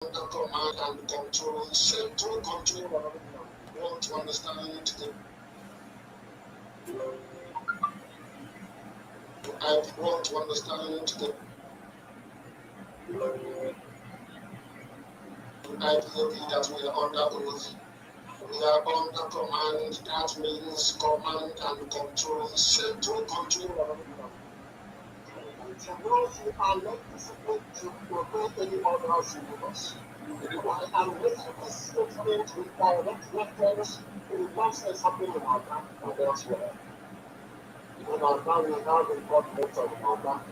the command and control, central control. Want to understand the I want to understand the I believe that we are under oath. We are under command. That means command and control, central control. To know you are not disciplined to obey any orders in us. I am making this statement with direct reference to nonsense happening in our back and elsewhere. In our back, we have a God nature in our back.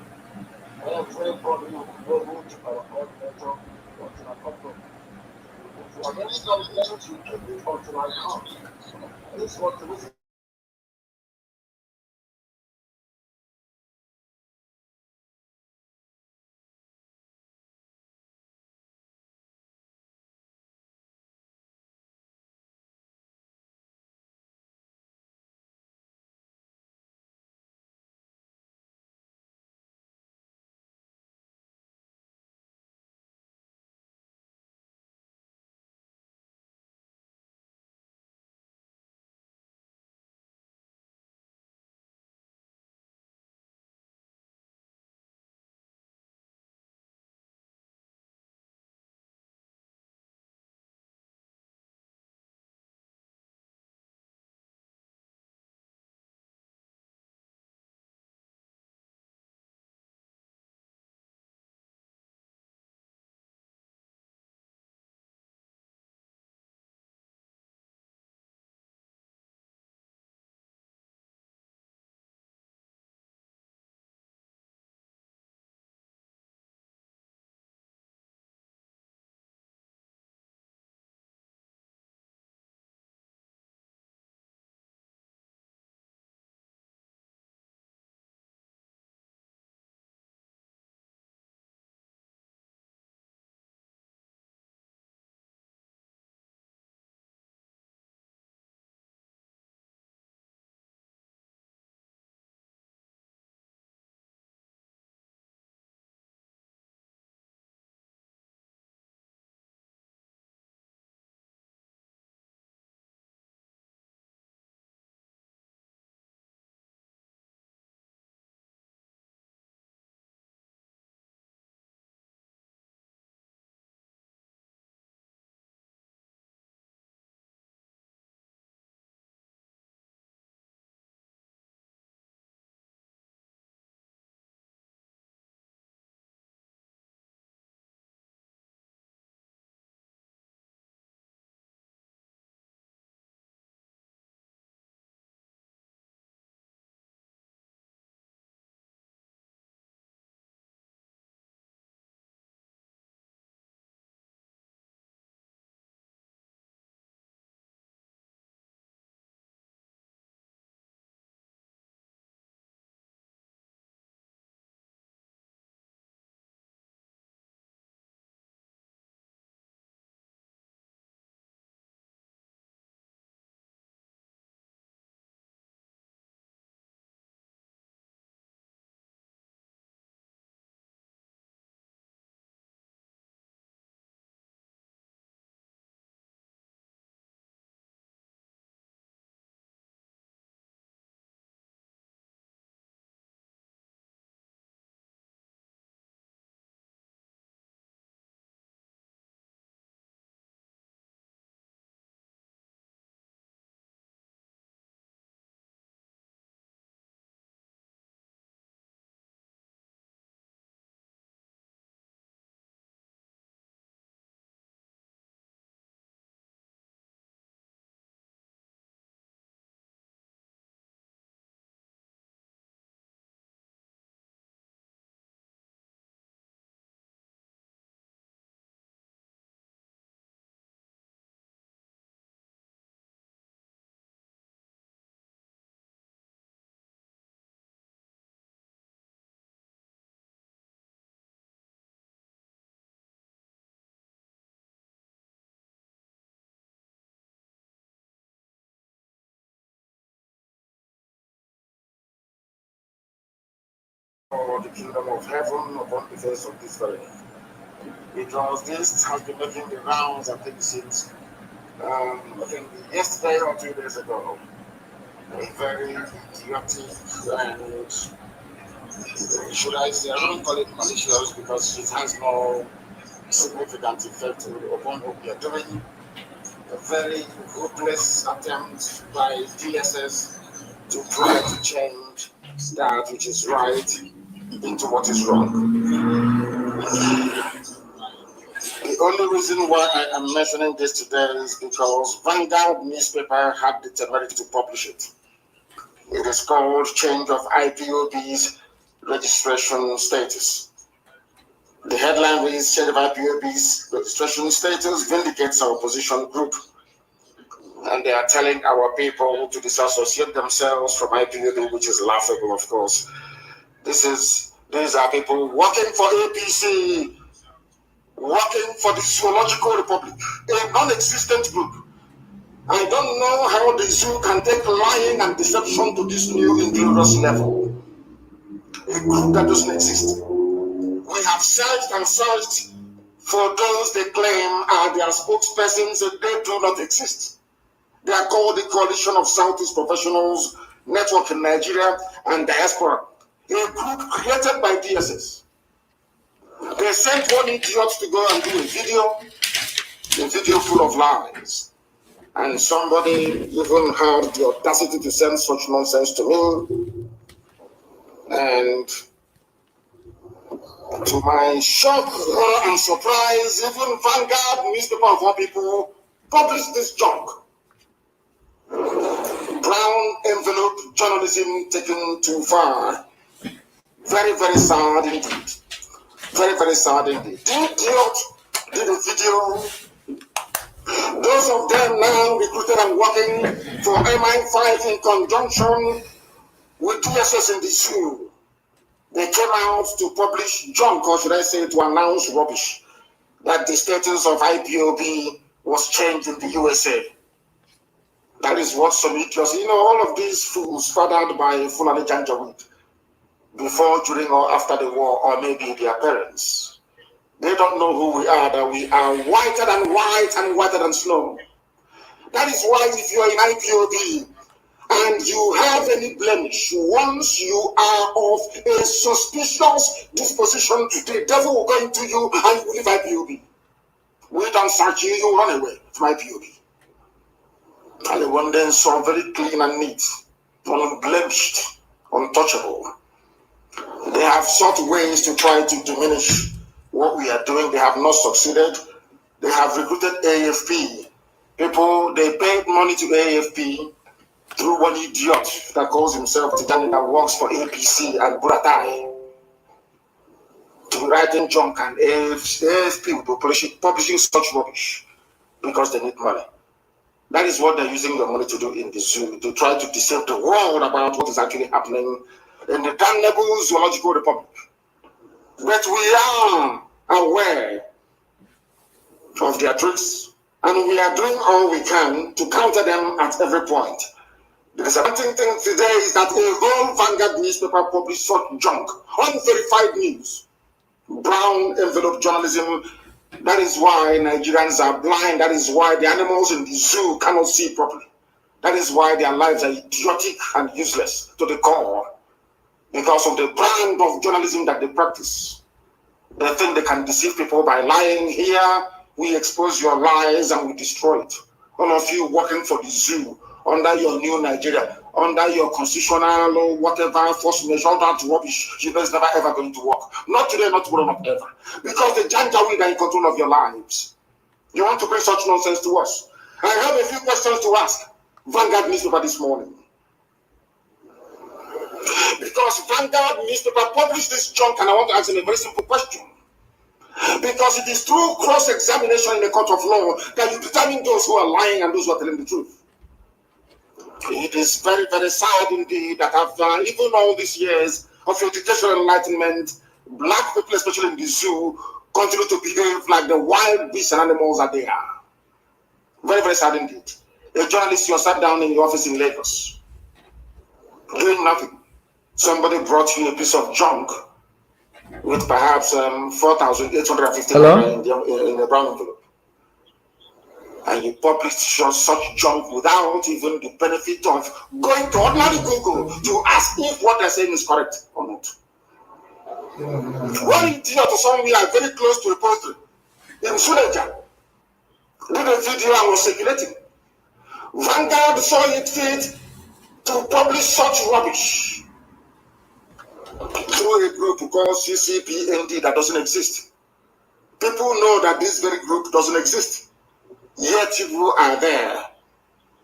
Everybody will go to our God nature until I come home. If you are very confident, you keep it until I come. This is what this for the kingdom of heaven upon the face of this very earth. because this has been making the rounds, I think, since I think yesterday or 2 days ago. A very idiotic and, should I say, I wouldn't call it malicious because it has no significant effect upon what we are doing. A very hopeless attempt by DSS to try to change that which is right into what is wrong. The only reason why I am mentioning this today is because Vanguard newspaper had the temerity to publish it. It is called Change of IPOB's Registration Status. The headline reads, Change of IPOB's Registration Status vindicates our opposition group. And they are telling our people to disassociate themselves from IPOB, which is laughable, of course. These are people working for APC, working for the Zoological Republic, a non-existent group. I don't know how the zoo can take lying and deception to this new inglorious level. A group that doesn't exist. We have searched and searched for those they claim are their spokespersons, and they do not exist. They are called the Coalition of Southeast Professionals Network in Nigeria and Diaspora, a group created by DSS. They sent one idiot to go and do a video full of lies. And somebody even had the audacity to send such nonsense to me. And to my shock, horror, and surprise, even Vanguard newspaper of all people published this junk. Brown envelope journalism taken too far. Very, very sad indeed. Very, very sad indeed. The idiot did a video. Those of them now recruited and working for MI5 in conjunction with DSS in the zoo. They came out to publish junk, or should I say to announce rubbish, that the status of IPOB was changed in the USA. That is what some idiots, all of these fools fathered by Fulani Janjaweed before, during, or after the war, or maybe their parents. They don't know who we are, that we are whiter than white and whiter than snow. That is why if you are in IPOB and you have any blemish, once you are of a suspicious disposition, the devil will go into you and you will leave IPOB. We don't search you, you run away from IPOB. And the one then saw very clean and neat, unblemished, untouchable. They have sought ways to try to diminish what we are doing. They have not succeeded. They have recruited AFP. People, they paid money to AFP through one idiot that calls himself Tijani, that works for APC and Buratai, to be writing junk, and AFP will be publishing such rubbish because they need money. That is what they're using their money to do in the zoo, to try to deceive the world about what is actually happening in the damnable Zoological Republic. But we are aware of their tricks, and we are doing all we can to counter them at every point. The disappointing thing today is that a whole Vanguard newspaper published such junk, unverified news, brown envelope journalism. That is why Nigerians are blind. That is why the animals in the zoo cannot see properly. That is why their lives are idiotic and useless to the core, because of the brand of journalism that they practice. They think they can deceive people by lying. Here, we expose your lies and we destroy it. All of you working for the zoo, under your new Nigeria, under your constitutional or whatever force measure, all that rubbish, you know it's never ever going to work. Not today, not tomorrow, not ever. Because the Janjaweed are in control of your lives. You want to bring such nonsense to us? I have a few questions to ask Vanguard newspaper this morning. Because Vanguard newspaper published this junk, and I want to ask them a very simple question. Because it is through cross-examination in the court of law that you determine those who are lying and those who are telling the truth. It is very, very sad indeed that after even all these years of education and enlightenment, black people, especially in the zoo, continue to behave like the wild beasts and animals that they are. Very, very sad indeed. A journalist, you sat down in your office in Lagos, doing nothing. Somebody brought you a piece of junk with perhaps 4,850 in the brown envelope. And you publish such junk without even the benefit of going to ordinary Google to ask if what they're saying is correct or not. One idiot or somewhere very close to a poultry in Suleja did a video and was circulating. Vanguard saw it fit to publish such rubbish through a group called CCPND that doesn't exist. People know that this very group doesn't exist. Yet people are there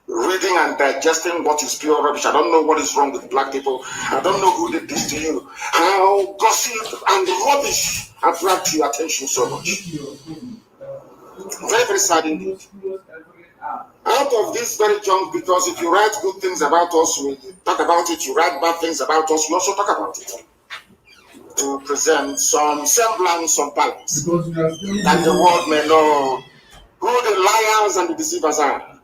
reading and digesting what is pure rubbish. I don't know what is wrong with black people. I don't know who did this to you. How gossip and rubbish attract your attention so much. Very, very sad indeed. Out of this very junk, because if you write good things about us, we talk about it. You write bad things about us, we also talk about it. To present some semblance of balance, that the world may know who the liars and the deceivers are.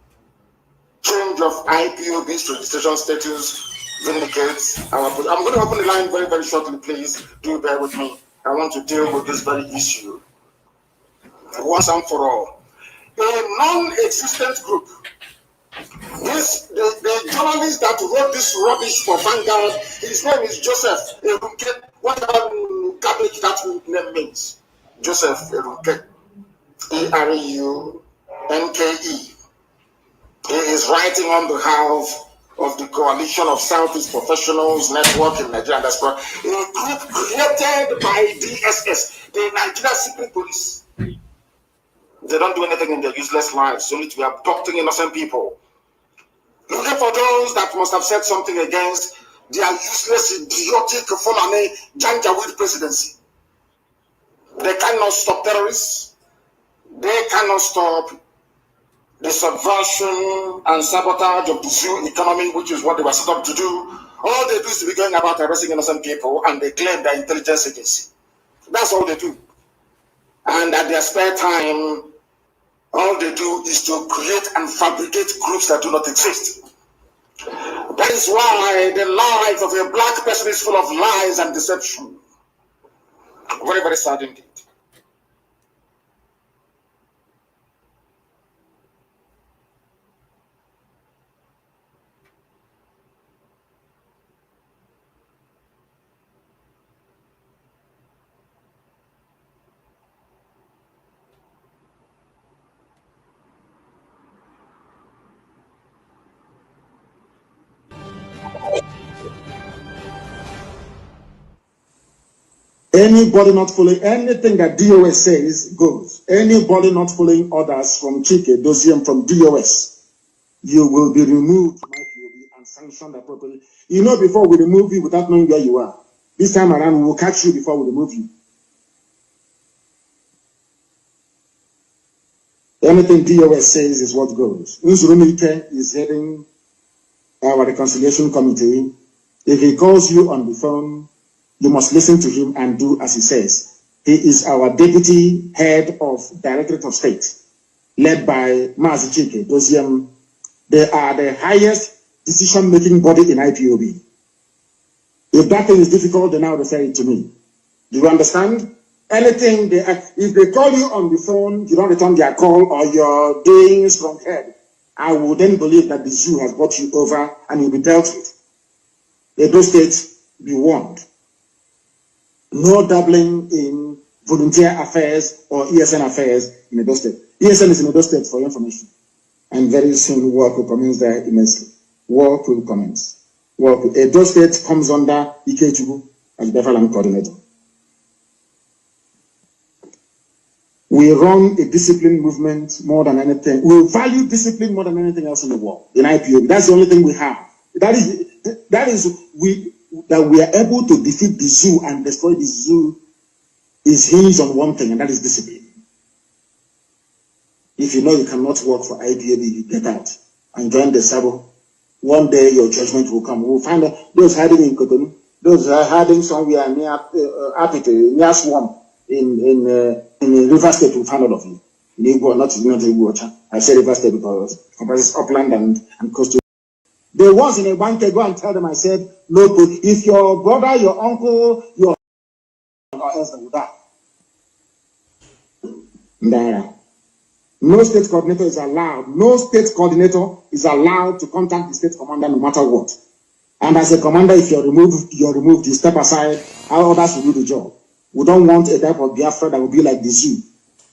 Change of IPOB's registration status vindicates our position. I'm going to open the line very, very shortly, please. Do bear with me. I want to deal with this very issue once and for all. A non-existent group. The journalist that wrote this rubbish for Vanguard, his name is Joseph Erunke. Whatever garbage that name means. Joseph Erunke. E-R-U-N-K-E. He is writing on behalf of the Coalition of Southeast Professionals Network in Nigeria. That's a group created by DSS, the Nigeria Secret Police. They don't do anything in their useless lives, only to be abducting innocent people. Looking for those that must have said something against their useless, idiotic, Fulani Janjaweed presidency. They cannot stop terrorists. They cannot stop the subversion and sabotage of the zoo economy, which is what they were set up to do. All they do is to be going about arresting innocent people, and they claim their intelligence agency. That's all they do. And at their spare time, all they do is to create and fabricate groups that do not exist. That is why the life of a black person is full of lies and deception. Very, very sad indeed. Anybody not following anything that DOS says goes. Anybody not following orders from Chike, Dosium, from DOS, you will be removed and sanctioned appropriately. You know, before we remove you without knowing where you are. This time around, we will catch you before we remove you. Anything DOS says is what goes. Uzurumike is heading our reconciliation committee. If he calls you on the phone, you must listen to him and do as he says. He is our deputy head of Directorate of State, led by Mazi Chike, Dosium. They are the highest decision-making body in IPOB. If that thing is difficult, then now refer it to me. Do you understand? Anything, if they call you on the phone, you don't return their call, or you're doing strong head, I will then believe that the zoo has brought you over and you'll be dealt with. Edo State, be warned. No dabbling in volunteer affairs or ESN affairs in Edo State. ESN is in Edo State for your information. And very soon work will commence there immensely. Work will commence. Edo State comes under Okechukwu as BIAFRAN coordinator. We run a discipline movement more than anything. We value discipline more than anything else in the world. In IPOB, that's the only thing we have. That we are able to defeat the zoo and destroy the zoo is hinged on one thing, and that is discipline. If you know you cannot work for IPOB, you get out and join the Sabo. One day your judgment will come. We'll find out those hiding in Cotonou, those are hiding somewhere near Apete, near Swamp in River State. Will find all of you. In Igbo, not Igbo. I say River State because it comprises upland and coastal. The ones in a bank, go and tell them, I said, no, if your brother, your uncle, your else they will die. No state coordinator is allowed. No state coordinator is allowed to contact the state commander no matter what. And as a commander, if you're removed, you step aside, how others will do the job. We don't want a type of Biafra that will be like the zoo.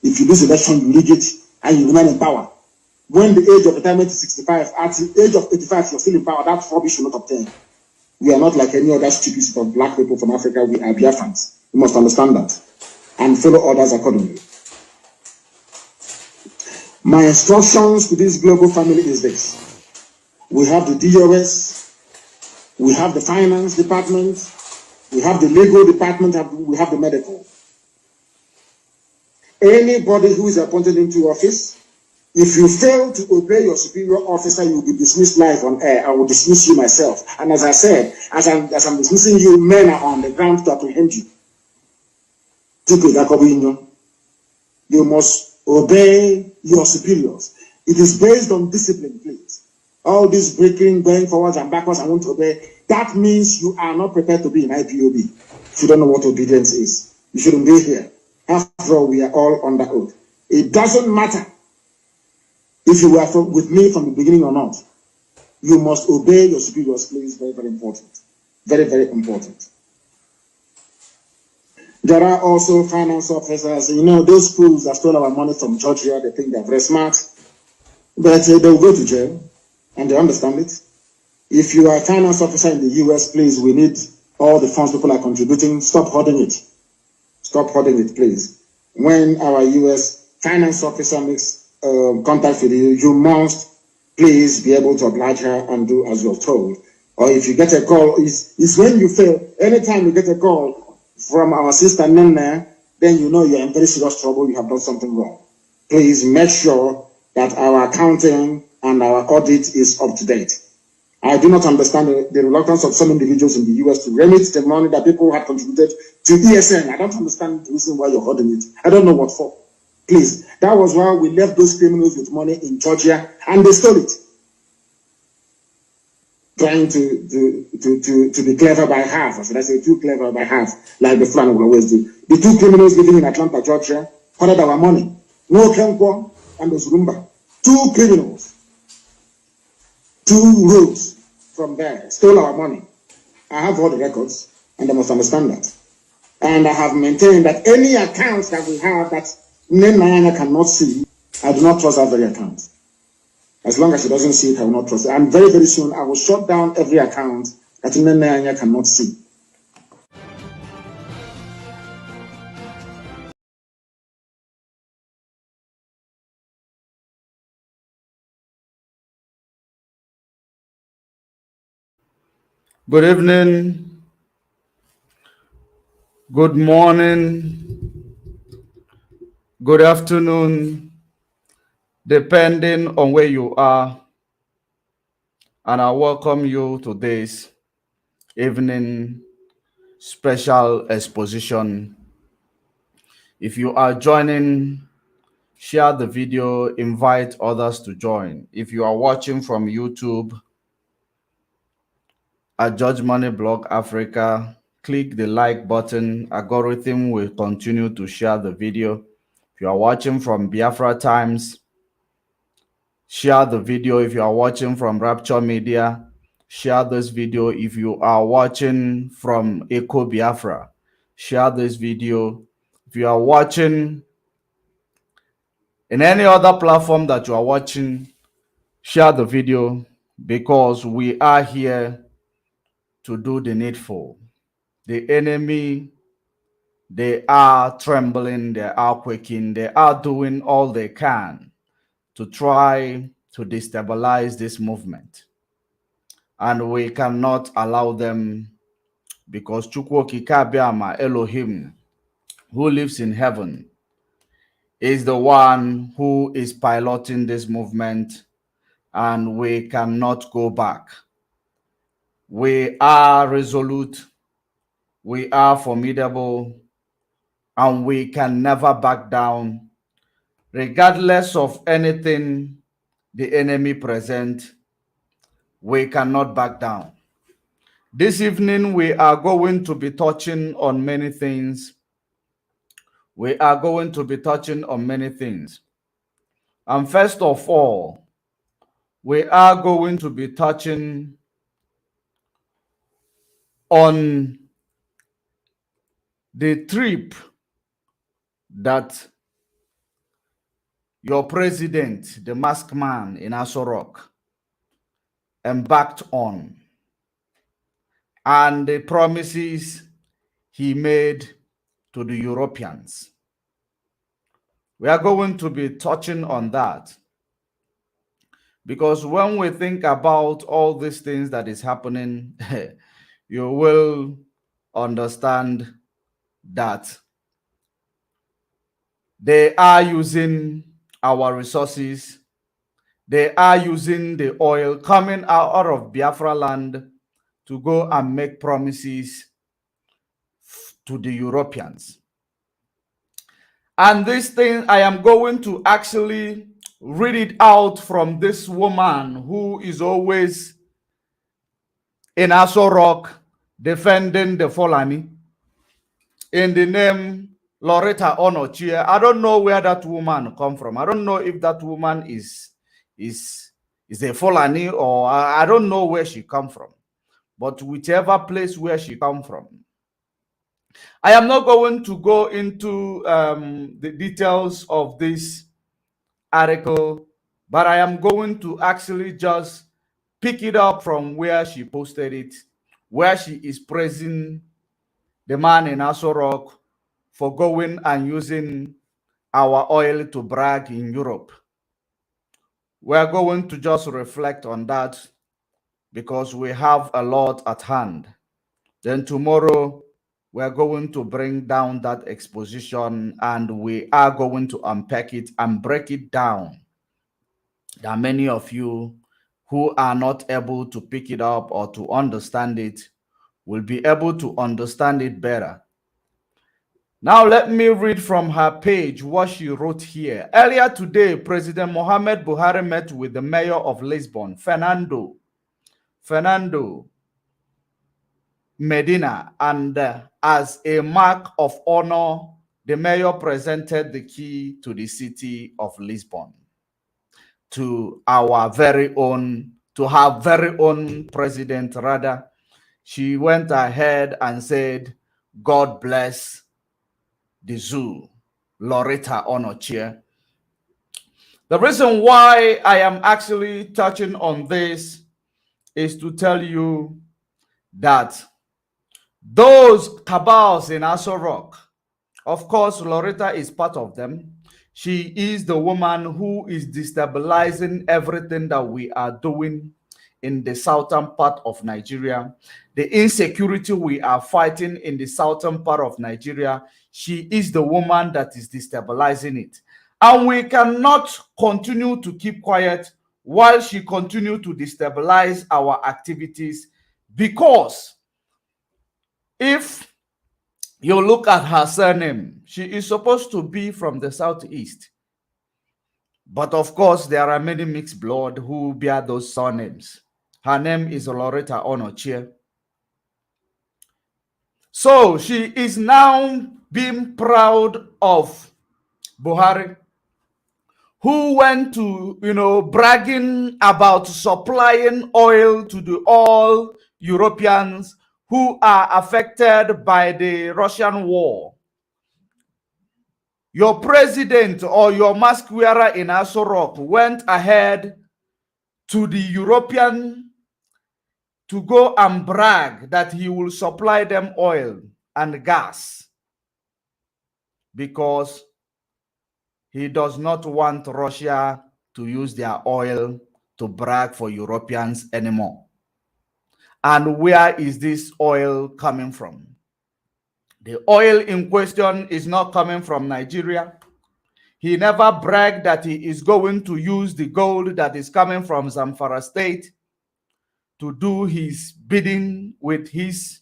If you lose election, you rig it, and you remain in power. When the age of retirement is 65, at the age of 85, you're still in power, that rubbish should not obtain. We are not like any other stupid set of black people from Africa. We are Biafrans. You must understand that. And follow orders accordingly. My instructions to this global family is this. We have the DOS, we have the finance department, we have the legal department, we have the medical. Anybody who is appointed into office, if you fail to obey your superior officer, you will be dismissed live on air. I will dismiss you myself. And as I said, as I'm dismissing you, men are on the ground to apprehend you. You must obey your superiors. It is based on discipline, please. All this breaking, going forwards and backwards, I won't obey. That means you are not prepared to be in IPOB. If you don't know what obedience is, you shouldn't be here. After all, we are all under oath. It doesn't matter if you were with me from the beginning or not. You must obey your superiors, please. Very, very important. Very, very important. There are also finance officers. You know, those fools that stole our money from Georgia, they think they're very smart. But they will go to jail, and they understand it. If you are a finance officer in the US, please, we need all the funds people are contributing. Stop hoarding it. Stop hoarding it, please. When our US finance officer makes contact with you, you must please be able to oblige her and do as you're told. Or if you get a call, it's when you fail. Anytime you get a call from our sister Nene, then you know you're in very serious trouble, you have done something wrong. Please make sure that our accounting and our audit is up to date. I do not understand the reluctance of some individuals in the US to remit the money that people had contributed to ESN. I don't understand the reason why you're holding it. I don't know what for. Please, that was why we left those criminals with money in Georgia and they stole it. Trying to be clever by half, or should I say too clever by half, like the Flan will always do. The two criminals living in Atlanta, Georgia, hoarded our money. No Kenkwa and Zurumba. Two criminals. Two roads from there stole our money. I have all the records, and they must understand that. And I have maintained that any accounts that we have that Nene cannot see, I do not trust that very account. As long as she doesn't see it, I will not trust it. And very, very soon, I will shut down every account that Nene cannot see. Good evening, good morning, good afternoon, depending on where you are. And I welcome you to this evening special exposition. If you are joining, share the video, invite others to join. If you are watching from YouTube at Judge Money Blog Africa, click the like button. Algorithm will continue to share the video. If you are watching from Biafra Times, share the video. If you are watching from Rapture Media, share this video. If you are watching from Echo Biafra, share this video. If you are watching in any other platform that you are watching, share the video, because we are here to do the needful. The enemy, they are trembling, they are quaking, they are doing all they can to try to destabilize this movement. And we cannot allow them, because Chukwu Okike Elohim, who lives in heaven, is the one who is piloting this movement, and we cannot go back. We are resolute, we are formidable, and we can never back down, regardless of anything the enemy present. We cannot back down. This evening, we are going to be touching on many things, we are going to be touching on many things. And first of all, we are going to be touching on the trip that your president, the masked man in Aso Rock, embarked on, and the promises he made to the Europeans. We are going to be touching on that, because when we think about all these things that is happening, you will understand that they are using our resources. They are using the oil coming out of Biafra land to go and make promises to the Europeans. And this thing, I am going to actually read it out from this woman who is always in Aso Rock defending the Fulani in the name Loretta Onochie. I don't know where that woman come from. I don't know if that woman is a Fulani, or I don't know where she come from. But whichever place where she come from, I am not going to go into the details of this article, but I am going to actually just pick it up from where she posted it, where she is praising the man in Aso Rock for going and using our oil to brag in Europe. We are going to just reflect on that because we have a lot at hand. Then tomorrow, we are going to bring down that exposition and we are going to unpack it and break it down. There are many of you who are not able to pick it up or to understand it will be able to understand it better. Now, let me read from her page what she wrote here. Earlier today, President Mohamed Buhari met with the mayor of Lisbon, Fernando Medina, and as a mark of honor, the mayor presented the key to the city of Lisbon to our very own, to her very own president, rather. She went ahead and said, God bless the zoo, Loretta Onochie. The reason why I am actually touching on this is to tell you that those cabals in Aso Rock, of course, Loretta is part of them. She is the woman who is destabilizing everything that we are doing in the southern part of Nigeria. The insecurity we are fighting in the southern part of Nigeria, she is the woman that is destabilizing it. And we cannot continue to keep quiet while she continues to destabilize our activities, because if you look at her surname, she is supposed to be from the southeast. But of course, there are many mixed blood who bear those surnames. Her name is Loretta Onochie. So she is now being proud of Buhari, who went to, bragging about supplying oil to the all Europeans who are affected by the Russian war. Your president or your mask wearer in Aso Rock went ahead to the European to go and brag that he will supply them oil and gas because he does not want Russia to use their oil to brag for Europeans anymore. And where is this oil coming from? The oil in question is not coming from Nigeria. He never bragged that he is going to use the gold that is coming from Zamfara State to do his bidding with his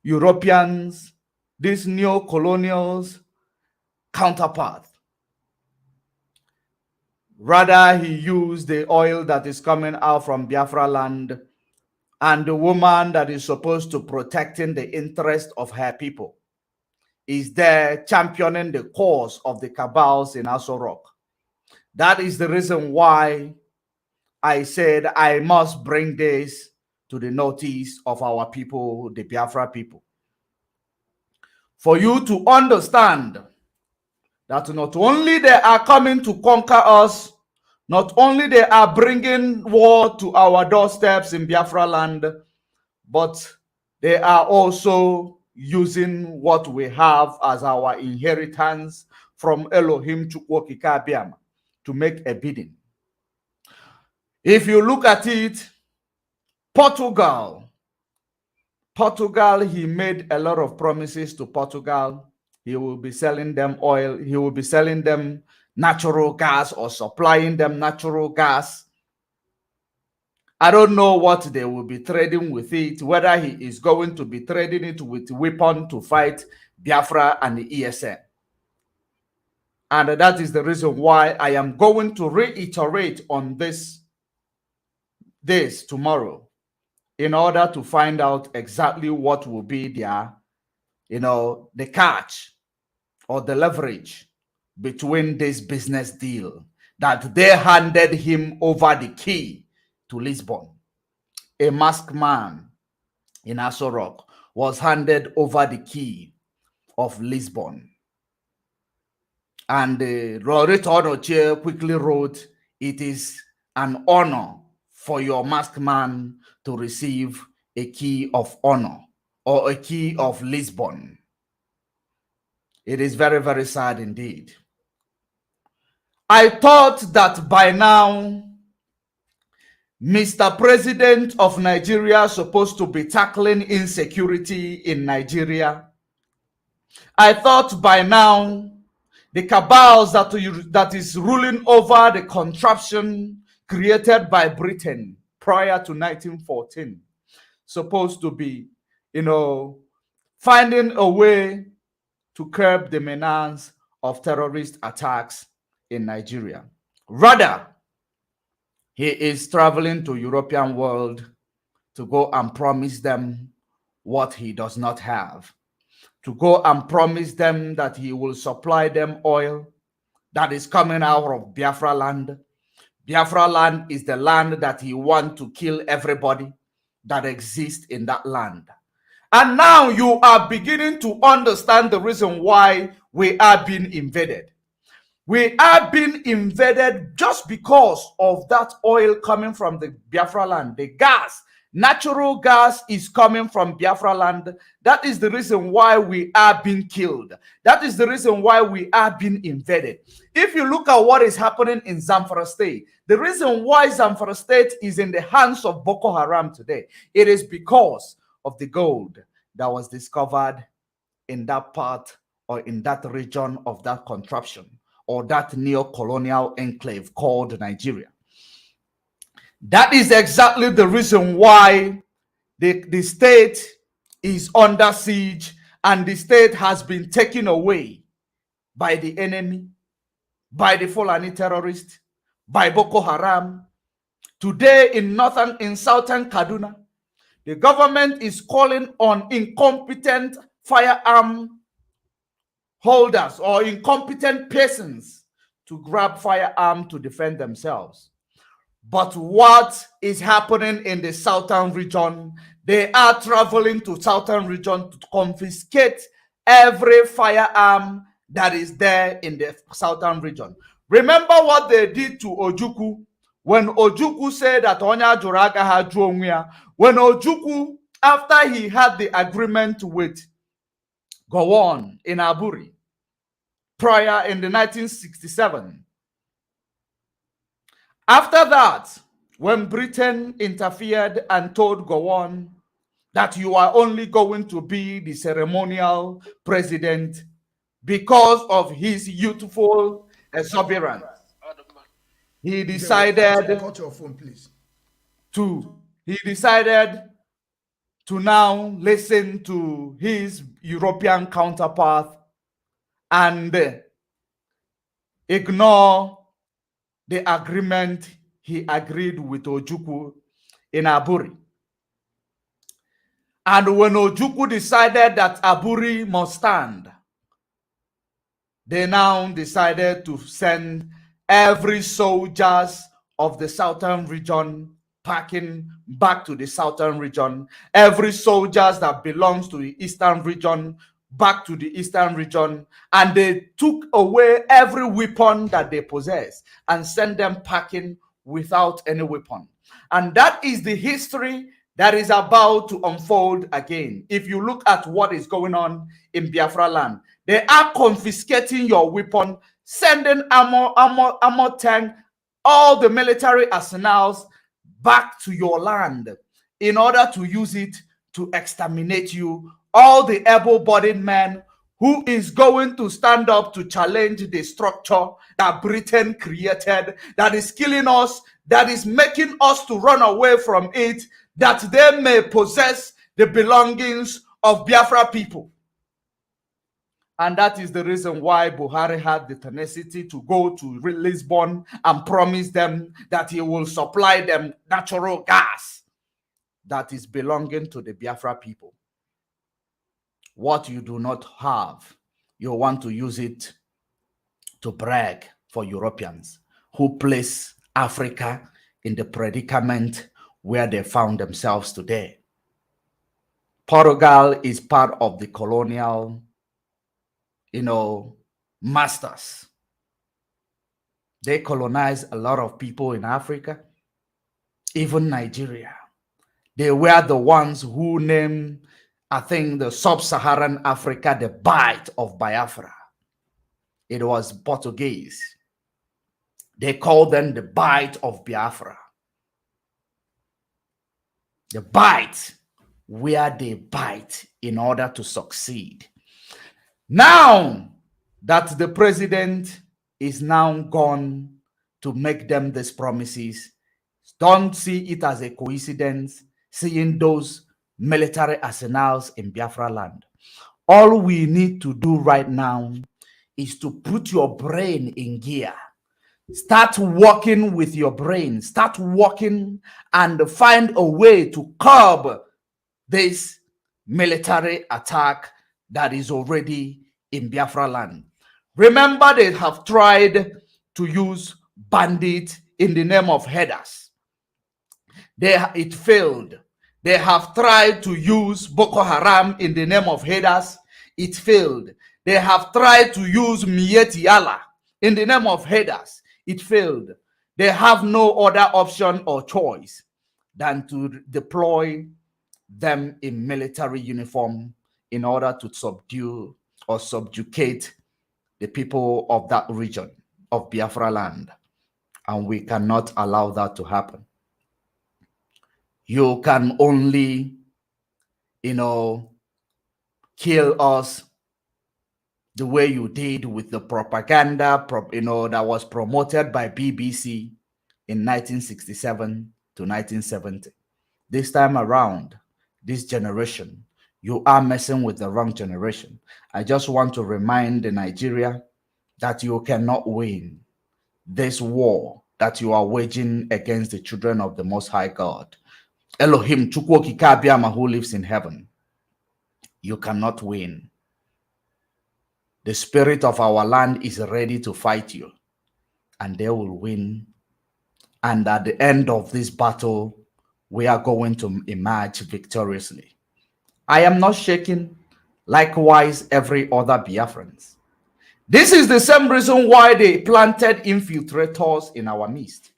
Europeans, these neo-colonials counterpart. Rather, he used the oil that is coming out from Biafra land and the woman that is supposed to protecting the interest of her people. is there championing the cause of the cabals in Aso Rock. That is the reason why I said I must bring this to the notice of our people, the Biafra people. For you to understand that not only they are coming to conquer us, not only they are bringing war to our doorsteps in Biafra land, but they are also using what we have as our inheritance from Elohim Chukwu Kikabiam to make a bidding. If you look at it, Portugal, he made a lot of promises to Portugal. He will be selling them oil. He will be selling them natural gas or supplying them natural gas. I don't know what they will be trading with it, whether he is going to be trading it with weapon to fight Biafra and the ESN. And that is the reason why I am going to reiterate on this tomorrow in order to find out exactly what will be their, the catch or the leverage between this business deal that they handed him over the key to Lisbon. A masked man in Aso Rock was handed over the key of Lisbon. And Rorito Onochie quickly wrote, "It is an honor for your masked man to receive a key of honor or a key of Lisbon." It is very, very sad indeed. I thought that by now, Mr. President of Nigeria is supposed to be tackling insecurity in Nigeria. I thought by now, the cabals that is ruling over the contraption created by Britain prior to 1914, supposed to be, finding a way to curb the menace of terrorist attacks in Nigeria. Rather, he is traveling to European world to go and promise them what he does not have. To go and promise them that he will supply them oil that is coming out of Biafra land. Biafra land is the land that he wants to kill everybody that exists in that land. And now you are beginning to understand the reason why we are being invaded. We are being invaded just because of that oil coming from the Biafra land. The gas, natural gas is coming from Biafra land. That is the reason why we are being killed. That is the reason why we are being invaded. If you look at what is happening in Zamfara State, the reason why Zamfara State is in the hands of Boko Haram today, it is because of the gold that was discovered in that part or in that region of that contraption, or that neo-colonial enclave called Nigeria. That is exactly the reason why the state is under siege and the state has been taken away by the enemy, by the Fulani terrorists, by Boko Haram. Today in southern Kaduna, the government is calling on incompetent firearm holders or incompetent persons to grab firearm to defend themselves. But what is happening in the southern region? They are traveling to southern region to confiscate every firearm that is there in the southern region. Remember what they did to Ojukwu when Ojukwu said that Onya Juraga had Juomia. When Ojukwu, after he had the agreement with Gowon in Aburi, prior in the 1967. After that, when Britain interfered and told Gowon that you are only going to be the ceremonial president because of his youthful exuberance, he decided cut your phone, please. He decided to now listen to his European counterpart and ignore the agreement he agreed with Ojukwu in Aburi. And when Ojukwu decided that Aburi must stand, they now decided to send every soldiers of the southern region packing back to the southern region, every soldiers that belongs to the eastern region back to the eastern region, and they took away every weapon that they possess and sent them packing without any weapon. And that is the history that is about to unfold again. If you look at what is going on in Biafra land, they are confiscating your weapon, sending armor tank, all the military arsenals back to your land in order to use it to exterminate you. All the able-bodied men who is going to stand up to challenge the structure that Britain created, that is killing us, that is making us to run away from it, that they may possess the belongings of Biafra people. And that is the reason why Buhari had the tenacity to go to Lisbon and promise them that he will supply them natural gas that is belonging to the Biafra people. What you do not have, you want to use it to brag for Europeans who place Africa in the predicament where they found themselves today. Portugal is part of the colonial, masters. They colonized a lot of people in Africa, even Nigeria. They were the ones who named, I think, the sub-Saharan Africa the Bight of Biafra. It was Portuguese. They called them the Bight of Biafra. The Bight, where they bite in order to succeed. Now that the president is now gone to make them these promises, don't see it as a coincidence seeing those military arsenals in Biafra land. All we need to do right now is to put your brain in gear. Start working with your brain. Start working and find a way to curb this military attack that is already in Biafra land. Remember, they have tried to use bandits in the name of headers. It failed. They have tried to use Boko Haram in the name of headers. It failed. They have tried to use Mieti Allah in the name of headers. It failed. They have no other option or choice than to deploy them in military uniform in order to subdue or subjugate the people of that region of Biafra land. And we cannot allow that to happen. You can only, kill us the way you did with the propaganda, that was promoted by BBC in 1967 to 1970. This time around, this generation, you are messing with the wrong generation. I just want to remind Nigeria that you cannot win this war that you are waging against the children of the Most High God. Elohim, Chukwu Okike Abiama, who lives in heaven. You cannot win. The spirit of our land is ready to fight you, and they will win. And at the end of this battle, we are going to emerge victoriously. I am not shaking, likewise every other Biafrans. This is the same reason why they planted infiltrators in our midst.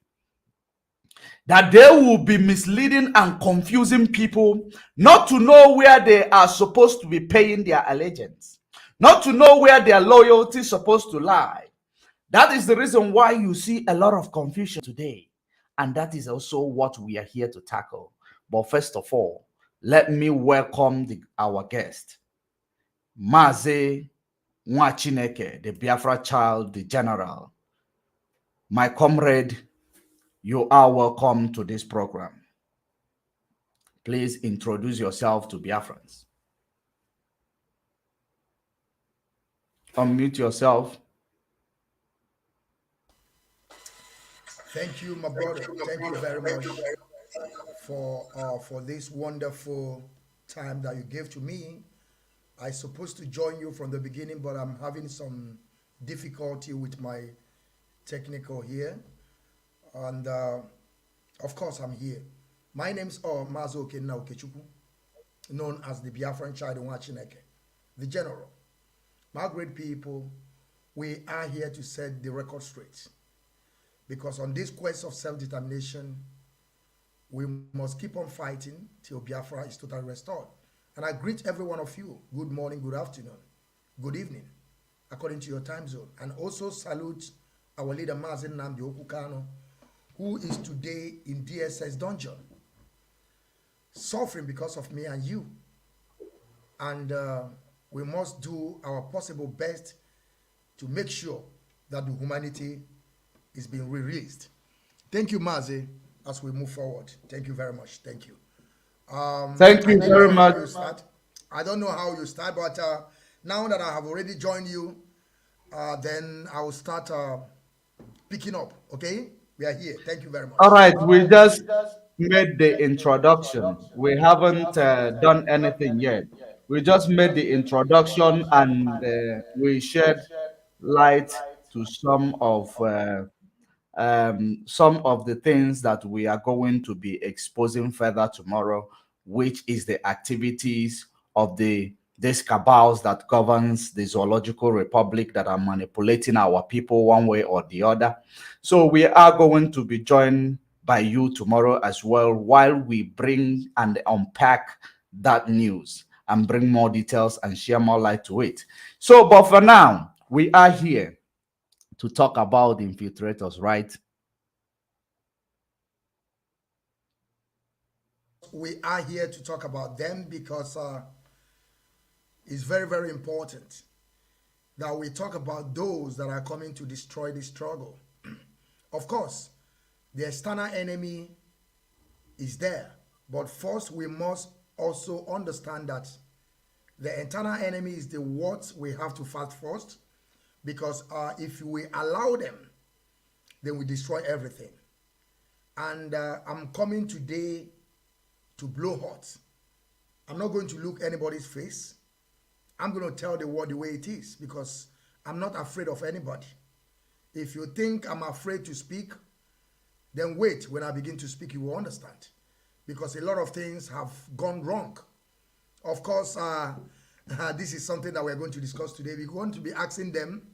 That they will be misleading and confusing people, not to know where they are supposed to be paying their allegiance, not to know where their loyalty is supposed to lie. That is the reason why you see a lot of confusion today. And that is also what we are here to tackle. But first of all, let me welcome our guest, Mazi Nwachineke, the Biafra child, the general. My comrade, you are welcome to this program. Please introduce yourself to Biafrans. Unmute yourself. Thank you, my brother. Thank you very much for this wonderful time that you gave to me. I supposed to join you from the beginning, but I'm having some difficulty with my technical here, and of course I'm here. My name's Mazi Okechukwu, known as the Biafran child in Wachineke, the general. My great people, we are here to set the record straight, because on this quest of self-determination, we must keep on fighting till Biafra is totally restored. And I greet every one of you. Good morning, good afternoon, good evening, according to your time zone. And also salute our leader, Mazi Okechukwu, who is today in DSS dungeon, suffering because of me and you. And we must do our possible best to make sure that the humanity is being released. Thank you, Mazi, as we move forward. Thank you very much. Thank you. Thank I you don't very know how much. you start. I don't know how you start, but now that I have already joined you, then I will start picking up. Okay? We are here. Thank you very All much. right, we just made the introduction. We haven't done anything yet. We just made the introduction and we shed light to some of the things that we are going to be exposing further tomorrow, which is the activities of these cabals that governs the zoological republic that are manipulating our people one way or the other. So we are going to be joined by you tomorrow as well, while we bring and unpack that news and bring more details and share more light to it. So, but for now, we are here to talk about the infiltrators, right? We are here to talk about them because it's very, very important that we talk about those that are coming to destroy the struggle. Of course, the external enemy is there, but first we must also understand that the internal enemy is the what we have to fight first, because if we allow them, then we destroy everything. And I'm coming today to blow hot. I'm not going to look anybody's face. I'm going to tell the world the way it is, because I'm not afraid of anybody. If you think I'm afraid to speak, then wait. When I begin to speak, you will understand, because a lot of things have gone wrong. Of course, this is something that we're going to discuss today. We're going to be asking them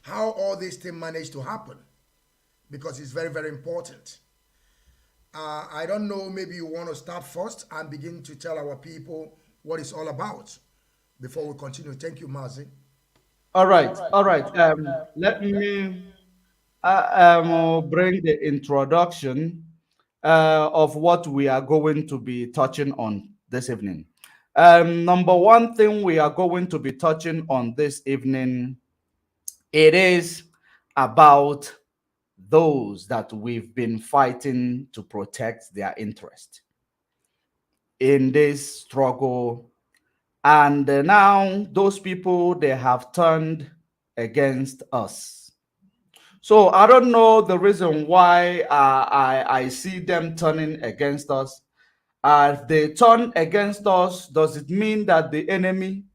how all this thing managed to happen, because it's very, very important. I don't know, maybe you want to start first and begin to tell our people what it's all about before we continue. Thank you, Mazi. All right, all right. Let me bring the introduction of what we are going to be touching on this evening. Number one thing we are going to be touching on this evening, it is about those that we've been fighting to protect their interest in this struggle. And now those people, they have turned against us. So I don't know the reason why I see them turning against us. If they turn against us, does it mean that the enemy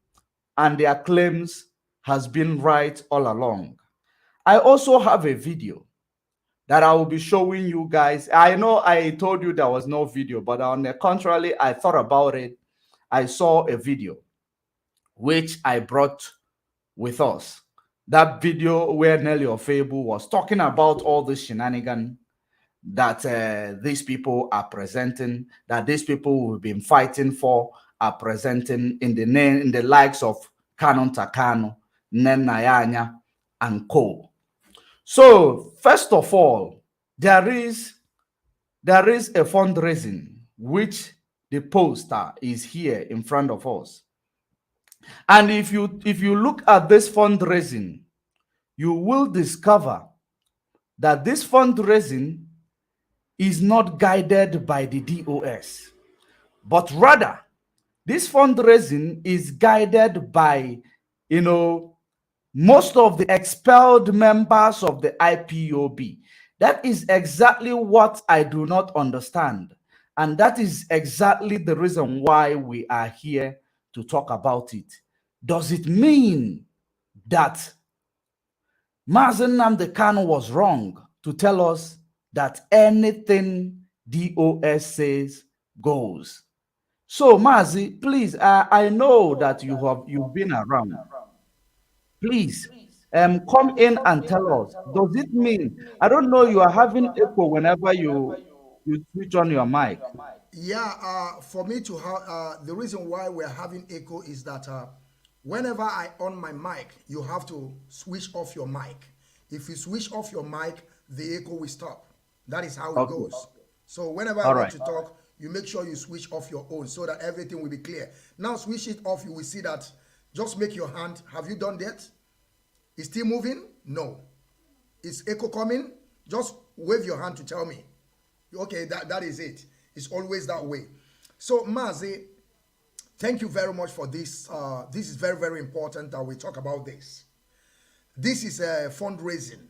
and their claims has been right all along? I also have a video that I will be showing you guys. I know I told you there was no video, but on the contrary, I thought about it. I saw a video which I brought with us. That video where Nelly Ofebu was talking about all the shenanigans that these people are presenting, that these people we've been fighting for are presenting in the name, in the likes of Canon Takano, Nen Nayanya, and Co. So first of all, there is a fundraising which the poster is here in front of us. And if you look at this fundraising, you will discover that this fundraising is not guided by the DOS, but rather this fundraising is guided by, most of the expelled members of the IPOB. That is exactly what I do not understand. And that is exactly the reason why we are here to talk about it. Does it mean that Mazi Nnamdi Kanu was wrong to tell us that anything DOS says goes. So, Mazi, please, I know that you've been around. Please, come in and tell us. Does it mean, I don't know, you are having echo whenever you switch on your mic? Yeah, for me to have the reason why we're having echo is that whenever I on my mic, you have to switch off your mic. If you switch off your mic, the echo will stop. That is how it Okay. goes. So whenever I All want right. to talk, you make sure you switch off your own so that everything will be clear. Now switch it off, you will see that. Just make your hand. Have you done that? Is still moving? No. Is echo coming? Just wave your hand to tell me. Okay, that is it. It's always that way. So Mazi, thank you very much for this. This is very, very important that we talk about this. This is a fundraising.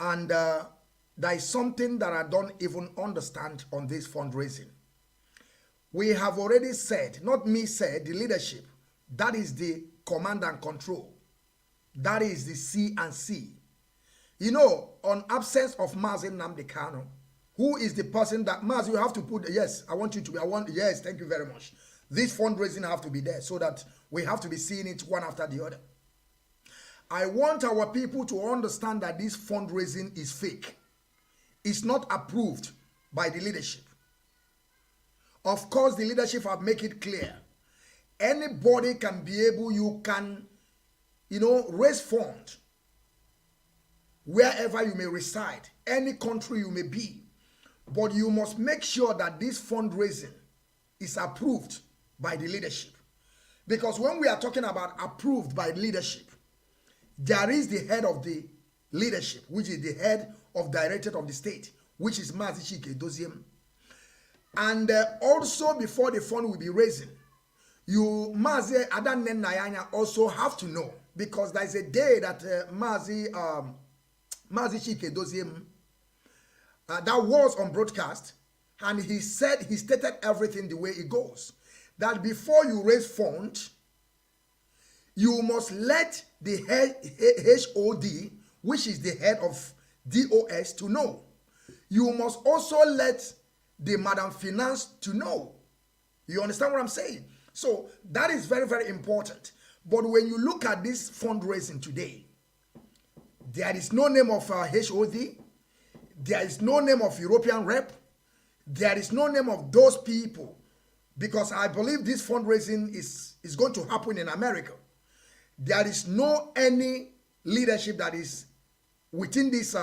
And there is something that I don't even understand on this fundraising. We have already said, not me said, the leadership, that is the command and control. That is the C and C. You know, on absence of Mazi Nnamdi Kanu, who is the person that, Mazi, you have to put, yes, I want you to be, yes, thank you very much. This fundraising have to be there so that we have to be seeing it one after the other. I want our people to understand that this fundraising is fake. It's not approved by the leadership. Of course, the leadership have made it clear. Anybody can be able, you can, raise funds wherever you may reside, any country you may be. But you must make sure that this fundraising is approved by the leadership. Because when we are talking about approved by leadership, there is the head of the leadership, which is the head of directorate of the state, which is Mazi Doziem. And also before the fund will be raising, you, Mazi Adanen Nayanya, also have to know, because there is a day that Mazi Doziem, that was on broadcast, and he stated everything the way it goes. That before you raise funds, you must let the HOD, which is the head of DOS, to know. You must also let the Madam Finance to know. You understand what I'm saying? So that is very, very important. But when you look at this fundraising today, there is no name of HOD. There is no name of European rep. There is no name of those people, because I believe this fundraising is going to happen in America. There is no any leadership that is within this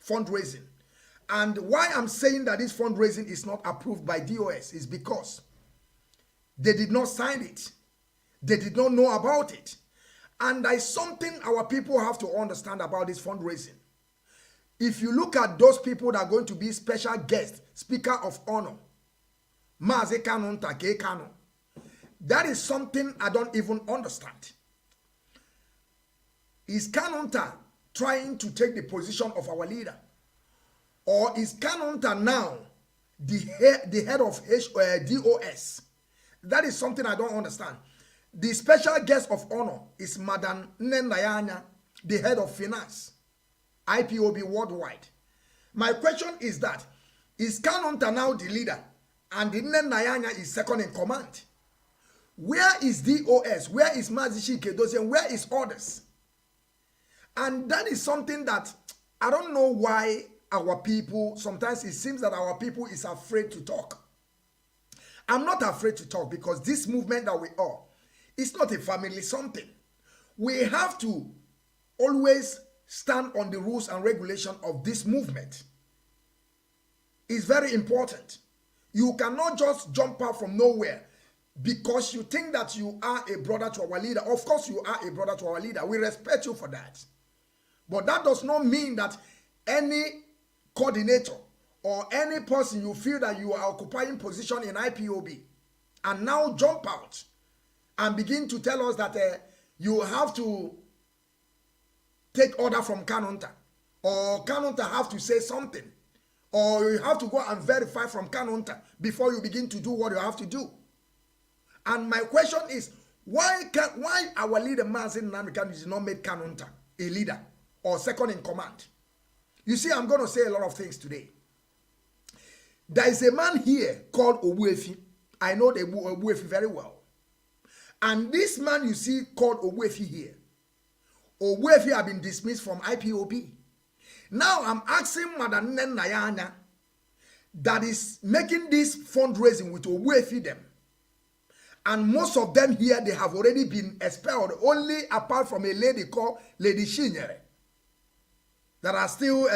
fundraising. And why I'm saying that this fundraising is not approved by DOS is because they did not sign it. They did not know about it. And there is something our people have to understand about this fundraising. If you look at those people that are going to be special guests, speaker of honor, Mazi Kanu Take Kanu, that is something I don't even understand. Is Kanunta trying to take the position of our leader? Or is Kanunta now the head of DOS? That is something I don't understand. The special guest of honor is Madam Nendayanya, the head of finance, IPOB worldwide. My question is that, is Kanunta now the leader and the Nendayanya is second in command? Where is DOS? Where is Mazi Doziem? Where is others? And that is something that I don't know why our people, sometimes it seems that our people is afraid to talk. I'm not afraid to talk, because this movement that we are, it's not a family something. We have to always stand on the rules and regulation of this movement. It's very important. You cannot just jump out from nowhere because you think that you are a brother to our leader. Of course you are a brother to our leader. We respect you for that. But that does not mean that any coordinator or any person you feel that you are occupying position in IPOB and now jump out and begin to tell us that you have to take order from Kanunta, or Kanunta have to say something, or you have to go and verify from Kanunta before you begin to do what you have to do. And my question is, why our leader Mazi Nnamdi Kanu did not make Kanunta a leader or second in command. You see, I'm going to say a lot of things today. There is a man here called Obuefi. I know the Obuefi very well. And this man you see called Obuefi here, Obuefi have been dismissed from IPOB. Now I'm asking Madam Nayanya that is making this fundraising with Obuefi them. And most of them here, they have already been expelled, only apart from a lady called Lady Shinyere, that are still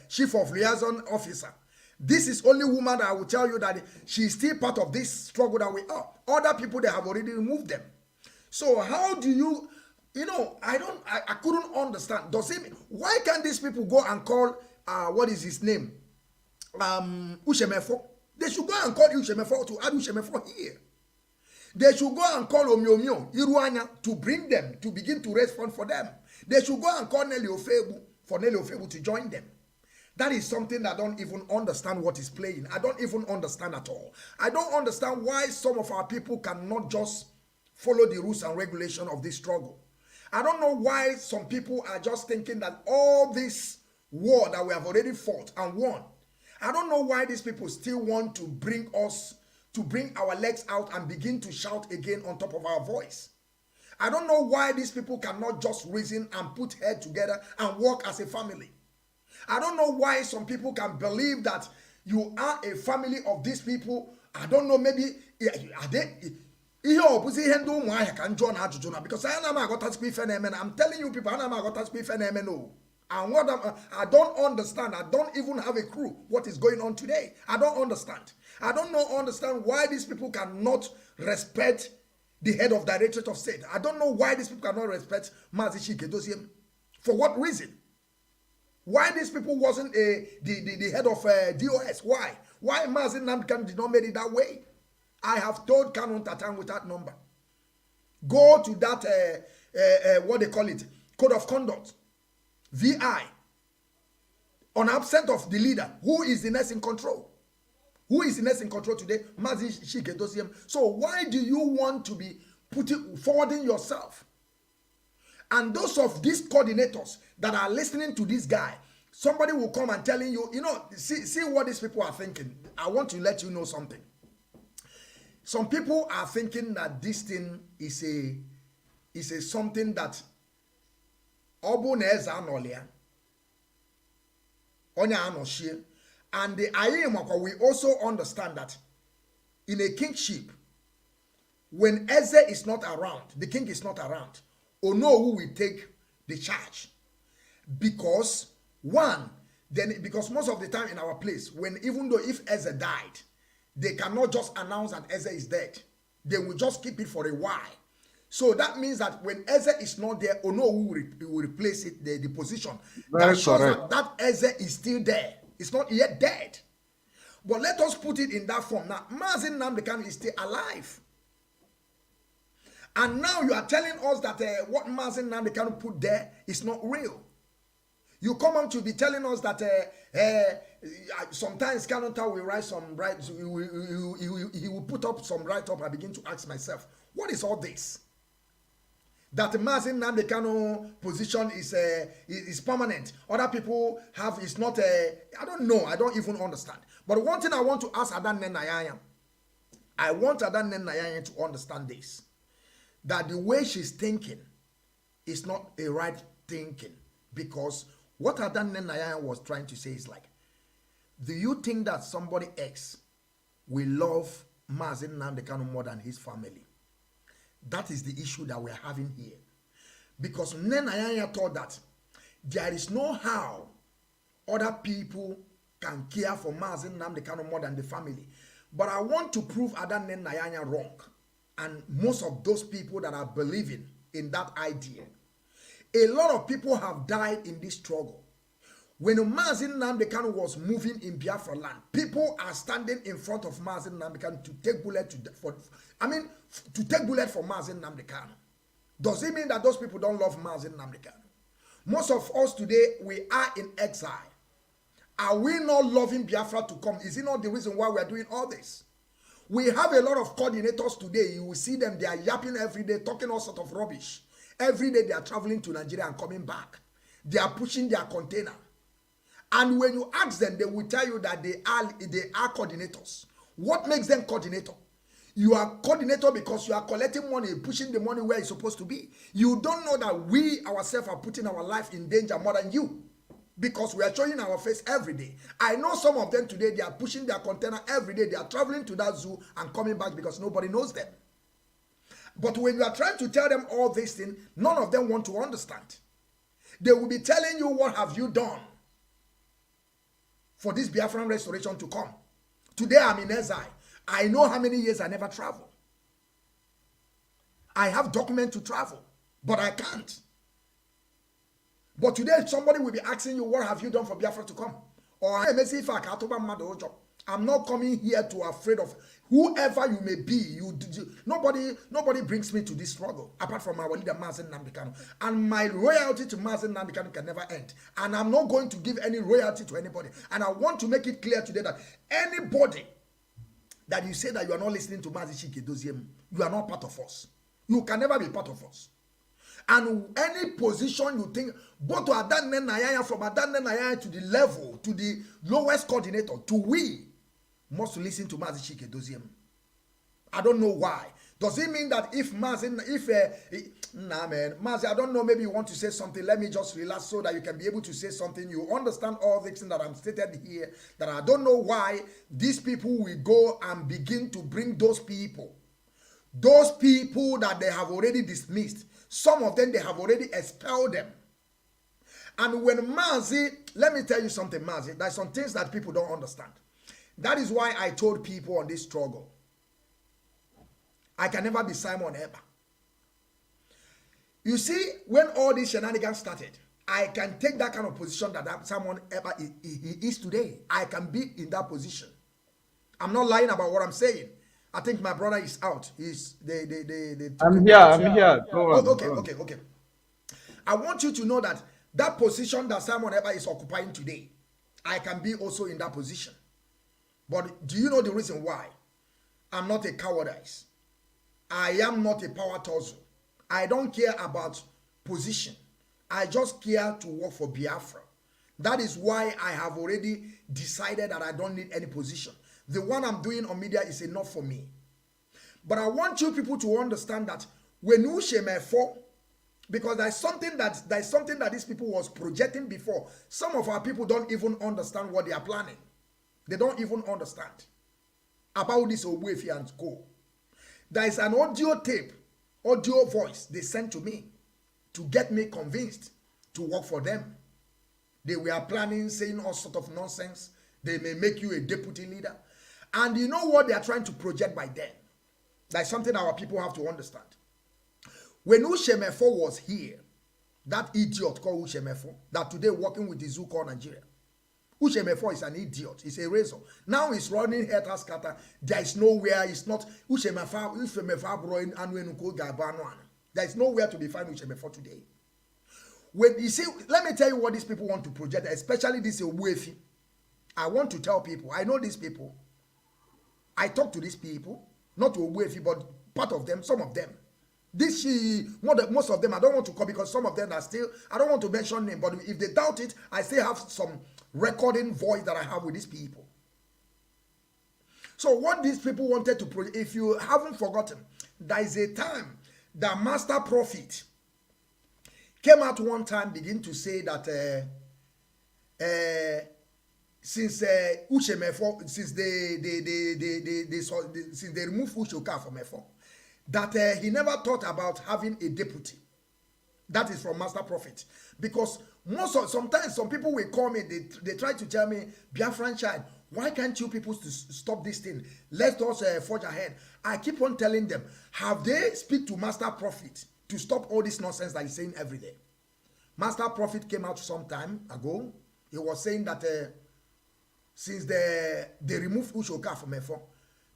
chief of liaison officer. This is only woman that I will tell you that she is still part of this struggle that we are. Other people, they have already removed them. So how do you, I couldn't understand. Does it mean, why can't these people go and call, what is his name? Ushemefo. They should go and call Ushemefo to add Ushemefo here. They should go and call Omiomio, Iruanya, to bring them, to begin to raise funds for them. They should go and call Nelly Ofebu, for Nelly Ofebu to join them. That is something that I don't even understand what is playing. I don't even understand at all. I don't understand why some of our people cannot just follow the rules and regulation of this struggle. I don't know why some people are just thinking that all this war that we have already fought and won, I don't know why these people still want to bring our legs out and begin to shout again on top of our voice. I don't know why these people cannot just reason and put head together and work as a family. I don't know why some people can believe that you are a family of these people. I don't know, maybe are they because I'm telling you people, and what I don't understand. I don't even have a clue what is going on today. I don't understand. I don't understand why these people cannot respect the head of Directorate of State. I don't know why these people cannot respect Mazi Kedosiem. For what reason? Why these people wasn't the head of DOS? Why? Why Mazi Namdekan did not make it that way? I have told Canon Tatan with that number. Go to that, what they call it, Code of Conduct, VI, on absent of the leader. Who is the next in control? Who is the next in control today? Mazi Kedosiem. So why do you want to be forwarding yourself? And those of these coordinators that are listening to this guy, somebody will come and telling you, see what these people are thinking. I want to let you know something. Some people are thinking that this thing is a something that Obuneza Nolia Onya Anoshie. And the Ayemaka, we also understand that in a kingship, when Eze is not around, the king is not around, or know who will take the charge. Because because most of the time in our place, even though if Eze died, they cannot just announce that Eze is dead. They will just keep it for a while. So that means that when Eze is not there, or know who will replace it, the position. That shows that Eze is still there. It's not yet dead. But let us put it in that form. Now, Mazi Namdekan is still alive. And now you are telling us that what Mazi Namdekan put there is not real. You come on to be telling us that sometimes Kanota will write some he will put up some write-up. I begin to ask myself, what is all this? That Mazi Namdekan position is permanent. Other people have is not I don't know. I don't even understand. But one thing I want to ask Adan Nenayanya, I want Adan Nenayanya to understand this. That the way she's thinking is not a right thinking. Because what Adan Nenayanya was trying to say is like, do you think that somebody X will love Mazi Namdekan more than his family? That is the issue that we're having here. Because Nenayanya thought that there is no how other people can care for Mazi Namdekan more than the family. But I want to prove Adan Nenayanya wrong. And most of those people that are believing in that idea. A lot of people have died in this struggle. When Mazi Namdekan was moving in Biafra land, people are standing in front of Mazi Namdekan to take bullet to take bullet for Mazi Namdekan. Does it mean that those people don't love Mazi Namdekan? Most of us today, we are in exile. Are we not loving Biafra to come? Is it not the reason why we are doing all this? We have a lot of coordinators today. You will see them, they are yapping every day, talking all sorts of rubbish. Every day they are traveling to Nigeria and coming back. They are pushing their container. And when you ask them, they will tell you that they are coordinators. What makes them coordinator? You are coordinator because you are collecting money, pushing the money where it's supposed to be. You don't know that we ourselves are putting our life in danger more than you, because we are showing our face every day. I know some of them today, they are pushing their container every day. They are traveling to that zoo and coming back because nobody knows them. But when you are trying to tell them all these things, none of them want to understand. They will be telling you, what have you done for this Biafran restoration to come? Today I'm in exile. I know how many years I never travel. I have documents to travel, but I can't. But today somebody will be asking you, what have you done for Biafra to come? Or I'm not coming here to afraid of whoever you may be. Nobody brings me to this struggle apart from our leader Mazi Nnamdi Kanu. And my loyalty to Mazi Nnamdi Kanu can never end. And I'm not going to give any loyalty to anybody. And I want to make it clear today that anybody that you say that you are not listening to Mazi Chike Doziem, you are not part of us. You can never be part of us. And any position you think, both to Adanne Nayaya, from Adanne Nayaya to the level, to the lowest coordinator, to we must listen to Mazi Chike Doziem. I don't know why. Does it mean that if Mazi, Mazi, I don't know, maybe you want to say something, let me just relax so that you can be able to say something. You understand all the things that I'm stated here, that I don't know why these people will go and begin to bring those people that they have already dismissed. Some of them, they have already expelled them. And when Mazi, let me tell you something, Mazi, there's some things that people don't understand. That is why I told people on this struggle, I can never be Simon Eber. You see, when all these shenanigans started, I can take that kind of position that Simon Eber is today. I can be in that position. I'm not lying about what I'm saying. I think my brother is out. I'm here. Go on. Okay. I want you to know that that position that Simon Eber is occupying today, I can be also in that position. But do you know the reason why? I'm not a cowardice. I am not a power tussle. I don't care about position. I just care to work for Biafra. That is why I have already decided that I don't need any position. The one I'm doing on media is enough for me. But I want you people to understand that when you shemefo, because there's something that these people was projecting before. Some of our people don't even understand what they are planning. They don't even understand about this Ogbuefi and co. There is an audio tape, audio voice they sent to me to get me convinced to work for them. They were planning, saying all sort of nonsense. They may make you a deputy leader. And you know what they are trying to project by then? That's something our people have to understand. When Ushemefo was here, that idiot called Ushemefo, that today working with the zoo called Nigeria, Ushemefo is an idiot. He's a razor. Now he's running head and scatter. There is nowhere. It's not Ushemefo bro Anwenuko Gabano. There is nowhere to be found Ushemefo today. When you see, let me tell you what these people want to project, especially this Ogbuefi. I want to tell people, I know these people. I talk to these people, not to Ogbuefi, but part of them, some of them. Most of them, I don't want to call because some of them are still, I don't want to mention name, but if they doubt it, I still have some recording voice that I have with these people. So what these people wanted to project, if you haven't forgotten, there is a time that Master Prophet came out one time, begin to say that since Ushemefo, since they removed Ushoka from Efo, that he never thought about having a deputy. That is from Master Prophet. Because sometimes some people will call me, they try to tell me, Biafran child, why can't you people stop this thing? Let us forge ahead. I keep on telling them, have they speak to Master Prophet to stop all this nonsense that he's saying every day? Master Prophet came out some time ago. He was saying that since they removed Ushoka from Efo,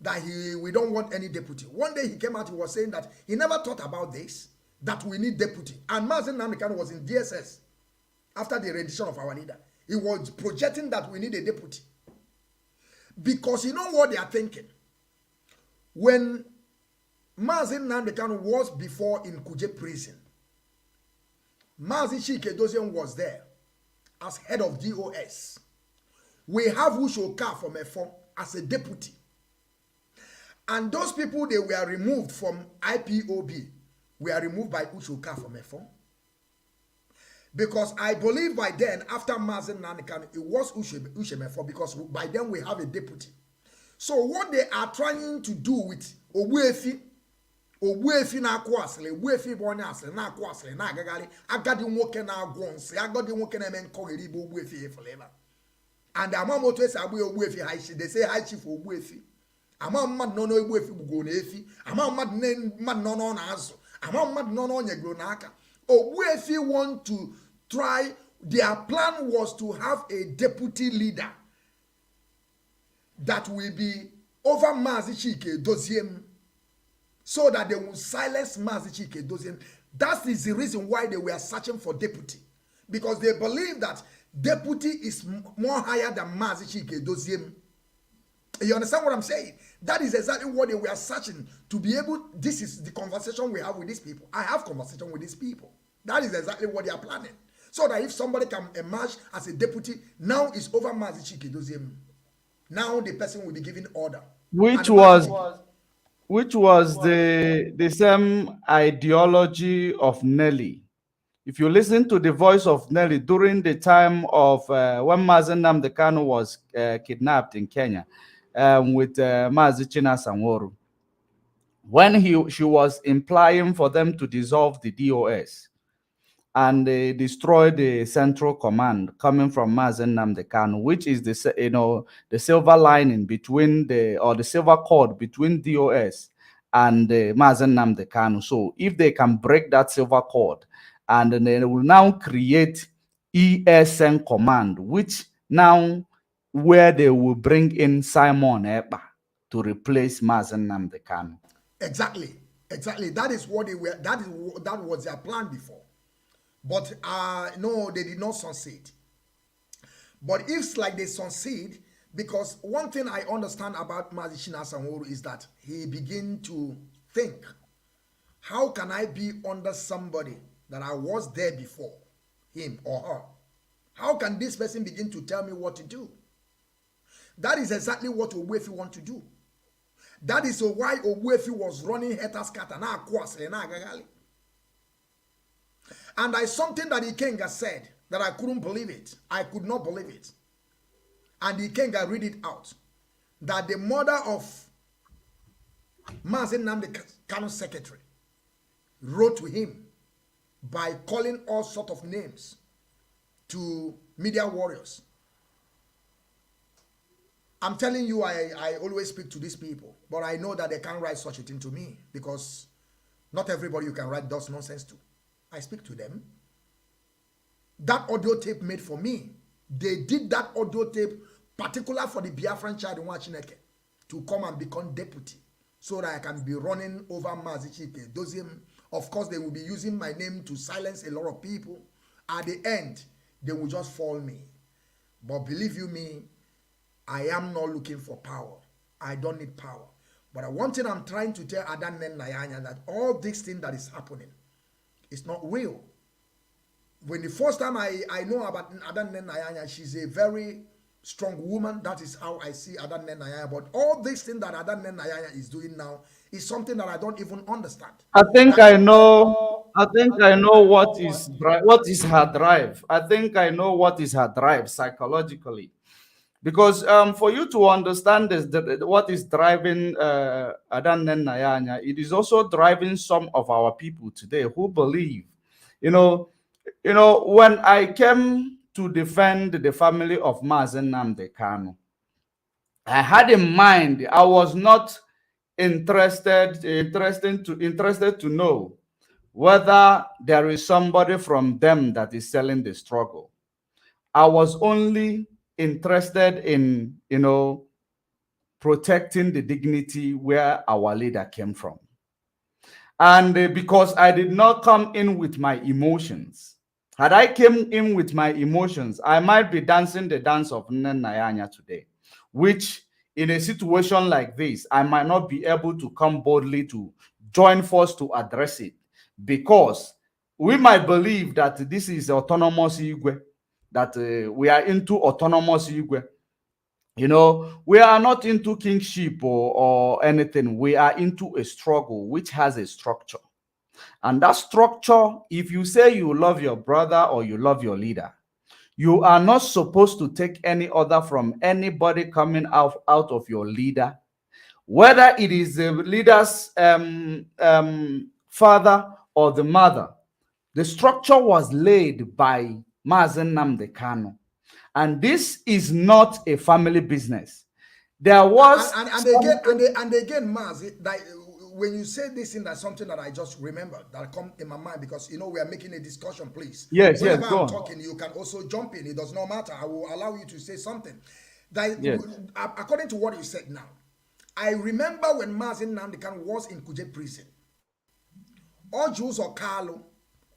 that we don't want any deputy. One day he came out, he was saying that he never thought about this, that we need deputy. And Mazi Nnamdi Kanu was in DSS after the rendition of our leader. He was projecting that we need a deputy. Because you know what they are thinking? When Mazi Nnamdi Kanu was before in Kuje prison, Mazi Chike Dozien was there as head of DOS. We have Ushoka from Efon as a deputy. And those people, they were removed from IPOB, were removed by Ushoka from Efon. Because I believe by then, after Mazi Nanikan, it was Ushemefo, because by then we have a deputy. So what they are trying to do with Owefi na kwasle, Owefi bonasle, na kwasle, na gagali, agadi nwoke na agwonse, agadi nwoke na men kogeri bo Owefi forever. And amamoto esa abu Owefi high chief, they say high chief Owefi. Ama mad no Owefi bugo na efi, ama mad no na azo, ama mad no nyegro na aka. Owefi want to try, their plan was to have a deputy leader that will be over Mazi Chike Doziem, so that they will silence Mazi Chike Doziem. That is the reason why they were searching for deputy, because they believe that deputy is more higher than Mazi Chike Doziem. You understand what I'm saying? That is exactly what they were searching to be able. This is the conversation we have with these people. I have conversation with these people. That is exactly what they are planning. So that if somebody can emerge as a deputy, now it's over Mazi Chike Doziem. Now the person will be given order. Which was the same ideology of Nelly. If you listen to the voice of Nelly during the time of when Mazi Nnamdi Kanu was kidnapped in Kenya with Mazi Chinasa Nworu, when she was implying for them to dissolve the DOS and destroy the central command coming from Mazi Nnamdi Kanu, which is the silver lining between the silver cord between DOS and Mazi Nnamdi Kanu. So if they can break that silver cord, and then they will now create ESN command, which now where they will bring in Simon Ekpa to replace Mazi Nnamdi Kanu. Exactly. That is what they were. That was their plan before. But no, they did not succeed. But if like they succeed, because one thing I understand about Mazi Chinasa Nworu is that he began to think, how can I be under somebody that I was there before, him or her? How can this person begin to tell me what to do? That is exactly what Owefi want to do. That is why Owefi was running Hetaskata na Kwasle na Gagali. And I something that Ikenga said that I couldn't believe it. I could not believe it. And Ikenga read it out. That the mother of Mazi Nnamdi Kanu's secretary wrote to him by calling all sorts of names to media warriors. I'm telling you, I always speak to these people, but I know that they can't write such a thing to me, because not everybody you can write those nonsense to. I speak to them. That audio tape made for me. They did that audio tape particular for the Biafran child in Wachineke to come and become deputy, so that I can be running over Mazi Chike Doziem. Of course, they will be using my name to silence a lot of people. At the end, they will just fall me. But believe you me, I am not looking for power. I don't need power. But one thing I'm trying to tell Adan Nayanya, that all this thing that is happening is not real. When the first time I know about Adan Nayanya, she's a very strong woman. That is how I see Adan Nayanya. But all this thing that Adan Nayanya is doing now is something that I don't even understand. I think I know what is her drive. I think I know what is her drive psychologically. Because for you to understand what is driving Adan Nayanya, it is also driving some of our people today who believe, when I came to defend the family of Mazi Nnamdi Kanu, I had in mind, I was not interested to know whether there is somebody from them that is selling the struggle. I was only interested in, protecting the dignity where our leader came from. And because I did not come in with my emotions. Had I came in with my emotions, I might be dancing the dance of Nayanya today, which in a situation like this, I might not be able to come boldly to join force to address it, because we might believe that this is autonomous Igwe, that we are into autonomous Igwe. You know, we are not into kingship or anything. We are into a struggle which has a structure. And that structure, if you say you love your brother or you love your leader, you are not supposed to take any order from anybody coming out of your leader, whether it is the leader's father or the mother. The structure was laid by Mazi Nnamdi Kanu. And this is not a family business. There was and again, Mazi, like when you say this thing, that's something that I just remembered that come in my mind, because you know we are making a discussion. Please, yes, whenever yes, go I'm on. talking, you can also jump in. It does not matter. I will allow you to say something. That Yes. according to what you said now, I remember when Mazi Nnamdi Kanu was in Kuje prison. All Jews or Carlo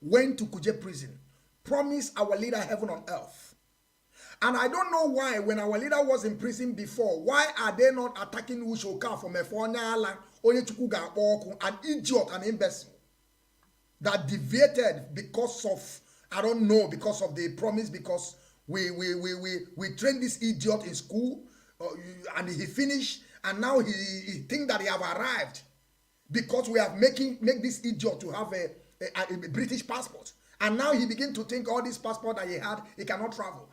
went to Kuje prison, promised our leader heaven on earth. And I don't know why, when our leader was in prison before, why are they not attacking Ushoka from Efonya, Okechukwu, an idiot, an imbecile that deviated because of, I don't know, because of the promise, because we trained this idiot in school, and he finished, and now he think that he have arrived because we have make this idiot to have a British passport. And now he begin to think all this passport that he had, he cannot travel.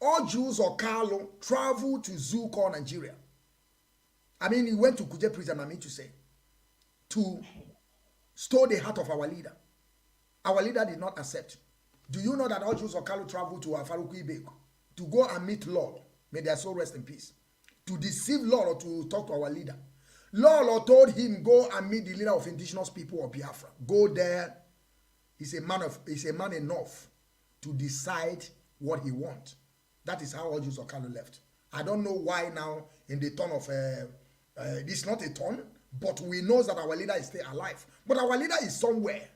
All Jews or Carlo traveled to Zuko, Nigeria. I mean, he went to Kuje prison, I mean to say, to store the heart of our leader. Our leader did not accept. Do you know that all Jews or Carlo traveled to Afaruku Ibeko to go and meet Lord? May their soul rest in peace. To deceive Lord or to talk to our leader. Lord told him, go and meet the leader of indigenous people of Biafra. Go there. He's a man enough to decide what he wants. That is how all Jews of Carlo left. I don't know why now in the turn of, this is not a turn, but we know that our leader is still alive. But our leader is somewhere.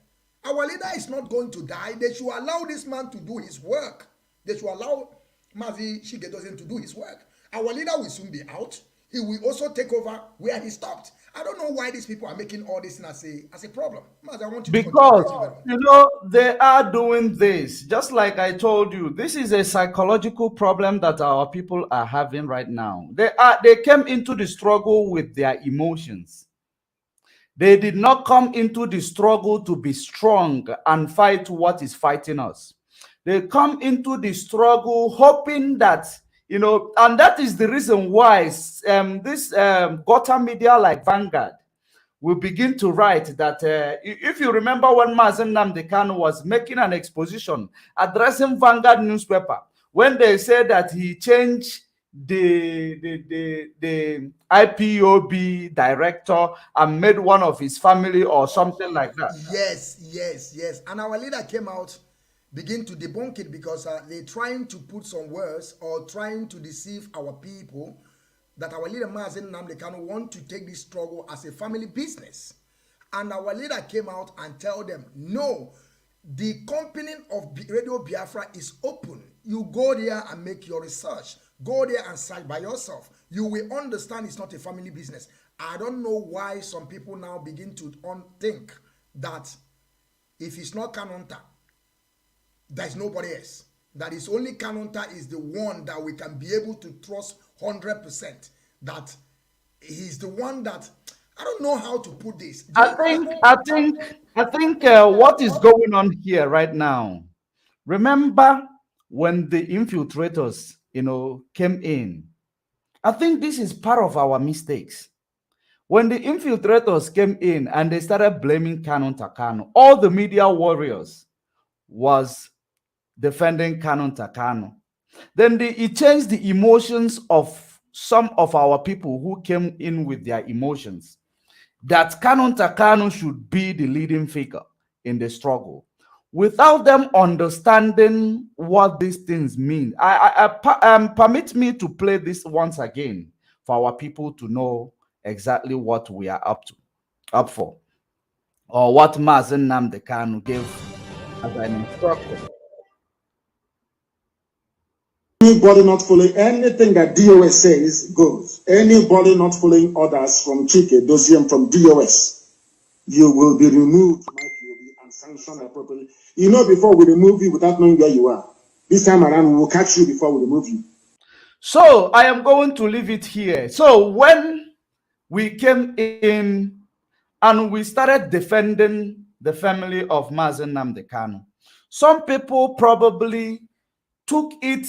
Our leader is not going to die. They should allow this man to do his work. They should allow Mazi Shigedozen to do his work. Our leader will soon be out. He will also take over where he stopped. I don't know why these people are making all this as a problem. Mazi, I want you to because continue. you know they are doing this, just like I told you. This is a psychological problem that our people are having right now. They came into the struggle with their emotions. They did not come into the struggle to be strong and fight what is fighting us. They come into the struggle hoping that, you know, and that is the reason why this gutter media like Vanguard will begin to write that if you remember when Mazi Nnamdi Kanu was making an exposition addressing Vanguard newspaper, when they said that he changed the IPOB director and made one of his family or something like that. Yes. And our leader came out, begin to debunk it because they're trying to put some words or trying to deceive our people that our leader Mazi Nnamdi Kanu want to take this struggle as a family business. And our leader came out and tell them, no, the company of Radio Biafra is open. You go there and make your research. Go there and search by yourself. You will understand it's not a family business. I don't know why some people now begin to think that if it's not Kanonta, there's nobody else. That is only Kanonta is the one that we can be able to trust 100%. That he's the one that, I don't know how to put this. I think what is going on here right now. Remember when the infiltrators, you know, came in. I think this is part of our mistakes. When the infiltrators came in and they started blaming Canon Takano, all the media warriors was defending Canon Takano. Then it changed the emotions of some of our people who came in with their emotions, that Canon Takano should be the leading figure in the struggle, without them understanding what these things mean. Permit me to play this once again for our people to know exactly what we are up for, or what Mazi Nnamdi Kanu gave as an instruction. Anybody not following anything that DOS says goes. Anybody not following orders from Chike, Dosiem, from DOS, you will be removed, Mike, you will be unsanctioned appropriately. You know, before we remove you without knowing where you are. This time around, we will catch you before we remove you. So I am going to leave it here. So when we came in and we started defending the family of Mazi Nnamdi Kanu, some people probably took it,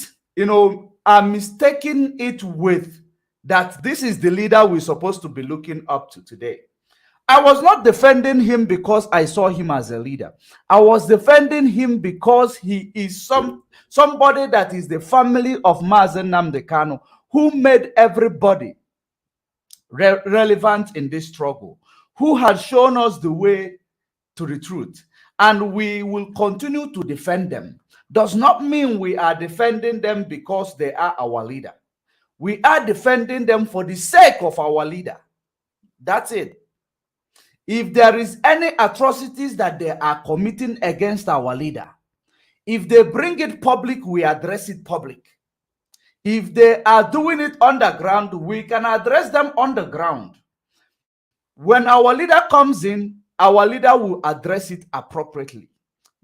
are mistaking it with that this is the leader we're supposed to be looking up to today. I was not defending him because I saw him as a leader. I was defending him because he is somebody that is the family of Mazi Nnamdi Kanu, who made everybody relevant in this struggle, who has shown us the way to the truth, and we will continue to defend them. Does not mean we are defending them because they are our leader. We are defending them for the sake of our leader. That's it. If there is any atrocities that they are committing against our leader, if they bring it public, we address it public. If they are doing it underground, we can address them underground. When our leader comes in, our leader will address it appropriately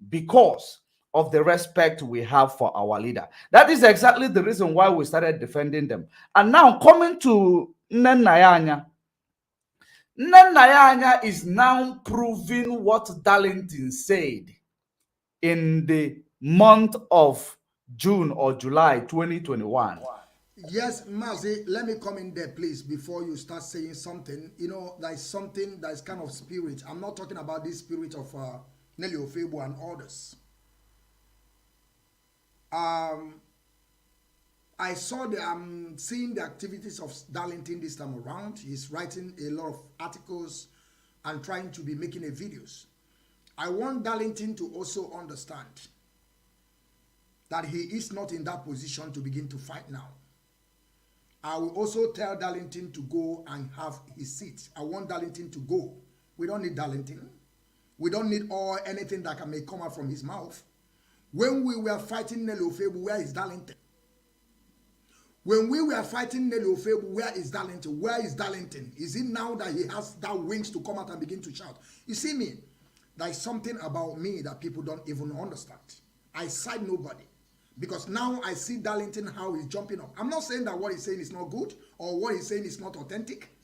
because of the respect we have for our leader. That is exactly the reason why we started defending them. And now coming to Nnenayanya. Nnenayanya is now proving what Darlington said in the month of June or July 2021. Yes, Mazi, let me come in there, please, before you start saying something. There's something that's kind of spirit. I'm not talking about this spirit of Nelly Ofebo and others. I'm seeing the activities of Darlington this time around. He's writing a lot of articles and trying to be making videos. I want Darlington to also understand that he is not in that position to begin to fight now. I will also tell Darlington to go and have his seat. I want Darlington to go. We don't need Darlington. We don't need anything that may come out from his mouth. When we were fighting Nelly Ofebo, where is Darlington? When we were fighting Nelly Ofebo, where is Darlington? Where is Darlington? Is it now that he has that wings to come out and begin to shout? You see me? There is something about me that people don't even understand. I side nobody. Because now I see Darlington how he's jumping up. I'm not saying that what he's saying is not good or what he's saying is not authentic.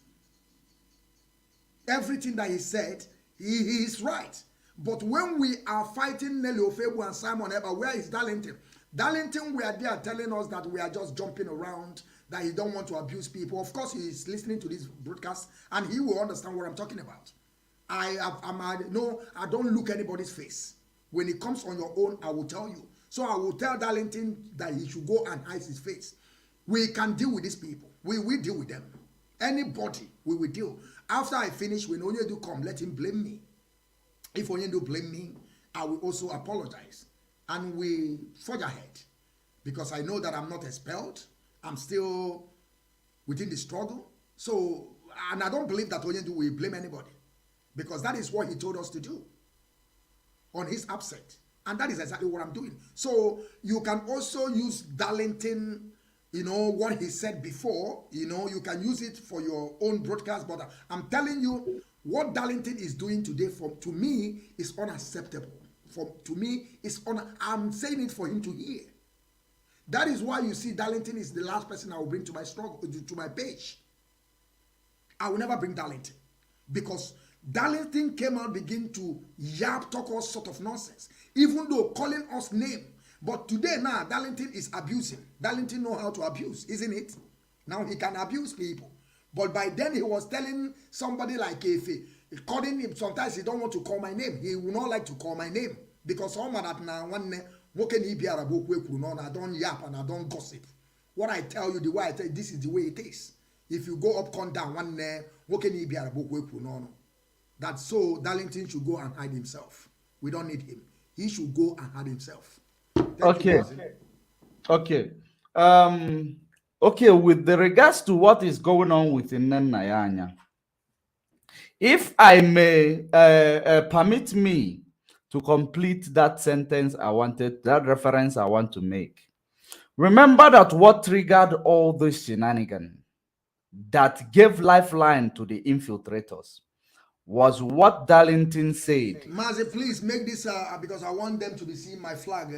Everything that he said, he is right. But when we are fighting Nelly Ofebo and Simon Ekpa, where is Darlington? Darlington, we are there telling us that we are just jumping around, that he don't want to abuse people. Of course, he is listening to this broadcast and he will understand what I'm talking about. I don't look anybody's face. When it comes on your own, I will tell you. So I will tell Darlington that he should go and hide his face. We can deal with these people. We will deal with them. Anybody, we will deal. After I finish, when Onyedu come, let him blame me. If Onyedu blame me, I will also apologize. And we forge ahead. Because I know that I'm not expelled. I'm still within the struggle. So, and I don't believe that Onyedu will blame anybody. Because that is what he told us to do on his upset. And that is exactly what I'm doing. So you can also use Darlington, what he said before. You can use it for your own broadcast. But I'm telling you, what Darlington is doing today, to me, is unacceptable. To me, I'm saying it for him to hear. That is why you see Darlington is the last person I will bring to my struggle, to my page. I will never bring Darlington. Because Darlington came out, begin to talk all sort of nonsense, even though calling us name. But today now, Darlington is abusing. Darlington know how to abuse, isn't it? Now he can abuse people. But by then he was telling somebody like Efe, calling him, sometimes he don't want to call my name. He will not like to call my name. Because all that now, what can he be I don't yap and I don't gossip. What I tell you, the way I tell you, this is the way it is. If you go up, come down, what can he be no. That's so Darlington should go and hide himself. We don't need him. He should go and hide himself. Okay. Okay, with the regards to what is going on with Nnenayanya, if I may permit me to complete that sentence that reference I want to make. Remember that what triggered all this shenanigans that gave lifeline to the infiltrators was what Darlington said. Mazi, please make this because I want them to be seeing my flag.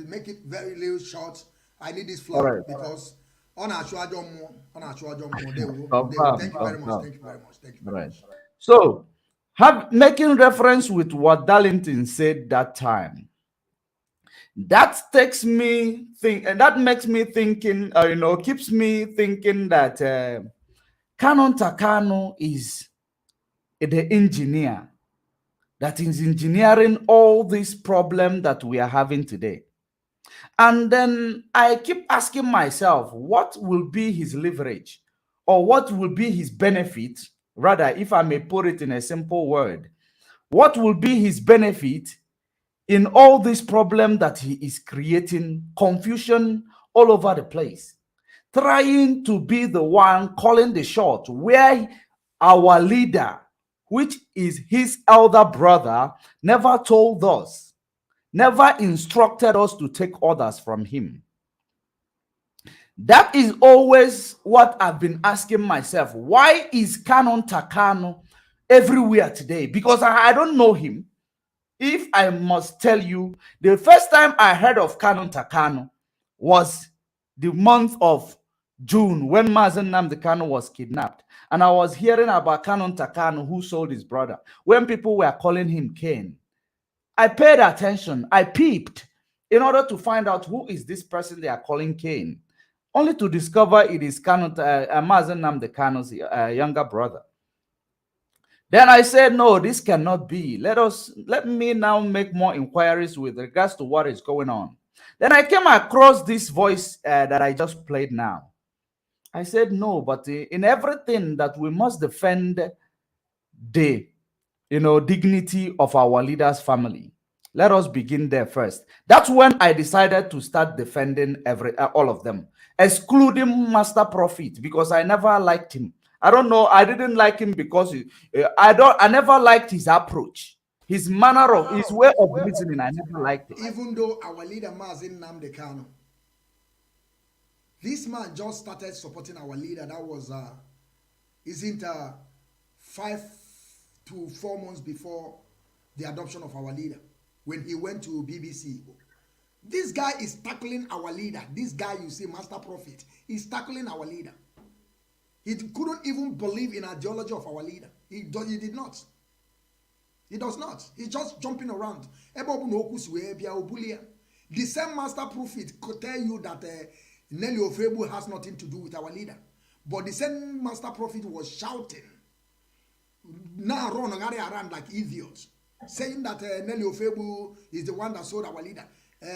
Make it very little short. I need this All flag right. because on our they will. Confirm, Thank you very much. confirm. Thank you very much. Thank you All very right. much. So, making reference with what Darlington said that time, that takes me think, and that makes me thinking, keeps me thinking that Canon Takano is the engineer that is engineering all this problem that we are having today. And then I keep asking myself, what will be his leverage, or what will be his benefit? Rather, if I may put it in a simple word, what will be his benefit in all this problem that he is creating, confusion all over the place, trying to be the one calling the shot, where our leader, which is his elder brother, never told us, never instructed us to take orders from him. That is always what I've been asking myself. Why is Canon Takano everywhere today? Because I don't know him. If I must tell you, the first time I heard of Canon Takano was the month of June when Mazi Nnamdi Kanu was kidnapped. And I was hearing about Canon Takano who sold his brother when people were calling him Cain. I paid attention. I peeped in order to find out who is this person they are calling Cain, only to discover it is Mazi Nnamdi Kanu's younger brother. Then I said, no, this cannot be. Let me now make more inquiries with regards to what is going on. Then I came across this voice that I just played now. I said, no, but in everything that we must defend the dignity of our leaders' family. Let us begin there first. That's when I decided to start defending all of them, excluding Master Prophet, because I never liked him. I don't know. I didn't like him because I never liked his approach, his manner of, his way of reasoning. I never liked it. Even though our leader Mazi Nnamdi Kanu, this man just started supporting our leader. That was isn't 5 to 4 months before the adoption of our leader, when he went to BBC. This guy is tackling our leader. This guy you see, Master Prophet, is tackling our leader. He couldn't even believe in ideology of our leader. He did not. He does not. He's just jumping around. The same Master Prophet could tell you that Nelly Ofebu has nothing to do with our leader. But the same Master Prophet was shouting, now run around like idiots, saying that Nelly Ofebu is the one that sold our leader.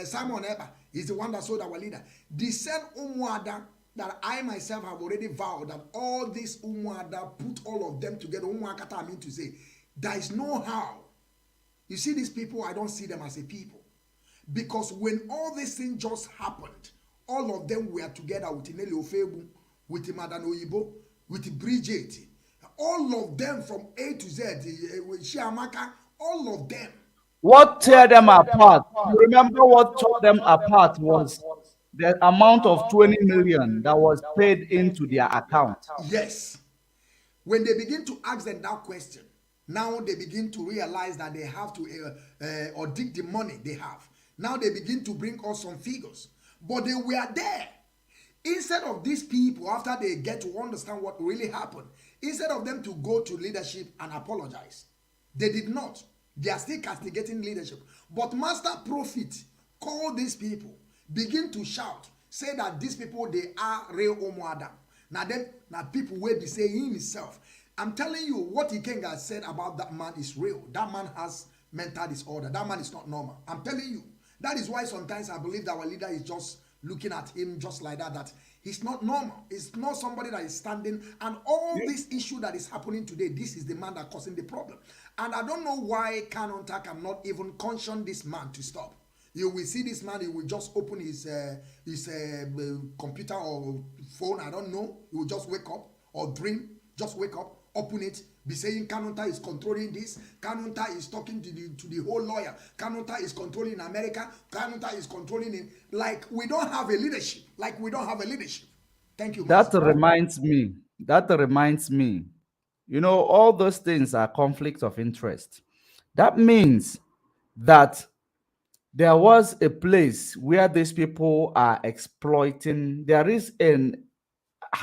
Simon Eber is the one that sold our leader. The same Umuada that I myself have already vowed that all these Umuada, put all of them together, Umuakata, I mean to say, there is no how. You see these people, I don't see them as a people. Because when all these things just happened, all of them were together with Nelly Ofebu, with Madan Oyibo, with Bridget. All of them from A to Z, Shiamaka, all of them. What tear them apart? You remember what tore them apart was the amount of 20 million that was paid into their account. Yes. When they begin to ask them that question, now they begin to realize that they have to audit the money they have. Now they begin to bring us some figures. But they were there. Instead of these people, after they get to understand what really happened, instead of them to go to leadership and apologize, they did not. They are still castigating leadership. But Master Prophet called these people, begin to shout, say that these people, they are real Omoadam. Now people will be saying himself. I'm telling you, what Ikenga said about that man is real. That man has mental disorder. That man is not normal. I'm telling you. That is why sometimes I believe that our leader is just looking at him just like that he's not normal. It's not somebody that is standing. And all this issue that is happening today, this is the man that causing the problem. And I don't know why Canon Takam not even caution this man to stop. You will see this man, he will just open his computer or phone, I don't know. He will just wake up or dream, just wake up, open it, be saying Kanunta is controlling this, Kanunta is talking to the whole lawyer, Kanunta is controlling America, Kanunta is controlling it. Like we don't have a leadership. Like we don't have a leadership. Thank you, That Master. reminds me. All those things are conflicts of interest. That means that there was a place where these people are exploiting. There is an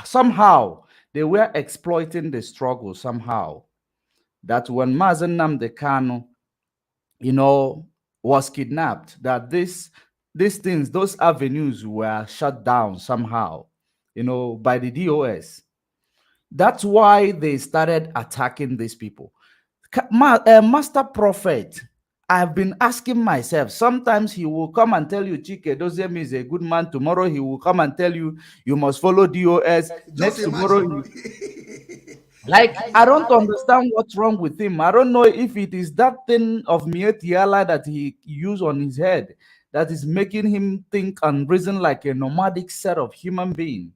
somehow they were exploiting the struggle somehow. That when Mazen Namde Kanu, was kidnapped, that these things, those avenues were shut down somehow, by the DOS. That's why they started attacking these people. Master Prophet, I've been asking myself, sometimes he will come and tell you Chike Dozem is a good man. Tomorrow he will come and tell you you must follow DOS. Just Next tomorrow, imagine. like, I don't understand what's wrong with him. I don't know if it is that thing of Mietiala that he used on his head that is making him think and reason like a nomadic set of human being.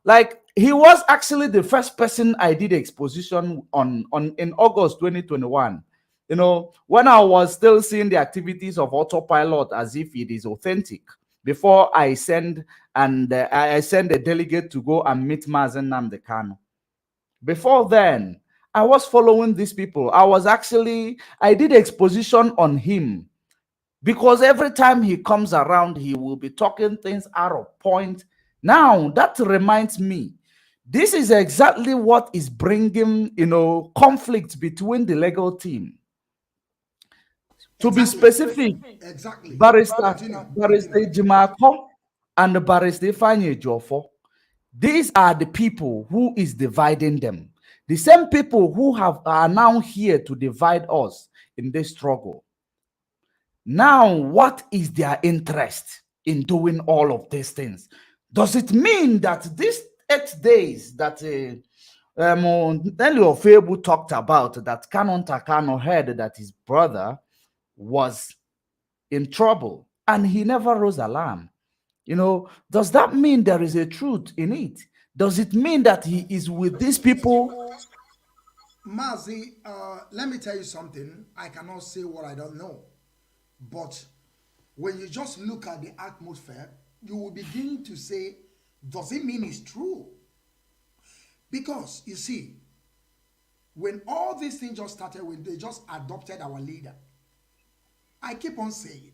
Like he was actually the first person I did exposition on in August 2021. When I was still seeing the activities of autopilot as if it is authentic before I send I send a delegate to go and meet Mazen Namdekano. Before then, I was following these people. I did exposition on him because every time he comes around, he will be talking things out of point. Now, that reminds me, this is exactly what is bringing, conflict between the legal team. To be Exactly. specific, Exactly. Barrister, Continue. Barrister Continue. Jimako and Barrister Fanye Jofo, these are the people who is dividing them. The same people who are now here to divide us in this struggle. Now, what is their interest in doing all of these things? Does it mean that these 8 days that Nelly Ofebu talked about, that Canon Takano heard that his brother was in trouble and he never rose alarm? Does that mean there is a truth in it? Does it mean that he is with these people? Mazi, let me tell you something. I cannot say what I don't know. But when you just look at the atmosphere, you will begin to say, does it mean it's true? Because, you see, when all these things just started, when they just adopted our leader, I keep on saying,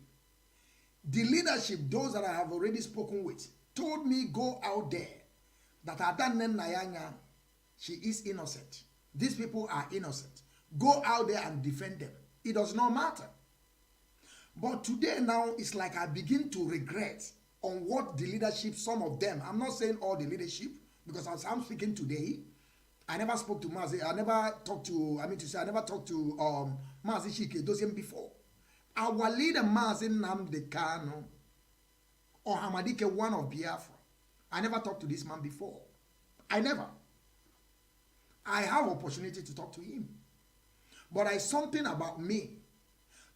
the leadership, those that I have already spoken with, told me go out there, that Adan Nayanya, she is innocent. These people are innocent. Go out there and defend them. It does not matter. But today now, it's like I begin to regret on what the leadership, some of them, I'm not saying all the leadership, because as I'm speaking today, I never spoke to Mazi, I never talked to Mazi Chike Doziem before. Our leader Mazi Nnamdi Kanu, or Hamadike, one of Biafra, I never talked to this man before. I never. I have opportunity to talk to him. But I something about me.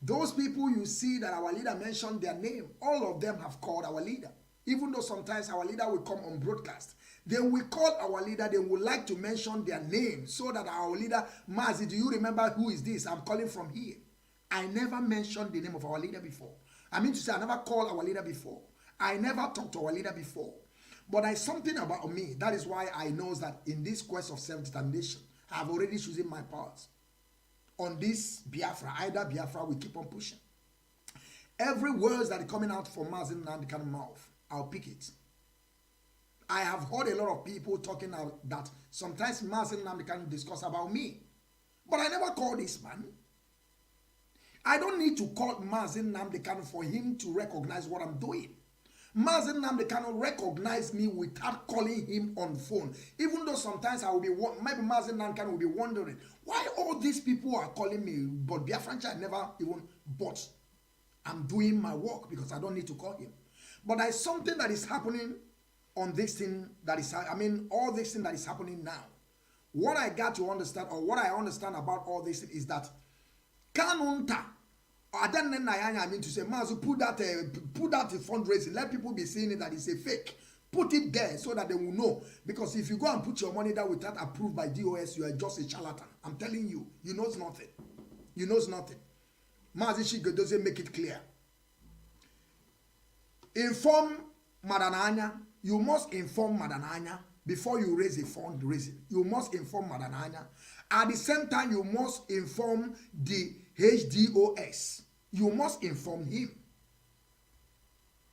Those people you see that our leader mentioned their name, all of them have called our leader. Even though sometimes our leader will come on broadcast, they will call our leader, they would like to mention their name so that our leader, Mazi, do you remember who is this? I'm calling from here. I never mentioned the name of our leader before. I mean to say I never called our leader before. I never talked to our leader before. But there's something about me. That is why I know that in this quest of self-determination, I've already chosen my path. On this Biafra, either Biafra, we keep on pushing. Every word that is coming out from Mazi Nnamdi mouth, I'll pick it. I have heard a lot of people talking about that sometimes Mazi Nnamdi discuss about me. But I never called this man. I don't need to call Mazi Nnamdi for him to recognize what I'm doing. Mazi Nnamdi recognize me without calling him on the phone. Even though sometimes I will be, maybe Mazi Nnamdi will be wondering, why all these people are calling me, but Biafran I never even bought. I'm doing my work because I don't need to call him. But there's something that is happening on this thing that is, all this thing that is happening now. What I got to understand, or what I understand about all this is that Kanunta, I mean to say, Mazu, put that fundraising, let people be seeing it that it's a fake. Put it there so that they will know. Because if you go and put your money there without approved by DOS, you are just a charlatan. I'm telling you, you knows nothing. You knows nothing. Mazi Chike doesn't make it clear. Inform Madananya. You must inform Madananya before you raise a fundraising. You must inform Madananya. At the same time, you must inform the HDOS. You must inform him.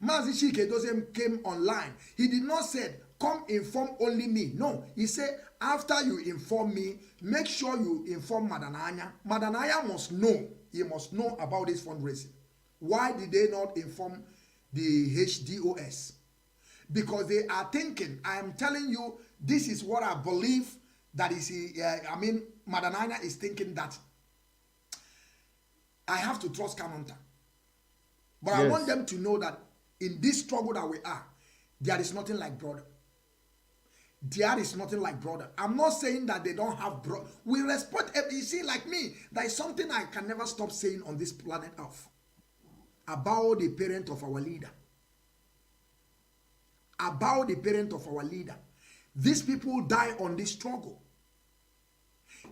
Mazi Chike came online. He did not say, come inform only me. No, he said, after you inform me, make sure you inform Madananya. Madananya must know. He must know about this fundraising. Why did they not inform the HDOS? Because they are thinking, I am telling you, this is what I believe that is, Madananya is thinking that I have to trust Kanonta. But yes. I want them to know that in this struggle that we are, there is nothing like brother. There is nothing like brother. I'm not saying that they don't have brother. We respect, you see, like me, there is something I can never stop saying on this planet Earth about the parent of our leader. About the parent of our leader. These people die on this struggle.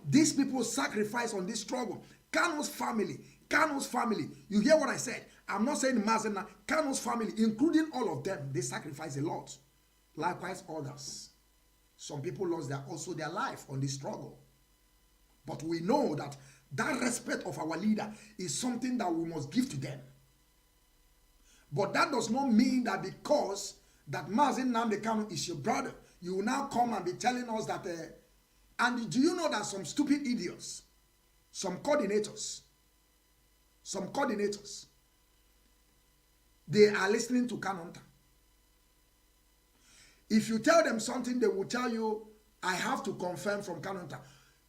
These people sacrifice on this struggle. Kano's family. You hear what I said? I'm not saying Mazena. Kano's family, including all of them, they sacrifice a lot. Likewise, others. Some people lost their life on this struggle. But we know that that respect of our leader is something that we must give to them. But that does not mean that because that Mazi Nnamdi Kanu is your brother, you will now come and be telling us that. And do you know that some stupid idiots, some coordinators, they are listening to Kanonta. If you tell them something, they will tell you, I have to confirm from Kanonta.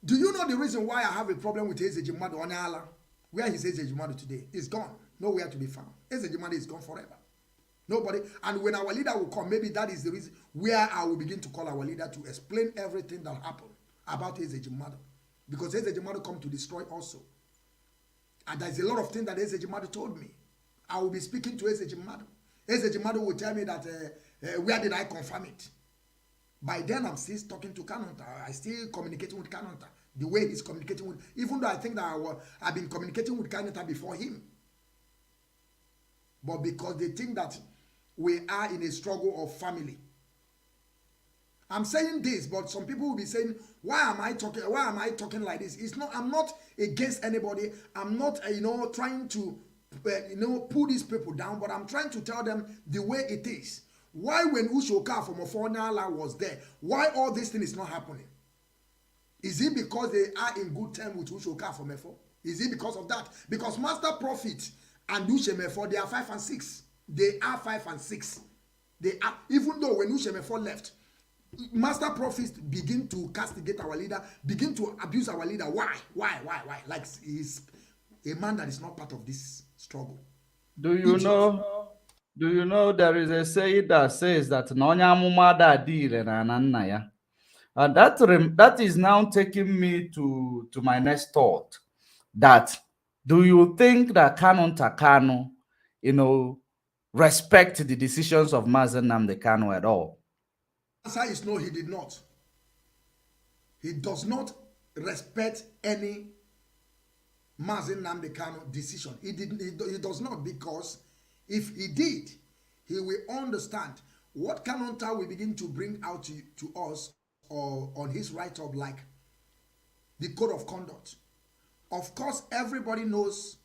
Do you know the reason why I have a problem with Ezejimadu Onyala? Where is Ezejimadu today? He's gone. Nowhere to be found. Ezejimadu is gone forever. Nobody. And when our leader will come, maybe that is the reason where I will begin to call our leader to explain everything that happened about Ezejimadu. Because Ezejimadu come to destroy also. And there's a lot of things that Ezejimadu told me. I will be speaking to Ezejimadu. Ezejimadu will tell me that where did I confirm it? By then I'm still talking to Kanonta. I still communicating with Kanonta. The way he's communicating with, even though I think that I've been communicating with Kanonta before him. But because they think that we are in a struggle of family. I'm saying this, but some people will be saying, why am I talking like this? It's not, I'm not against anybody. I'm not, trying to, pull these people down, but I'm trying to tell them the way it is. Why when Ushoka from Ofonala was there, why all this thing is not happening? Is it because they are in good terms with Ushoka from Efo? Is it because of that? Because Master Prophet and Ushemefo, they are 5 and 6. They are 5 and 6. They are, even though when Ushemefo left, Master Prophets begin to castigate our leader, begin to abuse our leader. Why? Like he's a man that is not part of this struggle. Do you know there is a saying that says that and that is now taking me to my next thought. That do you think that Kanonta Kanu, respect the decisions of Mazi Nnamdi Kanu at all? The answer is no, he did not. He does not respect any Mazi Nnamdi Kanu decision. He does not, because if he did, he will understand what Kanonta will begin to bring out to us or on his write-up, like the code of conduct. Of course, everybody knows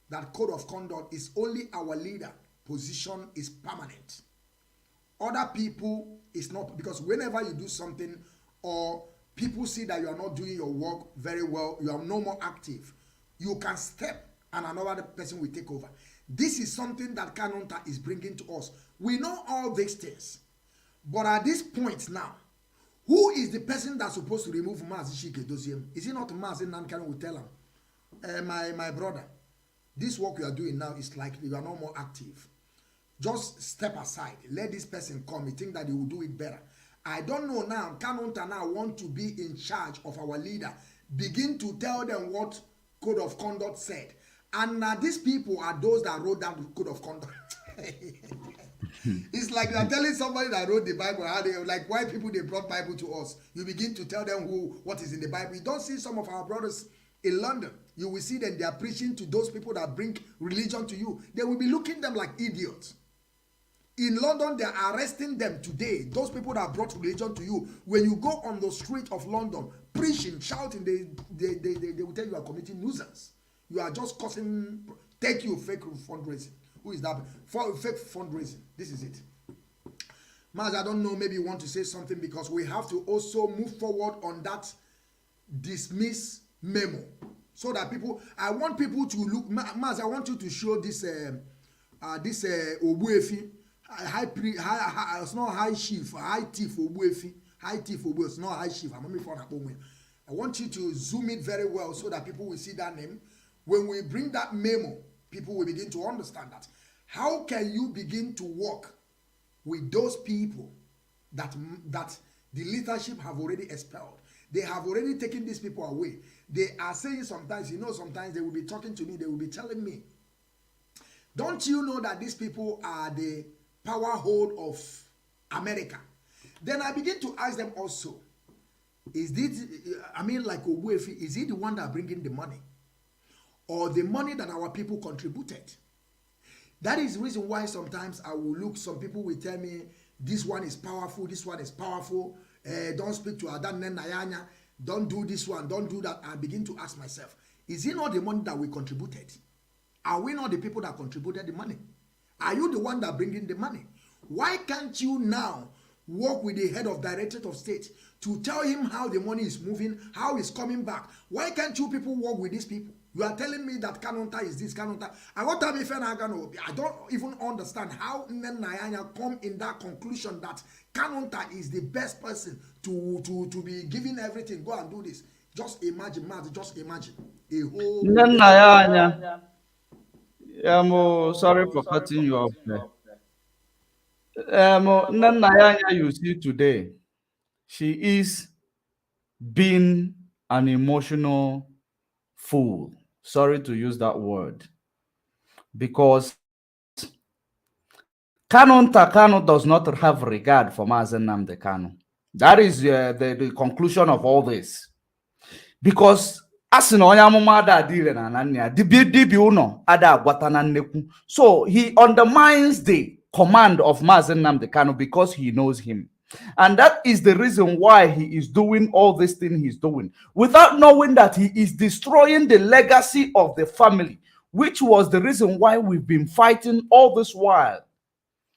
that code of conduct is only our leader. Position is permanent. Other people is not, because whenever you do something or people see that you are not doing your work very well, you are no more active, you can step and another person will take over. This is something that Kanonta is bringing to us. We know all these things. But at this point now, who is the person that's supposed to remove Mazi Chike Doziem? Is it not Mazi Nnamdi Kanu will tell him, my brother, this work you are doing now is like you are no more active. Just step aside. Let this person come. You think that he will do it better. I don't know now. Kanonta now want to be in charge of our leader. Begin to tell them what code of conduct said. And these people are those that wrote down the code of conduct. It's like you are telling somebody that wrote the Bible, how they, like why people they brought Bible to us. You begin to tell them what is in the Bible. You don't see some of our brothers in London. You will see them, they are preaching to those people that bring religion to you. They will be looking at them like idiots. In London, they are arresting them today. Those people that brought religion to you. When you go on the street of London, preaching, shouting, they will tell you are committing nuisance. You are just causing, take you fake fundraising. Who is that? For fake fundraising. This is it. Mazi, I don't know, maybe you want to say something because we have to also move forward on that dismiss memo. So that people, I want people to look, Mazi, I want you to show this Obuefi, it's not high chief, high thief Obuefi, it's not high chief. I want you to zoom it very well so that people will see that name. When we bring that memo, people will begin to understand that. How can you begin to work with those people that the leadership have already expelled? They have already taken these people away. They are saying sometimes, sometimes they will be talking to me, they will be telling me, don't you know that these people are the power hold of America? Then I begin to ask them also, is this, like Obuefi, is he the one that bringing the money? Or the money that our people contributed? That is the reason why sometimes I will look, some people will tell me, this one is powerful, this one is powerful, don't speak to Adan Nayanya, don't do this one, don't do that. I begin to ask myself, is it not the money that we contributed? Are we not the people that contributed the money? Are you the one that bringing the money? Why can't you now work with the head of Directorate of State to tell him how the money is moving, how it's coming back? Why can't you people work with these people? You are telling me that Kanonta is this, Kanonta. I don't even understand how Nayanya come in that conclusion that Kanonta is the best person to be giving everything. Go and do this. Just imagine, Mazi, just imagine. A whole... Nayanya. Sorry for cutting you off there. Nayanya you see today, she is being an emotional fool. Sorry to use that word. Because Kanu Takano does not have regard for Mazi Nnamdi Kanu. That is the conclusion of all this. Because so he undermines the command of Mazi Nnamdi Kanu because he knows him. And that is the reason why he is doing all this thing he's doing, without knowing that he is destroying the legacy of the family, which was the reason why we've been fighting all this while.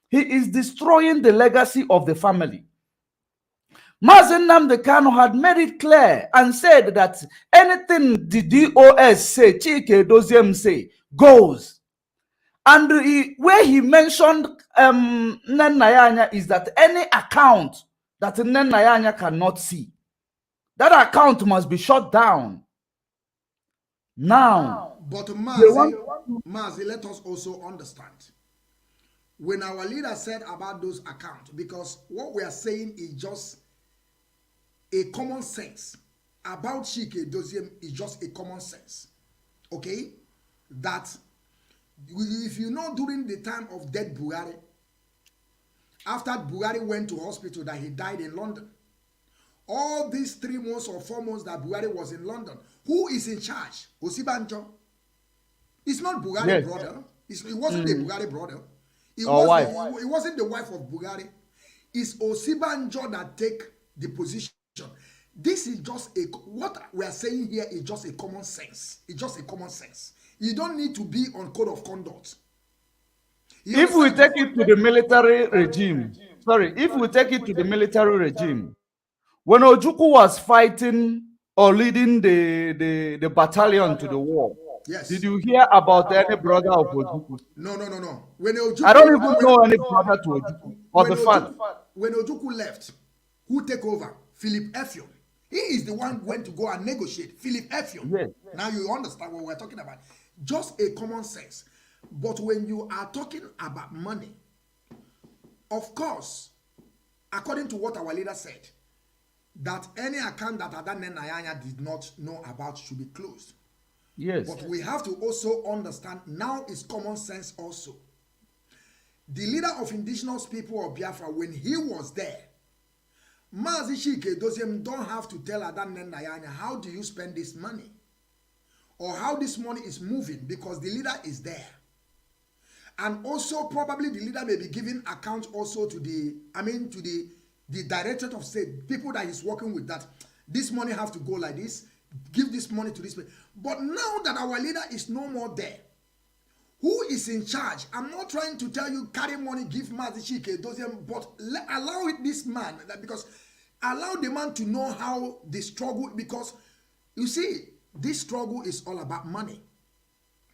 He is destroying the legacy of the family. Mazi Nnamdi Kanu had made it clear and said that anything the DOS say, Chike Doziem say, goes. And where he mentioned Nayanya is that any account that Nayanya cannot see, that account must be shut down. Now, but Mazi, let us also understand. When our leader said about those accounts, because what we are saying is just a common sense about Chike Doziem is just a common sense. Okay? That if you know during the time of dead Buhari, after Buhari went to hospital that he died in London, all these 3 months or 4 months that Buhari was in London, who is in charge? Osibanjo. It's not Buhari brother. It wasn't the Buhari brother. It wasn't the wife of Buhari. It's Osibanjo that take the position. This is just what we are saying here is just a common sense. It's just a common sense. You don't need to be on code of conduct. If we take it to the military regime, when Ojukwu was fighting or leading the battalion to the war, yes. Did you hear about any brother of Ojukwu? No. When Ojukwu, I don't even know any brother to Ojukwu or the father. When Ojukwu left, who take over? Philip Effiong. He is the one who went to go and negotiate. Philip Effiong. Yes. Now you understand what we're talking about. Just a common sense. But when you are talking about money, of course, according to what our leader said, that any account that Adan Nayanya did not know about should be closed. Yes. But we have to also understand, now is common sense also. The leader of indigenous people of Biafra, when he was there, Mazi Chike Doziem don't have to tell Adan Nayanya, how do you spend this money? Or how this money is moving, because the leader is there. And also probably the leader may be giving account also to the directorate of state, people that he's working with, that this money have to go like this, give this money to this place. But now that our leader is no more there, who is in charge? I'm not trying to tell you carry money, give Mazi Chike, but allow this man, because allow the man to know how the struggle, because you see, this struggle is all about money.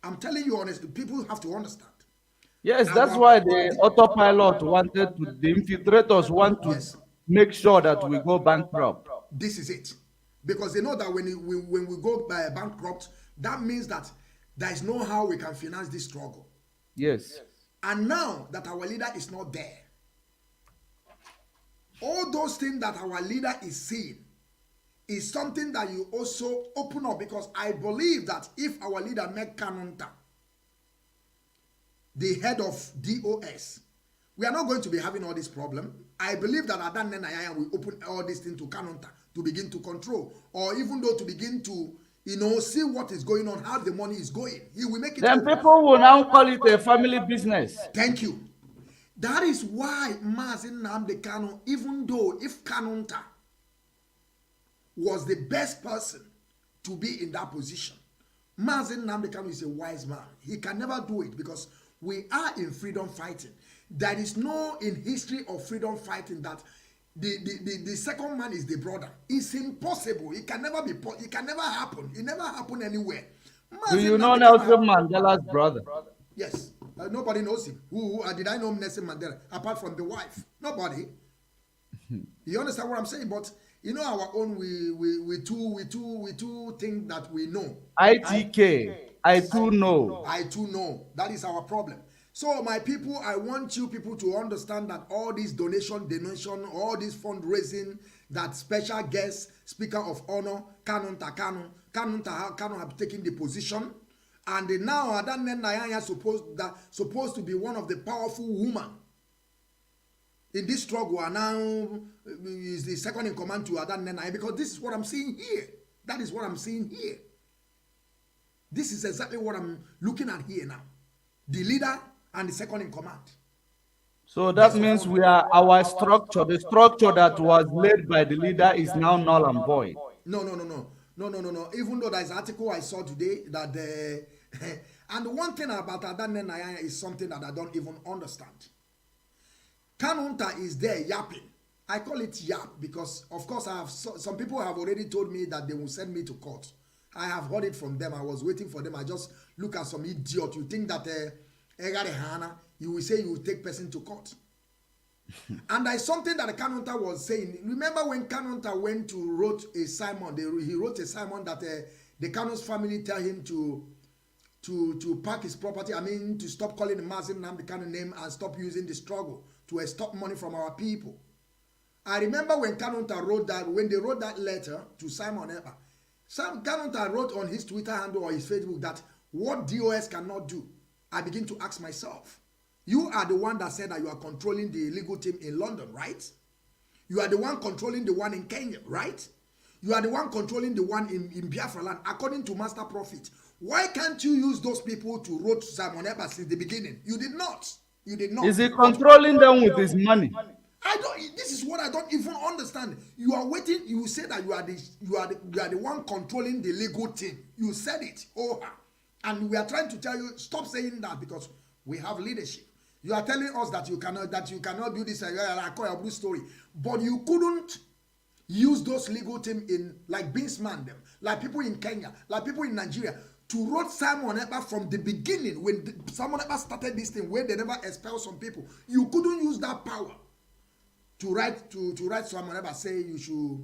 I'm telling you honestly, people have to understand. Yes, that's why the autopilot wanted to, the infiltrators want to Yes, make sure that we go bankrupt. this is it. Because they know that when we go bankrupt, that means that there is no how we can finance this struggle. Yes. And now that our leader is not there, all those things that our leader is seeing is something that you also open up, because I believe that if our leader make Kanunta the head of DOS, we are not going to be having all this problem. I believe that Adan Nenayaya will open all these things to Kanunta to begin to control, or even though to begin to, see what is going on, how the money is going. He will make it. Then people will now call it a family business. Thank you. That is why Mazi Nnamdi Kanu, even though if Kanunta was the best person to be in that position, Mazi Nnamdi Kanu is a wise man. He can never do it, because we are in freedom fighting. There is no in history of freedom fighting that the second man is the brother. It's impossible. It can never be. It can never happen. It never happened anywhere. Do you know Nelson Mandela's brother? Yes. Nobody knows him. Who did I know Nelson Mandela apart from the wife? Nobody. You understand what I'm saying? But our own, we too think that we know. ITK. I too know. I too know. That is our problem. So my people, I want you people to understand that all this donation, all this fundraising, that special guest, speaker of honor, Kanunta Kanu have taken the position. And now Adan Nenayaya supposed to be one of the powerful women in this struggle, and now is the second in command to Adan Nenayaya, because this is what I'm seeing here. That is what I'm seeing here. This is exactly what I'm looking at here now. The leader and the second in command. So that means our structure, the structure that was led by the leader is now null and void. No. Even though there's an article I saw today that and one thing about Adan Nenayaya is something that I don't even understand. Kanunta is there yapping. I call it yap because, of course, some people have already told me that they will send me to court. I have heard it from them. I was waiting for them. I just look at some idiot. You think that you will say you will take person to court. And there's something that Kanunta was saying. Remember when Kanunta went to wrote a sermon? He wrote a sermon that the Kanu's family tell him to pack his property. To stop calling the Mazi Nnamdi Kanu name and stop using the struggle to stop money from our people. I remember when Kanunta wrote that, when they wrote that letter to Simon Ekpa, Kanunta wrote on his Twitter handle or his Facebook that what DOS cannot do. I begin to ask myself, you are the one that said that you are controlling the legal team in London, right? You are the one controlling the one in Kenya, right? You are the one controlling the one in Biafra land, according to Master Prophet. Why can't you use those people to wrote Simon Ekpa since the beginning? You did not. You did not. Is he controlling them with his money? This is what I don't even understand. You are waiting. You say that you are the one controlling the legal team. You said it. And we are trying to tell you, stop saying that, because we have leadership. You are telling us that you cannot do this. I call a blue story, but you couldn't use those legal team in like Binsman them, like people in Kenya, like people in Nigeria, to wrote Simon Ekpa from the beginning when Simon Ekpa started this thing, where they never expel some people. You couldn't use that power to write Simon Ekpa say you should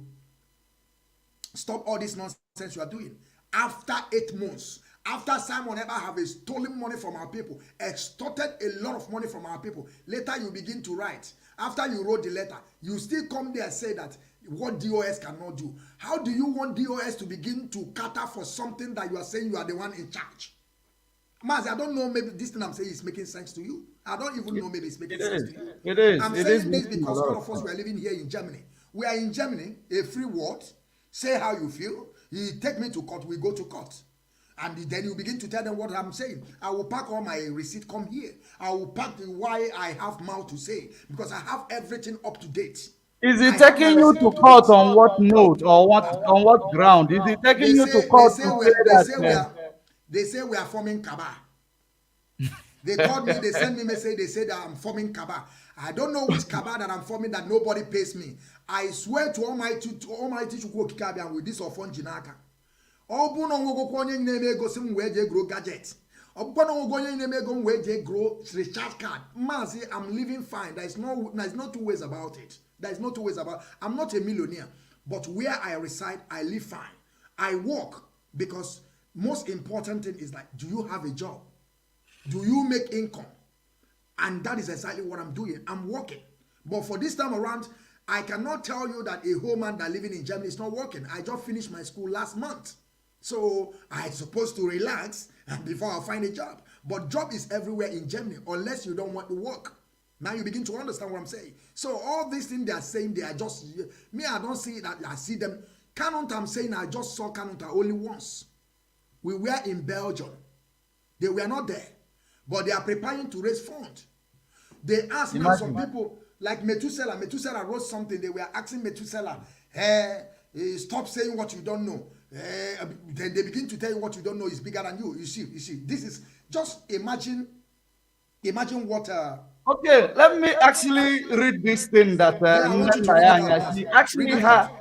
stop all this nonsense you are doing. After 8 months. After Simon Ekpa have stolen money from our people, extorted a lot of money from our people, later you begin to write. After you wrote the letter, you still come there and say that what DOS cannot do. How do you want DOS to begin to cater for something that you are saying you are the one in charge? Mazi, I don't know, maybe this thing I'm saying is making sense to you. I don't even know maybe it's making sense to you. It is. I'm saying this because all of us were living here in Germany. We are in Germany, a free world. Say how you feel. You take me to court, we go to court. And then you begin to tell them what I'm saying. I will pack all my receipt, come here. I will pack why I have mouth to say, because I have everything up to date. Is he I have my taking you receipt to up to court date. on what note or what ground? Is he taking you to They court say to we say are, that? they say we are forming Kaba. They called me, they sent me message, they said that I'm forming Kaba. I don't know which Kaba that I'm forming that nobody pays me. I swear to Almighty Chukwu Okikabian with this offon Jinaka. Obu no go konye neme go sim we je grow gadget. Obu no go konye neme go we je grow recharge card. Mazi, I'm living fine. There's no two ways about it. There's no two ways about it. I'm not a millionaire, but where I reside, I live fine. I work because most important thing is like, do you have a job? Do you make income? And that is exactly what I'm doing. I'm working. But for this time around, I cannot tell you that a whole man that living in Germany is not working. I just finished my school last month. So I'm supposed to relax and before I find a job. But job is everywhere in Germany unless you don't want to work. Now you begin to understand what I'm saying. So all these things they are saying, they are just, me, I don't see that. I see them. Canonta, I'm saying I just saw Canonta only once. We were in Belgium. They were not there. But they are preparing to raise funds. They asked now some people, like Methuselah wrote something. They were asking Methuselah, stop saying what you don't know. Then they begin to tell you what you don't know is bigger than you. You see, this is just imagine what. Okay, let me actually read this thing that I want you to read it out. she Read actually it out.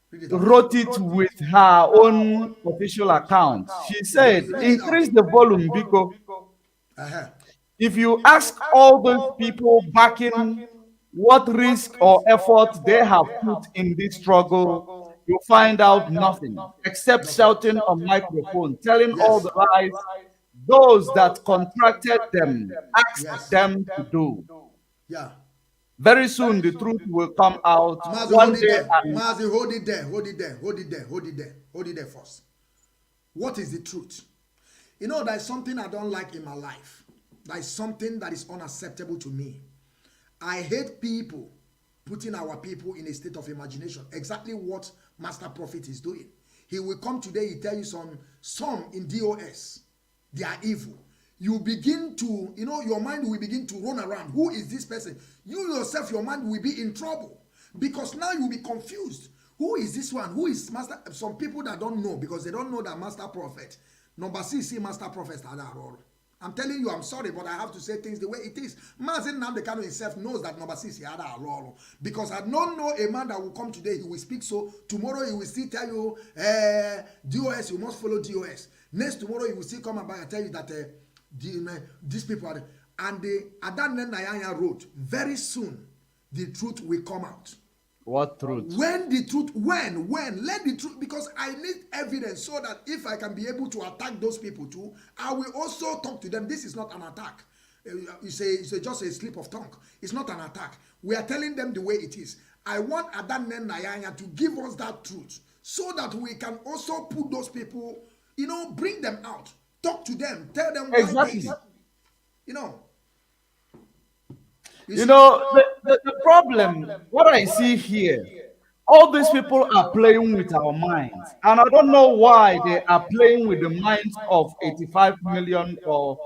Read it out. wrote it with her own official account. She said, Read it out. increase the volume because Uh-huh. if you ask all those people backing what risk or effort they have put in this struggle, you find out nothing except shouting on microphone, telling all the lies those that contracted them asked them to do. Yeah. Very soon the truth will come out Mazi, one hold it day. there. And Mazi, hold it there. Hold it there. Hold it there. Hold it there. Hold it there first. What is the truth? You know, there's something I don't like in my life. There's something that is unacceptable to me. I hate people putting our people in a state of imagination. Exactly what Master Prophet is doing. He will come today, he tell you some in DOS. They are evil. You begin to, your mind will begin to run around. Who is this person? You yourself, your mind will be in trouble. Because now you'll be confused. Who is this one? Who is Master? Some people that don't know, because they don't know that Master Prophet. Number 6, Master Prophet. I'm telling you, I'm sorry, but I have to say things the way it is. Mazi Nnamdi himself knows that number 6 had a role. Because I don't know a man that will come today, he will speak so. Tomorrow he will still tell you, DOS, you must follow DOS. Next tomorrow he will still come and tell you that these people are. And Adan Nayanya wrote, very soon the truth will come out. what truth? When the truth, let the truth, because I need evidence so that if I can be able to attack those people too, I will also talk to them. This is not an attack. It's just a slip of tongue. It's not an attack. We are telling them the way it is. I want Adan Nayanya to give us that truth so that we can also put those people, bring them out, talk to them, tell them Exactly. why The problem, what I see here, all these people are playing with our minds. And I don't know why they are playing with the minds of 85 million or,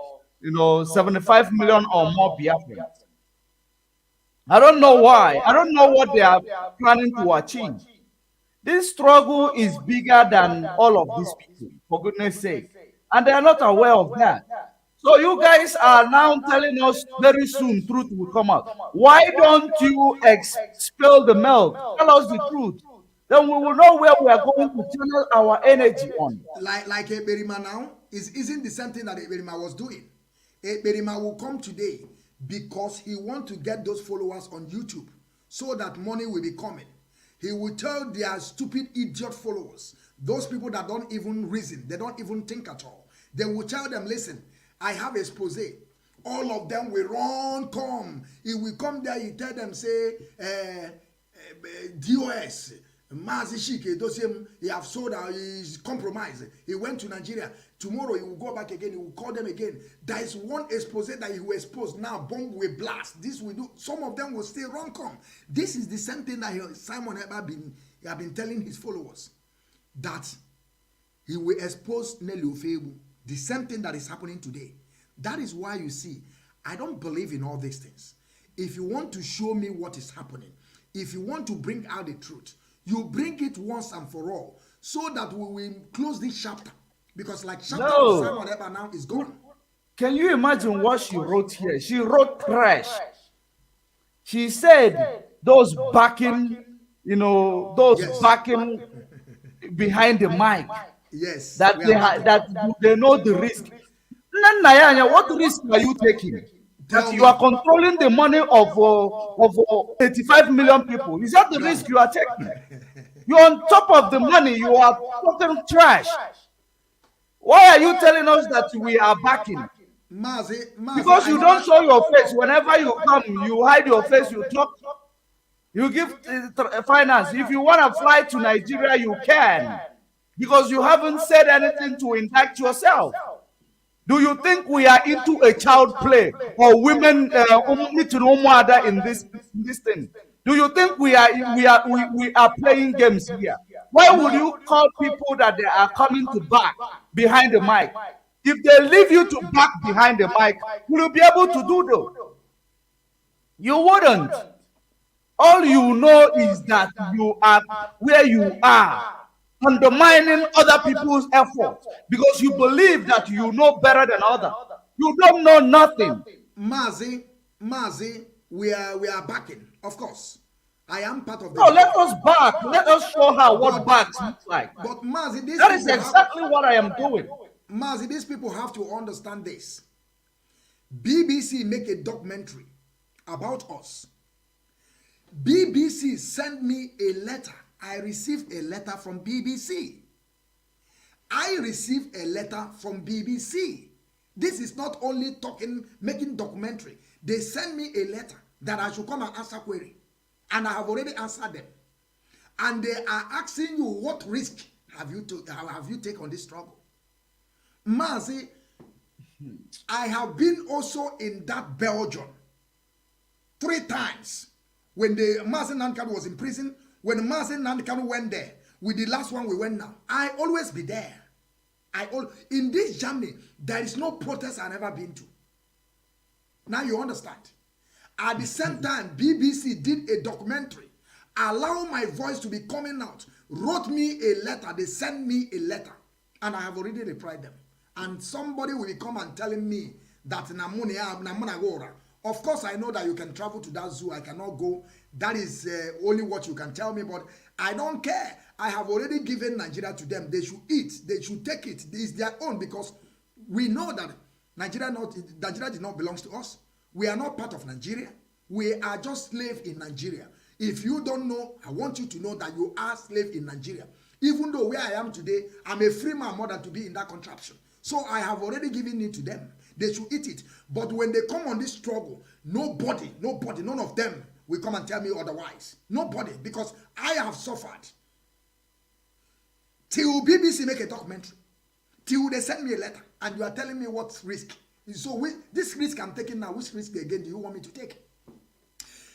75 million or more Biafrans. I don't know why. I don't know what they are planning to achieve. This struggle is bigger than all of these people, for goodness sake. And they are not aware of that. So you guys are now telling us very soon truth will come out. Why don't you expel the milk? Tell us the truth. Then we will know where we are going to channel our energy on. Like Eberima now, isn't the same thing that Eberima was doing. Eberima will come today because he wants to get those followers on YouTube so that money will be coming. He will tell their stupid idiot followers, those people that don't even reason, they don't even think at all. They will tell them, listen, I have expose. All of them will run, come. He will come there, he tell them, say, DOS, Mazi Shike, those him, he have sold out, he's compromised. He went to Nigeria. Tomorrow he will go back again, he will call them again. There is one expose that he will expose. Now, bomb will blast. This will do. Some of them will still run, come. This is the same thing that Simon have been telling his followers. That he will expose Nelly Ofebu. The same thing that is happening today. That is why you see, I don't believe in all these things. If you want to show me what is happening, if you want to bring out the truth, you bring it once and for all, so that we will close this chapter. Because like chapter of Simon Eber now is gone. Can you imagine what she wrote here? She wrote trash. She said those backing, those backing behind the mic, Yes, that they know the risk. Nanyanya, what risk are you taking? That you are controlling the money of 85 million people. Is that the risk you are taking? You're on top of the money. You are talking trash. Why are you telling us that we are backing? Mazi, Because you don't show your face. Whenever you come, you hide your face. You talk. You give finance. If you want to fly to Nigeria, you can. Because you haven't said anything to indict yourself. Do you think we are into a child play or women meeting other in this thing? Do you think we are playing games here? Why would you call people that they are coming to back behind the mic? If they leave you to back behind the mic, will you be able to do that? You wouldn't. All you know is that you are where you are, undermining other people's efforts because you believe that you know better than others. You don't know nothing. Mazi, we are backing, of course. I am part of the. No, let us back. Let us show her what backs look like. But Mazi, that is exactly what I am doing. Mazi, these people have to understand this. BBC make a documentary about us. BBC sent me a letter. I received a letter from BBC. I received a letter from BBC. This is not only making documentary. They sent me a letter that I should come and answer query. And I have already answered them. And they are asking you, what risk have you taken on this struggle? Mazi, I have been also in that Belgium 3 times. When the Mazi Nankanu was in prison, when Mazi Nankanu went there, with the last one we went now, I always be there. In this Germany, there is no protest I've never been to. Now you understand. At the same time, BBC did a documentary, allow my voice to be coming out, wrote me a letter, they sent me a letter, and I have already replied them. And somebody will come and telling me that Namuna Gora. Of course, I know that you can travel to that zoo. I cannot go. That is only what you can tell me, but I don't care. I have already given Nigeria to them. They should eat. They should take it. It's their own because we know that Nigeria did not belong to us. We are not part of Nigeria. We are just slaves in Nigeria. If you don't know, I want you to know that you are slave in Nigeria. Even though where I am today, I'm a free man more than to be in that contraption. So I have already given it to them. They should eat it. But when they come on this struggle, nobody, none of them will come and tell me otherwise. Nobody, because I have suffered. Till BBC make a documentary. Till they send me a letter. And you are telling me what risk. So this risk I'm taking now, which risk again do you want me to take?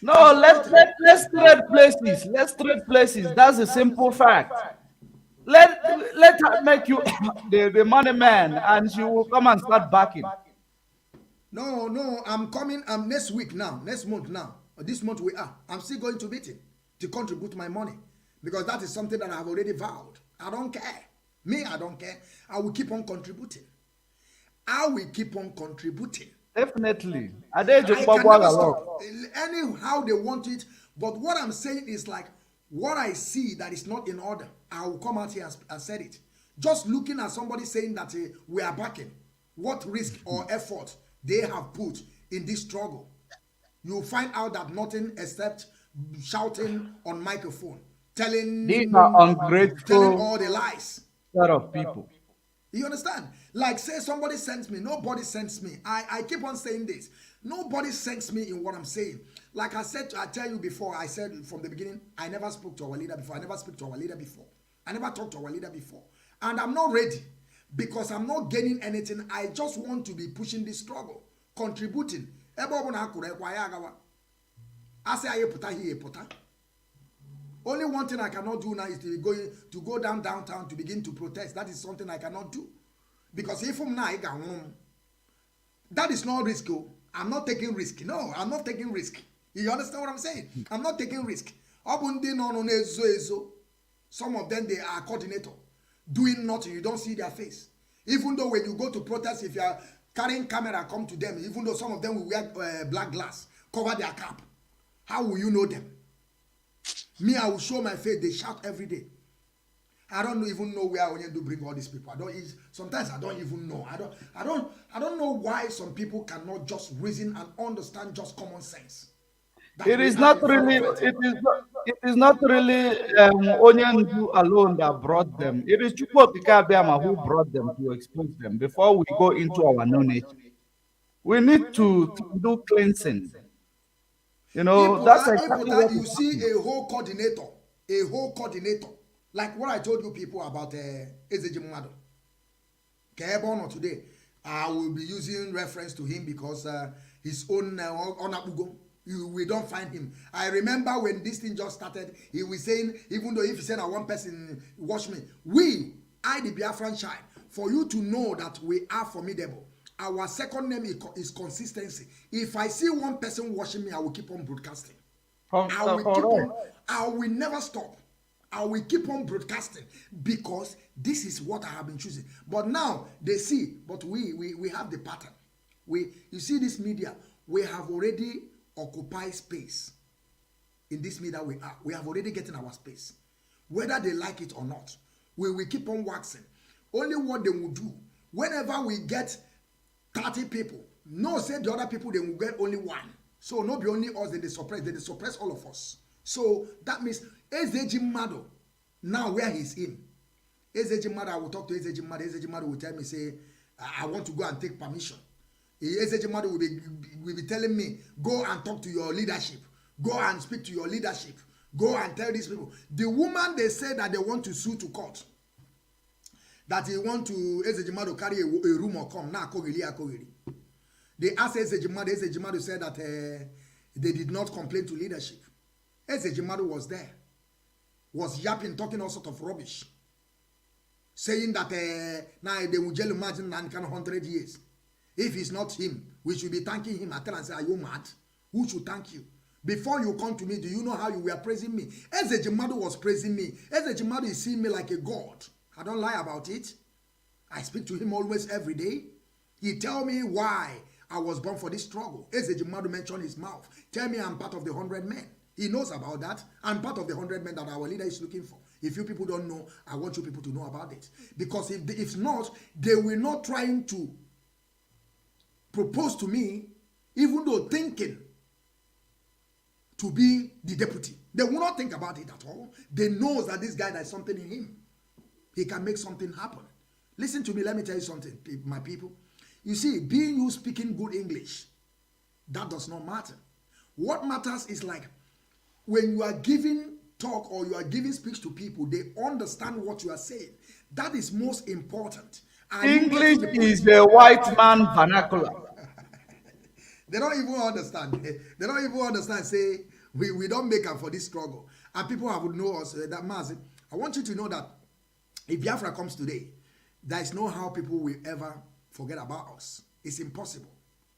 No, let's trade places. Let's trade places. That's a simple fact. Let her make you the money man, and she will come and start backing. No, I'm coming. Next week now, next month now. This month we are. I'm still going to meeting to contribute my money because that is something that I have already vowed. I don't care. Me, I don't care. I will keep on contributing. Definitely. I can never stop. Anyhow they want it, but what I'm saying is like what I see that is not in order, I will come out here and say it. Just looking at somebody saying that we are backing, what risk or effort they have put in this struggle, you'll find out that nothing except shouting on microphone, telling these are ungrateful, telling all the lies. Set of people. You understand? Like say somebody sends me, nobody sends me. I keep on saying this. Nobody sends me in what I'm saying. Like I tell you before, I said from the beginning, I never spoke to our leader before. I never spoke to our leader before. I never talked to our leader before. And I'm not ready because I'm not gaining anything. I just want to be pushing this struggle, contributing. Only one thing I cannot do now is to go downtown to begin to protest. That is something I cannot do. Because if I'm now, that is not risk. I'm not taking risk. No, I'm not taking risk. You understand what I'm saying? I'm not taking risk. Some of them, they are coordinator. Doing nothing. You don't see their face. Even though when you go to protest, if you are carrying camera, come to them. Even though some of them will wear black glass, cover their cap. How will you know them? Me, I will show my face. They shout every day. I don't even know where I want to bring all these people. Sometimes I don't even know. I don't know why some people cannot just reason and understand just common sense. It is not really. It is not really Onyendu alone that brought them. It is Chukwokika Abiyama who brought them to expose them. Before we go into our knowledge, we need to do cleansing. You know, that's exactly what you see a whole coordinator, like what I told you people about Ezeji Mado. Kebon today, I will be using reference to him because his own Onabugo, we don't find him. I remember when this thing just started, he was saying, even though if he said one person watch me, I the Biafran child, for you to know that we are formidable. Our second name is consistency. If I see one person watching me, I will keep on broadcasting. I will never stop. I will keep on broadcasting because this is what I have been choosing. But now they see, but we have the pattern. You see this media, we have already occupied space. In this media we have already gotten our space. Whether they like it or not, we will keep on waxing. Only what they will do, whenever we get 30 people, no say the other people, they will get only one. So not be only us, they suppress all of us. So that means Ezeji Mado, now where he's in. Ezeji Mado, I will talk to Ezeji Mado. Ezeji Mado will tell me, say, I want to go and take permission. Ezeji Mado will be telling me, go and talk to your leadership. Go and speak to your leadership. Go and tell these people. The woman they say that they want to sue to court, that he want to Ezeji Mado carry a room or come. Now, Kogili. They asked Ezeji Mado said that they did not complain to leadership. Ezeji Mado was there, was yapping, talking all sort of rubbish, saying that now they will jail imagine 100 years. If it's not him, we should be thanking him. I tell and say, are you mad? Who should thank you? Before you come to me, do you know how you were praising me? Ezeji Mado was praising me. Ezeji Mado is seeing me like a god. I don't lie about it. I speak to him always every day. He tell me why I was born for this struggle. Ezeji Mado mentioned his mouth. Tell me I'm part of the 100 men. He knows about that. I'm part of the 100 men that our leader is looking for. If you people don't know, I want you people to know about it. Because if not, they will not trying to propose to me, even though thinking to be the deputy. They will not think about it at all. They know that this guy, there's something in him. He can make something happen. Listen to me, let me tell you something, my people. You see, being you speaking good English, that does not matter. What matters is like when you are giving talk or you are giving speech to people, they understand what you are saying. That is most important. English is a white man vernacular. They don't even understand. They don't even understand. Say, we don't make up for this struggle. And people have know us, that Mazi, I want you to know that if Biafra comes today, there is no how people will ever forget about us. It's impossible.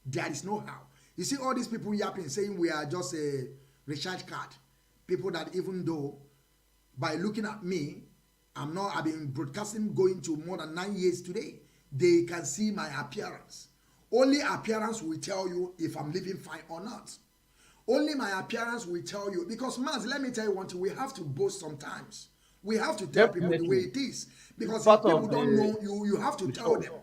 There is no how. You see all these people yapping, saying we are just a recharge card. People that even though, by looking at me, I've been broadcasting going to more than 9 years today. They can see my appearance. Only appearance will tell you if I'm living fine or not. Only my appearance will tell you. Because, Mazi, let me tell you one thing. We have to boast sometimes. We have to tell people the way it is. Because if people don't know, you have to tell them.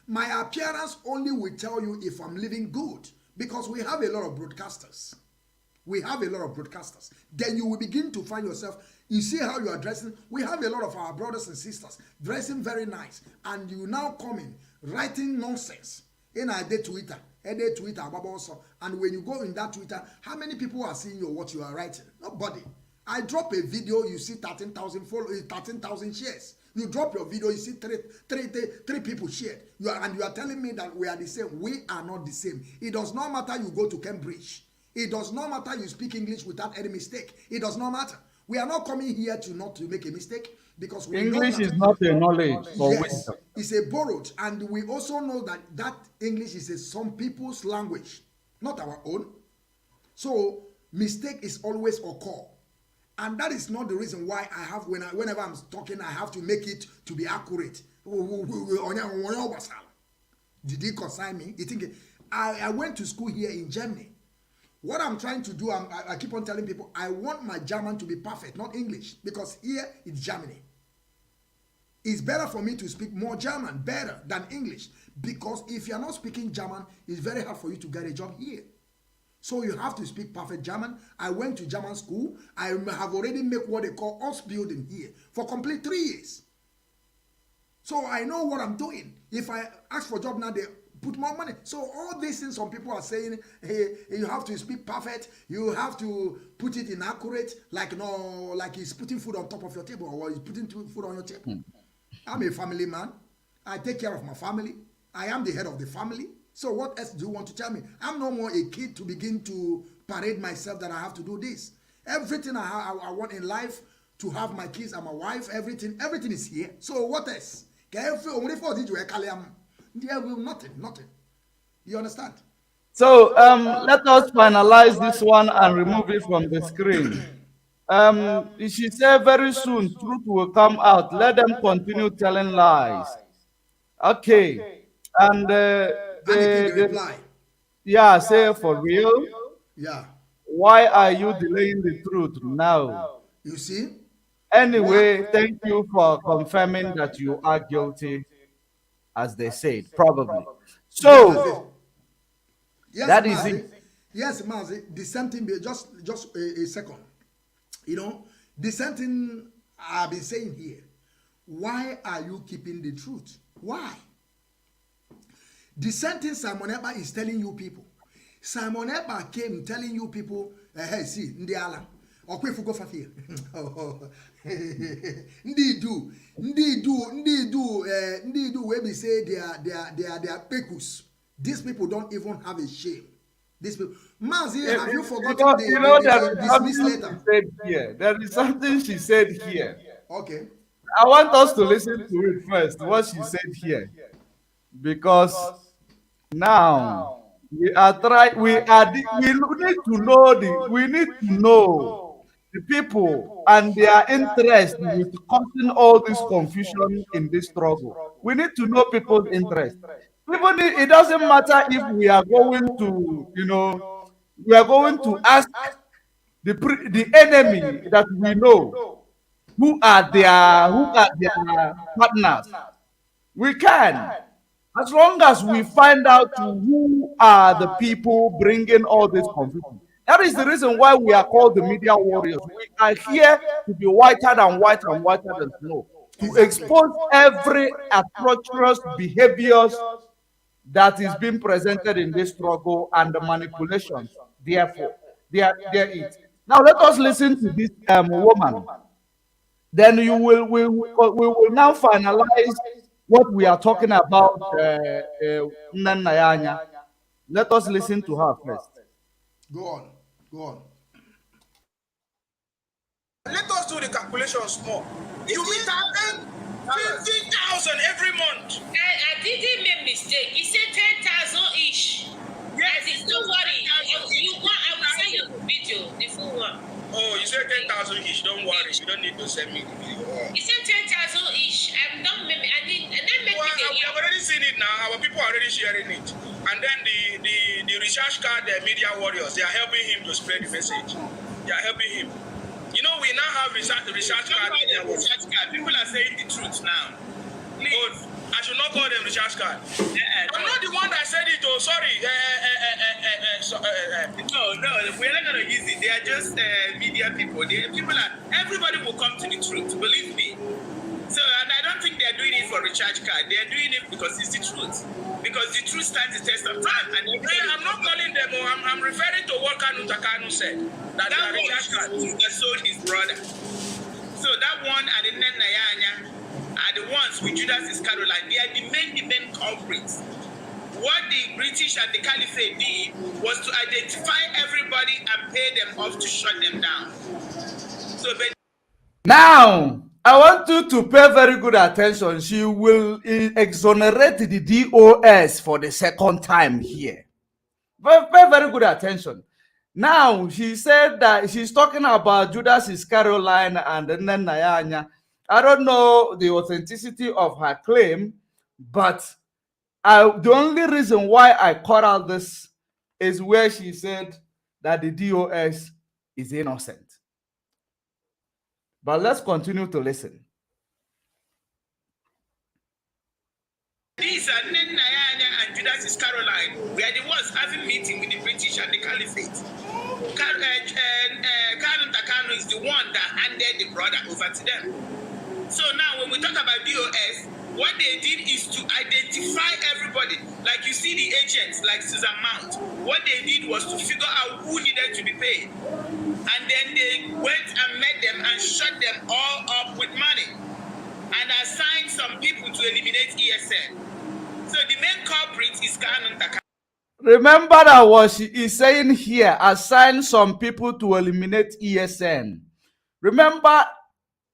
My appearance only will tell you if I'm living good. Because we have a lot of broadcasters. Then you will begin to find yourself. You see how you are dressing. We have a lot of our brothers and sisters dressing very nice. And you now come in writing nonsense. In a day Twitter. And when you go in that Twitter, how many people are seeing what you are writing? Nobody. I drop a video, you see 13,000 followers, 13,000 shares. You drop your video, you see three people shared. You are telling me that we are the same. We are not the same. It does not matter you go to Cambridge. It does not matter you speak English without any mistake. It does not matter. We are not coming here to not to make a mistake, because we know English that is not a knowledge for yes, wisdom. it's a borrowed, and we also know that that English is some people's language, not our own. So mistake is always occur, and that is not the reason why I have whenever I'm talking I have to make it to be accurate. Did he consign me? You think I went to school here in Germany. What I'm trying to do, I keep on telling people, I want my German to be perfect, not English, because here it's Germany. It's better for me to speak more German, better than English, because if you're not speaking German, it's very hard for you to get a job here. So you have to speak perfect German. I went to German school. I have already made what they call Ausbildung here for complete 3 years. So I know what I'm doing. If I ask for a job now, they put more money. So all these things some people are saying, hey, you have to speak perfect, you have to put it in accurate, like he's putting food on top of your table, or he's putting food on your table. I'm a family man. I take care of my family. I am the head of the family. So what else do you want to tell me? I'm no more a kid to begin to parade myself that I have to do this. Everything I want in life, to have my kids and my wife, everything is here. So what else? Nothing. You understand? So let us finalize this one and remove it from the screen. She said very soon truth will come out. Let them continue telling lies. Okay. And The reply. yeah, say for real. Yeah. Why are you delaying the truth now? You see? Anyway, thank you for confirming that you are guilty, as they said, probably. So Yes, that is Mazi. it. Yes, Mazi. The same thing. Just a second. You know, the same thing I've been saying here. Why are you keeping the truth? Why? The same thing Simon Ekpa is telling you people. Simon Ekpa came telling you people, hey, see, ndi ala, okwe fugo fafia. Ndi do, where we say they are pekus. These people don't even have a shame. These people, Mazi, have you forgotten the dismiss letter? There is something she said here. Okay. I want us to listen to it first, what she said here. Because now we need to know the people and their interest with causing all this confusion in this struggle. We need to know people's interest. Even if it doesn't matter if we are going to, we are going to ask the enemy that we know who are their partners. We can. As long as we find out who are the people bringing all this confusion. That is the reason why we are called the media warriors. We are here to be whiter than snow, to expose every atrocious behaviors that is being presented in this struggle and the manipulations. Therefore, there it. Now let us listen to this woman. Then we will now finalize what we are talking about. Let us listen to her first. Go on. Let us do the calculations more. You mean that 50,000 every month? I didn't make mistake. He said 10,000 each. Yes. Don't worry. I will send you the video, the full one. Oh, you said 10,000 each. Don't worry. You don't need to send me the video. He said 10,000 each. I'm not. We have already seen it now. Our people are already sharing it. And then the research card, the media warriors, they are helping him to spread the message. They are helping him. You know, we now have research card. People are saying the truth now. Please. Oh, I should not call them research card. I'm not the one that said it. Oh, sorry. No, we're not going to use it. They are just media people. Everybody will come to the truth. Believe me. So, and I don't think they're doing it for recharge card. They're doing it because it's the truth. Because the truth stands the test of time. And I'm not calling them. I'm referring to what Kanu Takanu said. That recharge card. That sold his brother. So that one and the Nayanya are the ones with Judas Iscariot. They are the main culprits. What the British and the Caliphate did was to identify everybody and pay them off to shut them down. So Now, I want you to pay very good attention. She will exonerate the DOS for the second time here. Pay very good attention. Now, she said that she's talking about Judas Iscariot and then Nayanya. I don't know the authenticity of her claim, but the only reason why I caught out this is where she said that the DOS is innocent. But let's continue to listen. These are Nayanya and Judas Iscariot were the ones having meeting with the British and the Caliphate. Kanun Takano is the one that handed the brother over to them. So now when we talk about DOS, what they did is to identify everybody. Like you see the agents, like Susan Mount. What they did was to figure out who needed to be paid. And then they went and met them and shut them all up with money. And assigned some people to eliminate ESN. So the main culprit is Kanun Takano. Remember that what she is saying here, assign some people to eliminate ESN. Remember,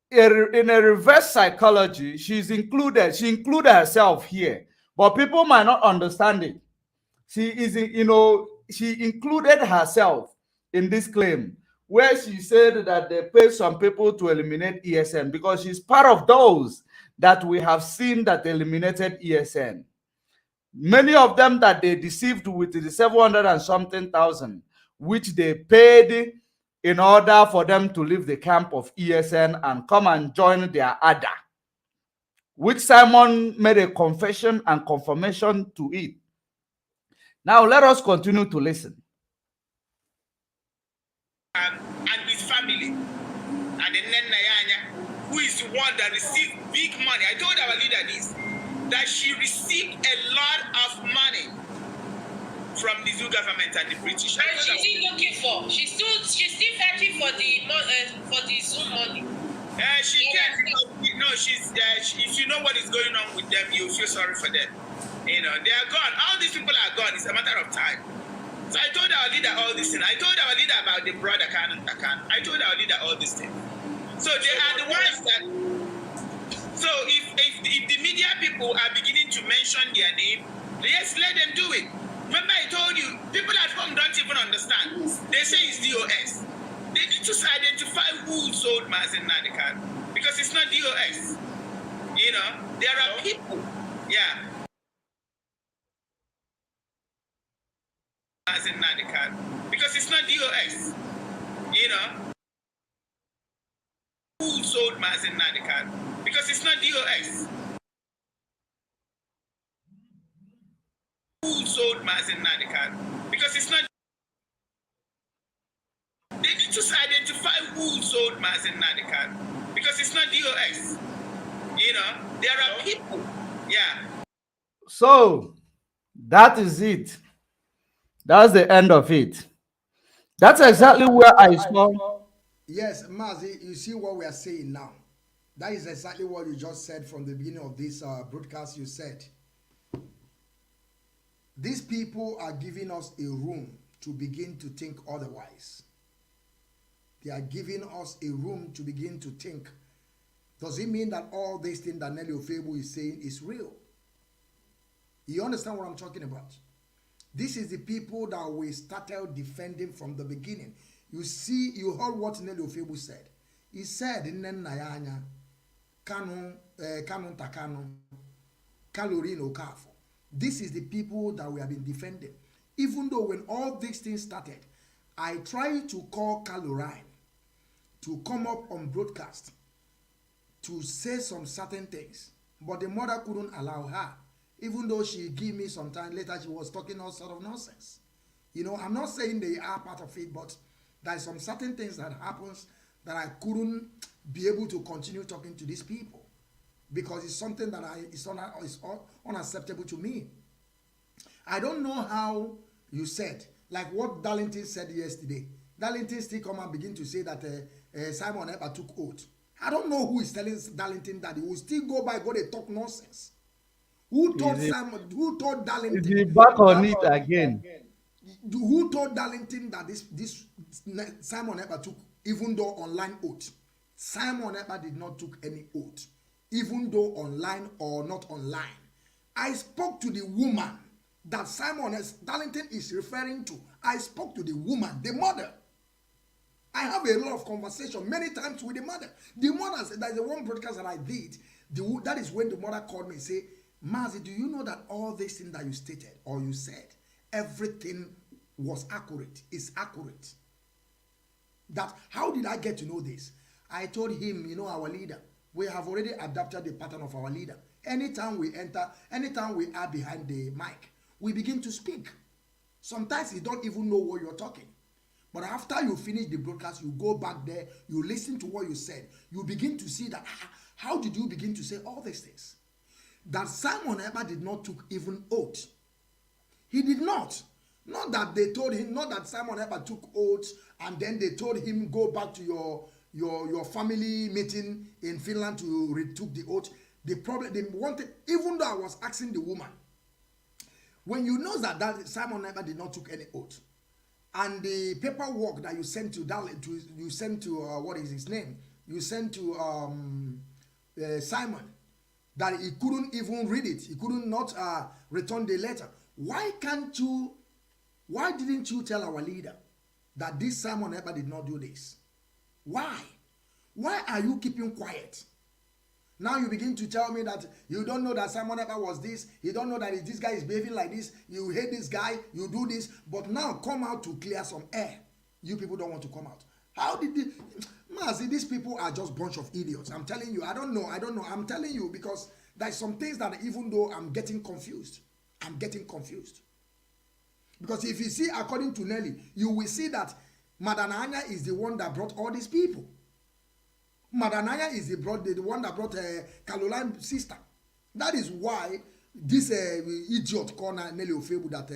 in a reverse psychology, she included herself here, but people might not understand it. She included herself in this claim, where she said that they paid some people to eliminate ESN because she's part of those that we have seen that eliminated ESN. Many of them that they deceived with the 700 and something thousand, which they paid in order for them to leave the camp of ESN and come and join their ADA, which Simon made a confession and confirmation to it. Now let us continue to listen. And his family, and then Nayanya, who is the one that received big money. I told our leader this, that she received a lot of money from the Zoo government and the British. And she's still looking for. She's still fighting for the Zoo money. She can't. No, if you know what is going on with them, you feel sorry for them. You know, they are gone. All these people are gone. It's a matter of time. So I told our leader all this thing. I told our leader about the brother Kanun Takan. I told our leader all this thing. So they are the ones that. So if the media people are beginning to mention their name, yes, let them do it. Remember I told you, people at home don't even understand. They say it's DOS. They need to identify who sold Mazi Nadikan, because it's not DOS. You know, there are people. Yeah. Mazi Nadikan, because it's not DOS. You know, who sold Mazi Nadikan, because it's not DOS. Who sold Mazi Nadikan, because it's not. They need to identify who sold Mazi Nadikan, because it's not DOS. You know, there are people. Yeah. So that is it. That's the end of it. That's exactly where I saw. Yes, Mazi, you see what we are saying now. That is exactly what you just said from the beginning of this broadcast. You said these people are giving us a room to begin to think otherwise. They are giving us a room to begin to think. Does it mean that all these things that Nelly Ofebu is saying is real? You understand what I'm talking about? This is the people that we started defending from the beginning. You see, you heard what Nelly Ofebu said. He said, Nayanya, Kanun Takano, Kalorino Okafo. This is the people that we have been defending. Even though when all these things started, I tried to call Kalorine to come up on broadcast to say some certain things, but the mother couldn't allow her. Even though she gave me some time later, she was talking all sort of nonsense. You know, I'm not saying they are part of it, but there are some certain things that happens that I couldn't be able to continue talking to these people because it's something that is unacceptable to me. I don't know how you said, like what Darlington said yesterday. Darlington still come and begin to say that Simon Eber took oath. I don't know who is telling Darlington that he will still go they talk nonsense. Who told Simon? Who told Darlington? Is he back on it again? Who told Darlington that this Simon Eber took, even though online oath? Simon Ekpa did not took any oath, even though online or not online. I spoke to the woman that Simon S. Darlington is referring to. I spoke to the woman, the mother. I have a lot of conversation many times with the mother. The mother said, there's the one broadcast that I did. That is when the mother called me and said, Mazi, do you know that all these things that you stated or you said, everything was accurate, is accurate? That how did I get to know this? I told him, you know, our leader, we have already adapted the pattern of our leader. Anytime we enter, anytime we are behind the mic, we begin to speak. Sometimes you don't even know what you're talking. But after you finish the broadcast, you go back there, you listen to what you said. You begin to see that, how did you begin to say all these things? That Simon Ekpa did not took even oath. He did not. Not that they told him, not that Simon Ekpa took oath and then they told him go back to your family meeting in Finland to retook the oath. The problem, they wanted, even though I was asking the woman, when you know that Simon Ekpa did not took any oath, and the paperwork that you sent to what is his name? You sent to Simon, that he couldn't even read it. He couldn't not return the letter. Why didn't you tell our leader that this Simon Ekpa did not do this? Why? Why are you keeping quiet? Now you begin to tell me that you don't know that Simon Ekpa was this. You don't know that this guy is behaving like this. You hate this guy. You do this. But now come out to clear some air. You people don't want to come out. How did the... Mazi, these people are just bunch of idiots. I'm telling you. I don't know. I'm telling you because there's some things that even though I'm getting confused. I'm getting confused. Because if you see according to Nelly, you will see that Madananya is the one that brought all these people. Madananya is the one that brought Caroline's sister. That is why this idiot called Nelly Ofebu that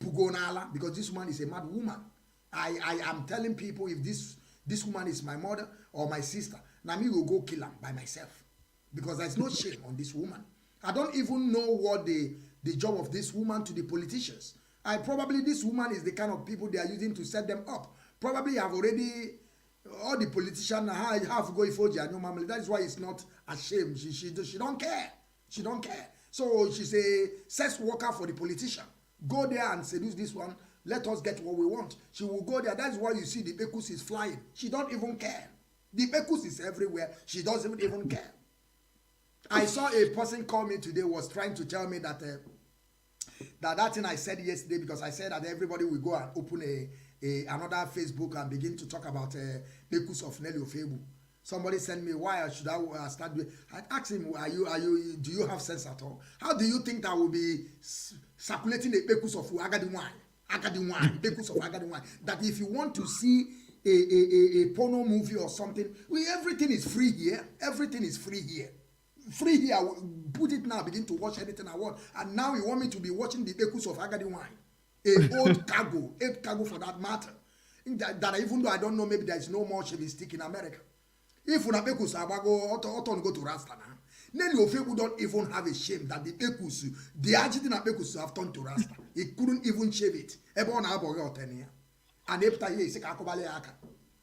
Pugonala, because this woman is a mad woman. I am telling people if this woman is my mother or my sister, now me will go kill her by myself. Because there's no shame on this woman. I don't even know what the job of this woman to the politicians. Probably this woman is the kind of people they are using to set them up. Probably have already... all the politicians have go for Janu. That is why it's not ashamed. She don't care. She don't care. So she's a sex worker for the politician. Go there and seduce this one. Let us get what we want. She will go there. That's why you see the Bekus is flying. She don't even care. The Bekus is everywhere. She doesn't even care. I saw a person call me today was trying to tell me that that thing I said yesterday, because I said that everybody will go and open another Facebook and begin to talk about Bekus of Nelly Ofebu. Somebody sent me, why should I start doing? I asked him, do you have sense at all? How do you think that will be circulating the Bekus of Agadi wine? Bekus of Agadi wine. That if you want to see a porno movie or something, everything is free here. Everything is free here. Free here. I will put it now, begin to watch anything I want. And now you want me to be watching the Bekus of Agadi wine. A old cargo for that matter. That even though I don't know, maybe there is no more shaving stick in America. If una Bekus go to Rasta now, Nelly Ofebu don't even have a shame that the Bekus, the Argentina Bekus have turned to Rasta. He couldn't even shave it. Ebon abogo otenia. And after he is akobale aka.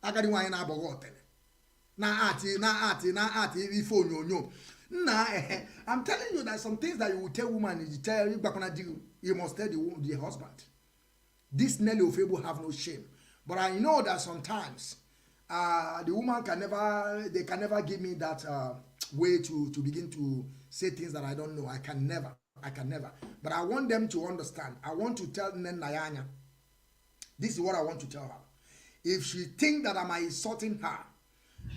Agadi wine abogo otene. Na ati ifo nyonyo. I'm telling you that some things that you will tell woman, you must tell the husband. This Nelly Ofebu have no shame. But I know that sometimes the woman can never give me that way to begin to say things that I don't know. I can never. But I want them to understand. I want to tell Nayanya, this is what I want to tell her. If she thinks that I'm insulting her,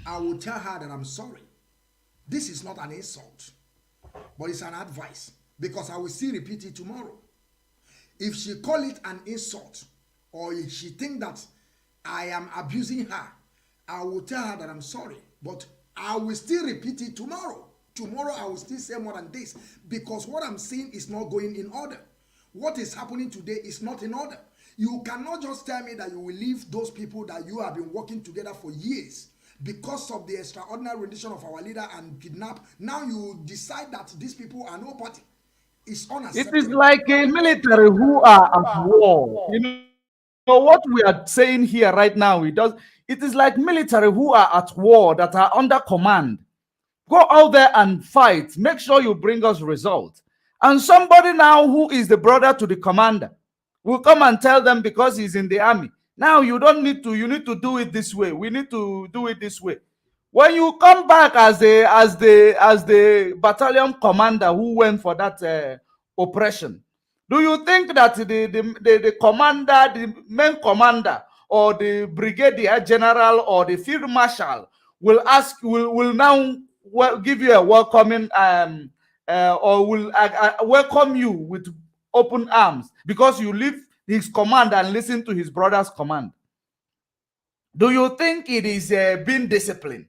I will tell her that I'm sorry. This is not an insult, but it's an advice, because I will still repeat it tomorrow. If she call it an insult, or if she think that I am abusing her, I will tell her that I'm sorry, but I will still repeat it tomorrow. Tomorrow I will still say more than this, because what I'm saying is not going in order. What is happening today is not in order. You cannot just tell me that you will leave those people that you have been working together for years because of the extraordinary rendition of our leader and kidnap. Now you decide that these people are nobody. It's unacceptable. It is like a military who are at war. You know, So what we are saying here right now, it is like military who are at war, that are under command. Go out there and fight. Make sure you bring us results. And somebody now who is the brother to the commander will come and tell them, because he's in the army, now you don't need to, you need to do it this way. We need to do it this way. When you come back as the battalion commander who went for that operation, do you think that the commander, the main commander, or the brigadier general, or the field marshal will now give you a welcoming or will welcome you with open arms because you leave his command and listen to his brother's command? Do you think it is being disciplined?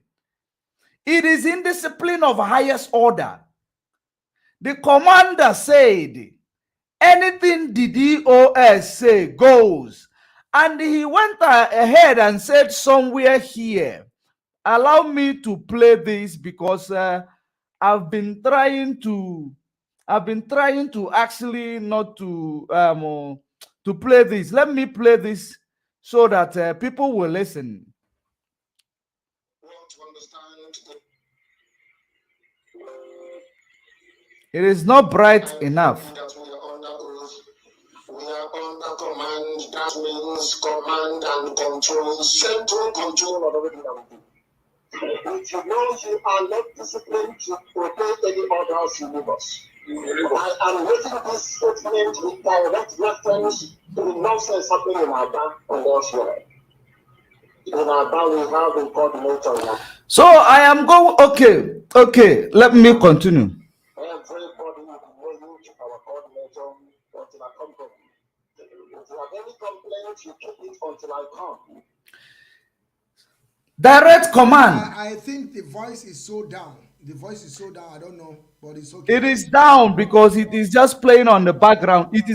It is indiscipline of highest order. The commander said, anything the DOS say goes. And he went ahead and said somewhere here, allow me to play this, because I've been trying to actually not to play this. Let me play this so that people will listen. It is not bright enough. We are under command. That means command and control, central control of everything that we do. If you know you are not disciplined to obey any orders, you leave us. I am making this statement with direct reference to the nonsense happening in Aba and elsewhere. In Aba, we have a coordinator now. So I am going. Okay. Let me continue. Everybody will be going to our coordinator until I come home. If you have any complaints, you keep it until I come. Direct command. I think the voice is so down. The voice is so down. I don't know, but it's okay. It is down because it is just playing on the background. It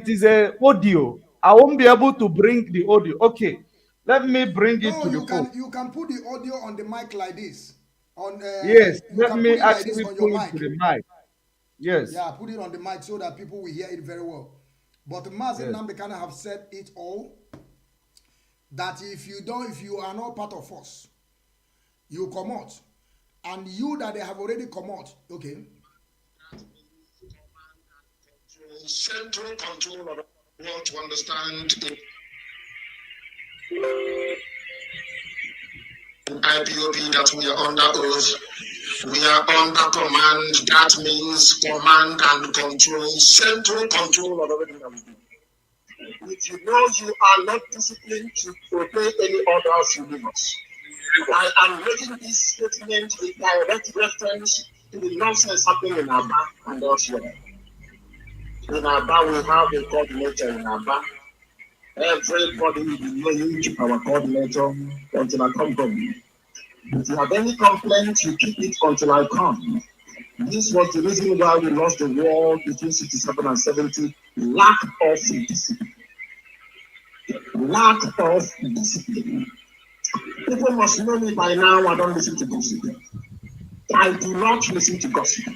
is a audio. I won't be able to bring the audio. Okay, let me bring it to the phone. You can put the audio on the mic like this. Yes, you let can me put it like actually this on pull your it mic. to the mic. Yes. Yeah, put it on the mic so that people will hear it very well. But Mazi Nambekana have said it all. That if you are not part of us, you come out. And you that they have already come out, okay. Central control of the world to understand IPOB that we are under oath. We are under command. That means command and control, central control of everything that we do. If you know you are not disciplined to obey any orders, you leave us. I am making this statement with direct reference to the nonsense happening in Aba and elsewhere. In Aba, we have a coordinator in Aba. Everybody will be going to our coordinator until I come home. If you have any complaints, you keep it until I come. This was the reason why we lost the war between 67 and 70. Lack of discipline. Lack of discipline. People must know me by now. I don't listen to gossip. I do not listen to gossip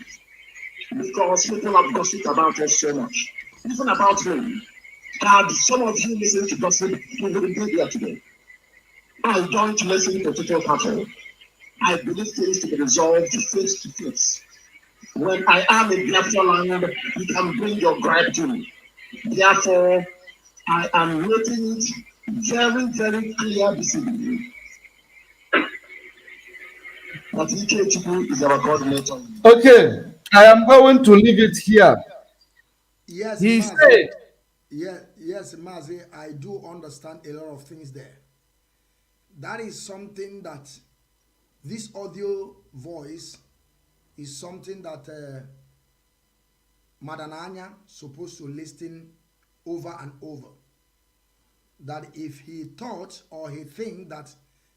because people have gossiped about us so much. Even about me. Had some of you listen to gossip, you wouldn't be here today. I don't listen to total battle. I believe things to be resolved face to face. When I am in Biafra land, you can bring your gripe to me. Therefore, I am making it very, very clear this evening that Okechukwu is our coordinator. Okay, I am going to leave it here. Yes, He Mazi, said, yes, Mazi, I do understand a lot of things there. That is something that this audio voice is something that Madananya supposed to listen over and over. That if he thought or he think that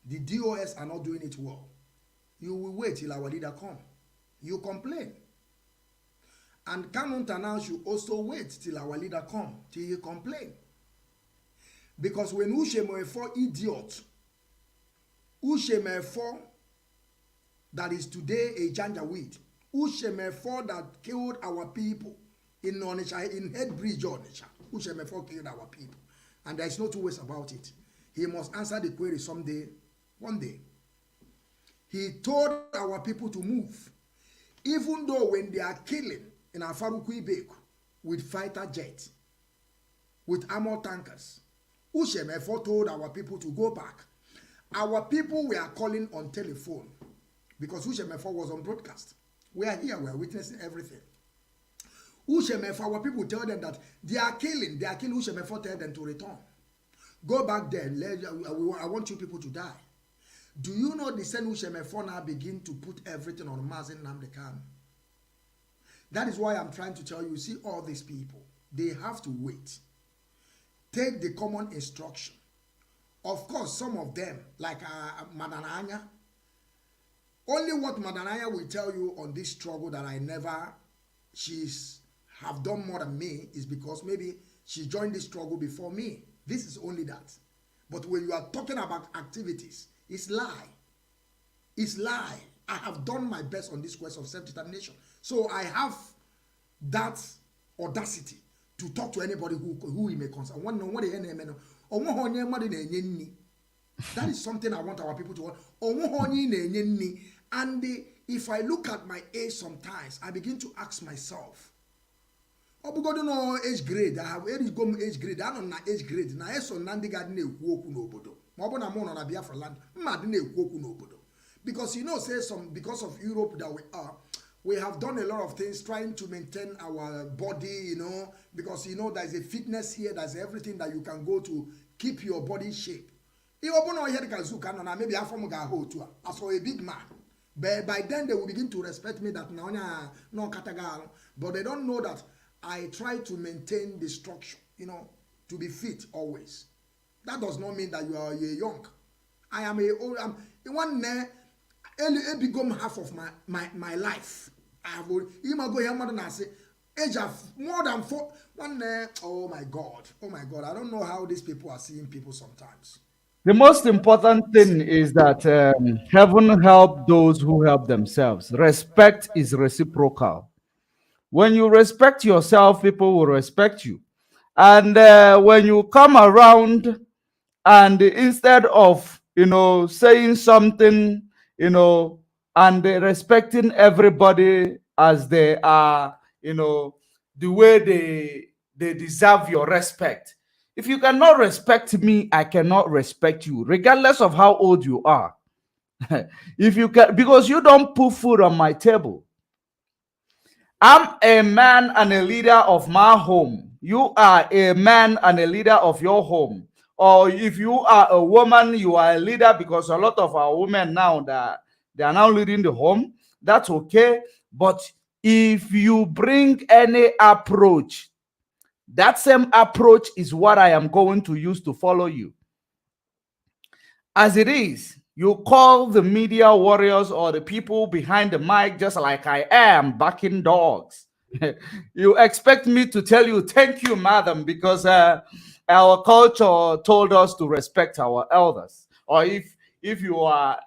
the DOS are not doing it well, you will wait till our leader come. You complain. And Kanunta now should also wait till our leader come, till he complain. Because when Ushemefo idiot, Ushemefo that is today a Janjaweed, Ushemefo that killed our people in Onitsha, in Head Bridge Onitsha, Ushemefo killed our people. And there's no two ways about it. He must answer the query someday, one day. He told our people to move. Even though when they are killing in Afaruku Ibeku with fighter jets, with armor tankers, Ushemefo told our people to go back. Our people were calling on telephone because Ushemefo was on broadcast. We are here, we are witnessing everything. Ushemefo, our people tell them that they are killing. Ushemefo tell them to return. Go back there. I want you people to die. Do you know the same Ushemefo now begin to put everything on Mazi Nnamdi Kanu? That is why I'm trying to tell you, see all these people, they have to wait. Take the common instruction. Of course, some of them, like Madananya, only what Madananya will tell you on this struggle that she's have done more than me is because maybe she joined this struggle before me. This is only that. But when you are talking about activities, it's lie. It's lie. I have done my best on this quest of self-determination. So I have that audacity to talk to anybody who he may concern. That is something I want our people to want. And if I look at my age sometimes, I begin to ask myself, because no age grade, I have age grade, I don't know age grade. Now, so Nandi Garden woku no bodo. Mabona mon on a Biafra land, Madine woku no bodo. Because because of Europe that we have done a lot of things trying to maintain our body, because there's a fitness here, there's everything that you can go to keep your body shape. Maybe I saw a big man. But by then they will begin to respect me that no katagal. But they don't know that I try to maintain the structure, to be fit always. That does not mean that you are young. I am become half of my life. I have go here more than I say age of more than 4. Oh my God. I don't know how these people are seeing people sometimes. The most important thing is that heaven help those who help themselves. Respect is reciprocal. When you respect yourself, people will respect you. And when you come around and instead of, saying something, and respecting everybody as they are, the way they deserve your respect. If you cannot respect me, I cannot respect you, regardless of how old you are. If you can, because you don't put food on my table. I'm a man and a leader of my home. You are a man and a leader of your home. Or if you are a woman, you are a leader, because a lot of our women now that they are now leading the home. That's okay. But if you bring any approach, that same approach is what I am going to use to follow you. As it is, you call the media warriors or the people behind the mic just like I am backing dogs. You expect me to tell you thank you, madam, because our culture told us to respect our elders. Or if you are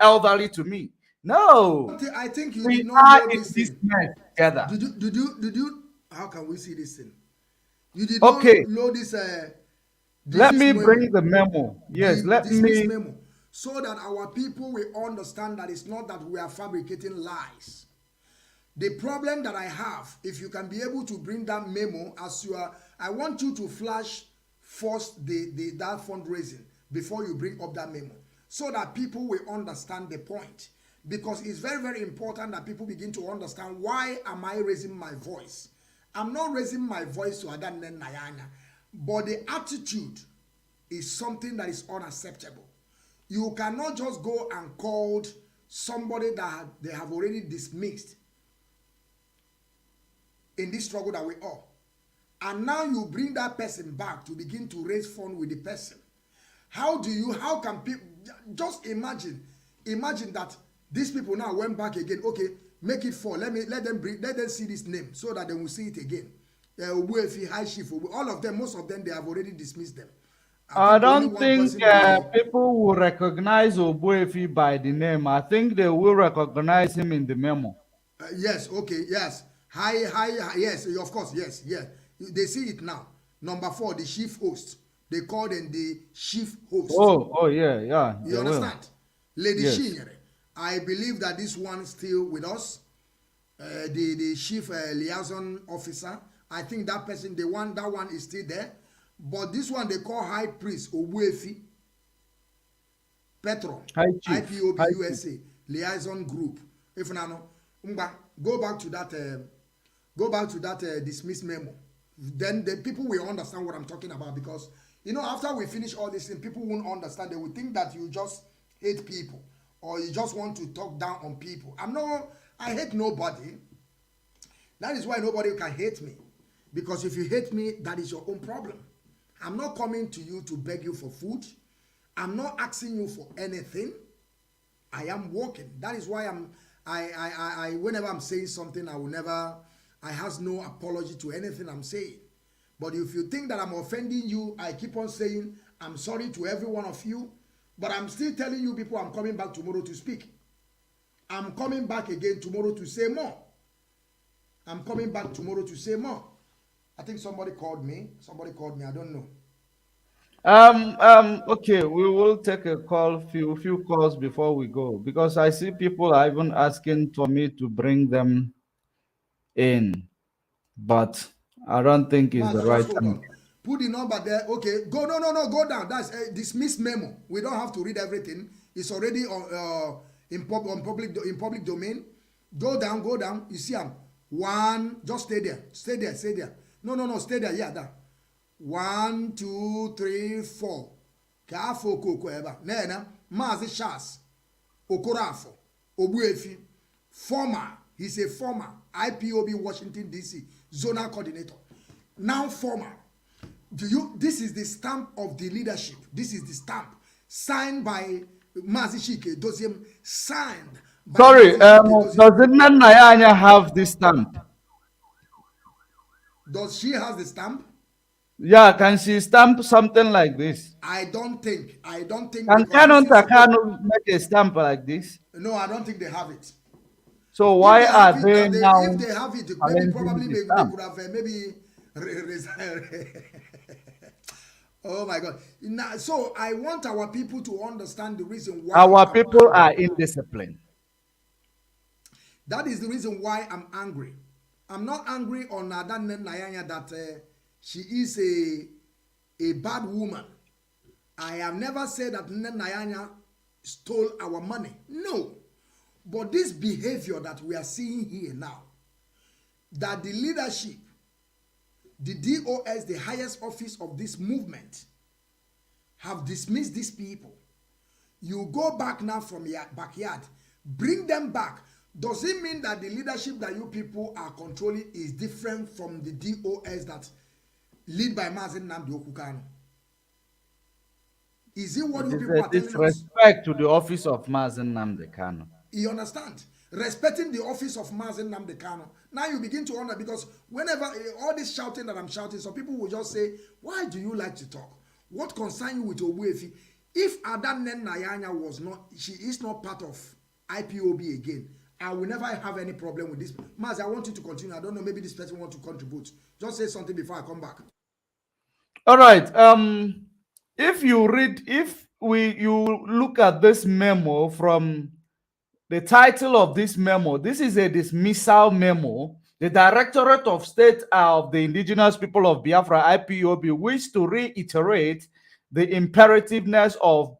elderly to me. No. I think you We did not know this thing. Together. Did you how can we see this thing? You did Okay. not know this Let me bring the memo. Yes, let me memo, so that our people will understand that it's not that we are fabricating lies. The problem that I have, if you can be able to bring that memo as you are, I want you to flash first that fundraising before you bring up that memo, so that people will understand the point. Because it's very, very important that people begin to understand, why am I raising my voice? I'm not raising my voice to Adan Nayana, but the attitude is something that is unacceptable. You cannot just go and call somebody that they have already dismissed in this struggle that we are. And now you bring that person back to begin to raise funds with the person. How can people, just imagine that these people now went back again. Okay, make it 4. Let them see this name so that they will see it again. All of them, most of them, they have already dismissed them. I don't think people will recognize Obuefi by the name. I think they will recognize him in the memo. Yes, okay, yes. Hi, yes, of course, yes. They see it now. Number 4, the chief host. they call them the chief host. Oh, yeah. You understand? Lady Yes. Shinyere. I believe that this one is still with us. The chief liaison officer. I think that person, that one is still there. But this one they call High Priest Obuefi Petro, IPOB High USA Chief. liaison group. If no, go back to that dismiss memo. Then the people will understand what I'm talking about, because after we finish all this thing, people won't understand. They will think that you just hate people or you just want to talk down on people. I hate nobody. That is why nobody can hate me. Because if you hate me, that is your own problem. I'm not coming to you to beg you for food. I'm not asking you for anything. I am working. That is why whenever I'm saying something, I has no apology to anything I'm saying. But if you think that I'm offending you, I keep on saying, I'm sorry to every one of you. But I'm still telling you people, I'm coming back tomorrow to speak. I'm coming back again tomorrow to say more. I'm coming back tomorrow to say more. I think somebody called me. I don't know. Okay, we will take a call, few calls before we go, because I see people are even asking for me to bring them in, but I don't think it's the right Just hold time. on. Put the number there. Okay, go go down. That's a dismiss memo. We don't have to read everything. It's already on in public domain. Go down. You see them. One, just stay there. No, stay there. Yeah, that. 1, 2, 3, 4. Kafo koko eba. Nena Mazi Shas Okorafo Obuefi, former. He's a former IPOB Washington DC zonal coordinator. Now former. This is the stamp of the leadership. This is the stamp signed by Mazi Shike Doziem. Signed by Sorry, Mazi does Nayanya have this stamp? Does she have the stamp? Yeah, can she stamp something like this? I don't think. Can Because Takano make a stamp like this? no, I don't think they have it. So why are If they now if they have it, challenging the they stamp? could have oh my God. Now, so I want our people to understand the reason why Our people are indisciplined. That is the reason why I'm angry. I'm not angry on Adan Nayanya that she is a bad woman. I have never said that Nayanya stole our money. No. But this behavior that we are seeing here now, that the leadership, the DOS, the highest office of this movement, have dismissed these people. You go back now from your backyard, bring them back. Does it mean that the leadership that you people are controlling is different from the DOS that lead by Mazi Nnamdi Okukano? Is it what you people are telling us? Disrespect to the office of Mazi Nnamdi Kanu. You understand? Respecting the office of Mazi Nnamdi Kanu. Now you begin to wonder, because whenever all this shouting that I'm shouting, some people will just say, why do you like to talk? What concern you with Obuefi? If Adan Nayanya she is not part of IPOB again, I will never have any problem with this. Mazi, I want you to continue. I don't know, maybe this person wants to contribute. Just say something before I come back. All right. If you look at this memo, from the title of this memo, this is a dismissal memo. The Directorate of State of the Indigenous People of Biafra, IPOB, wish to reiterate the imperativeness of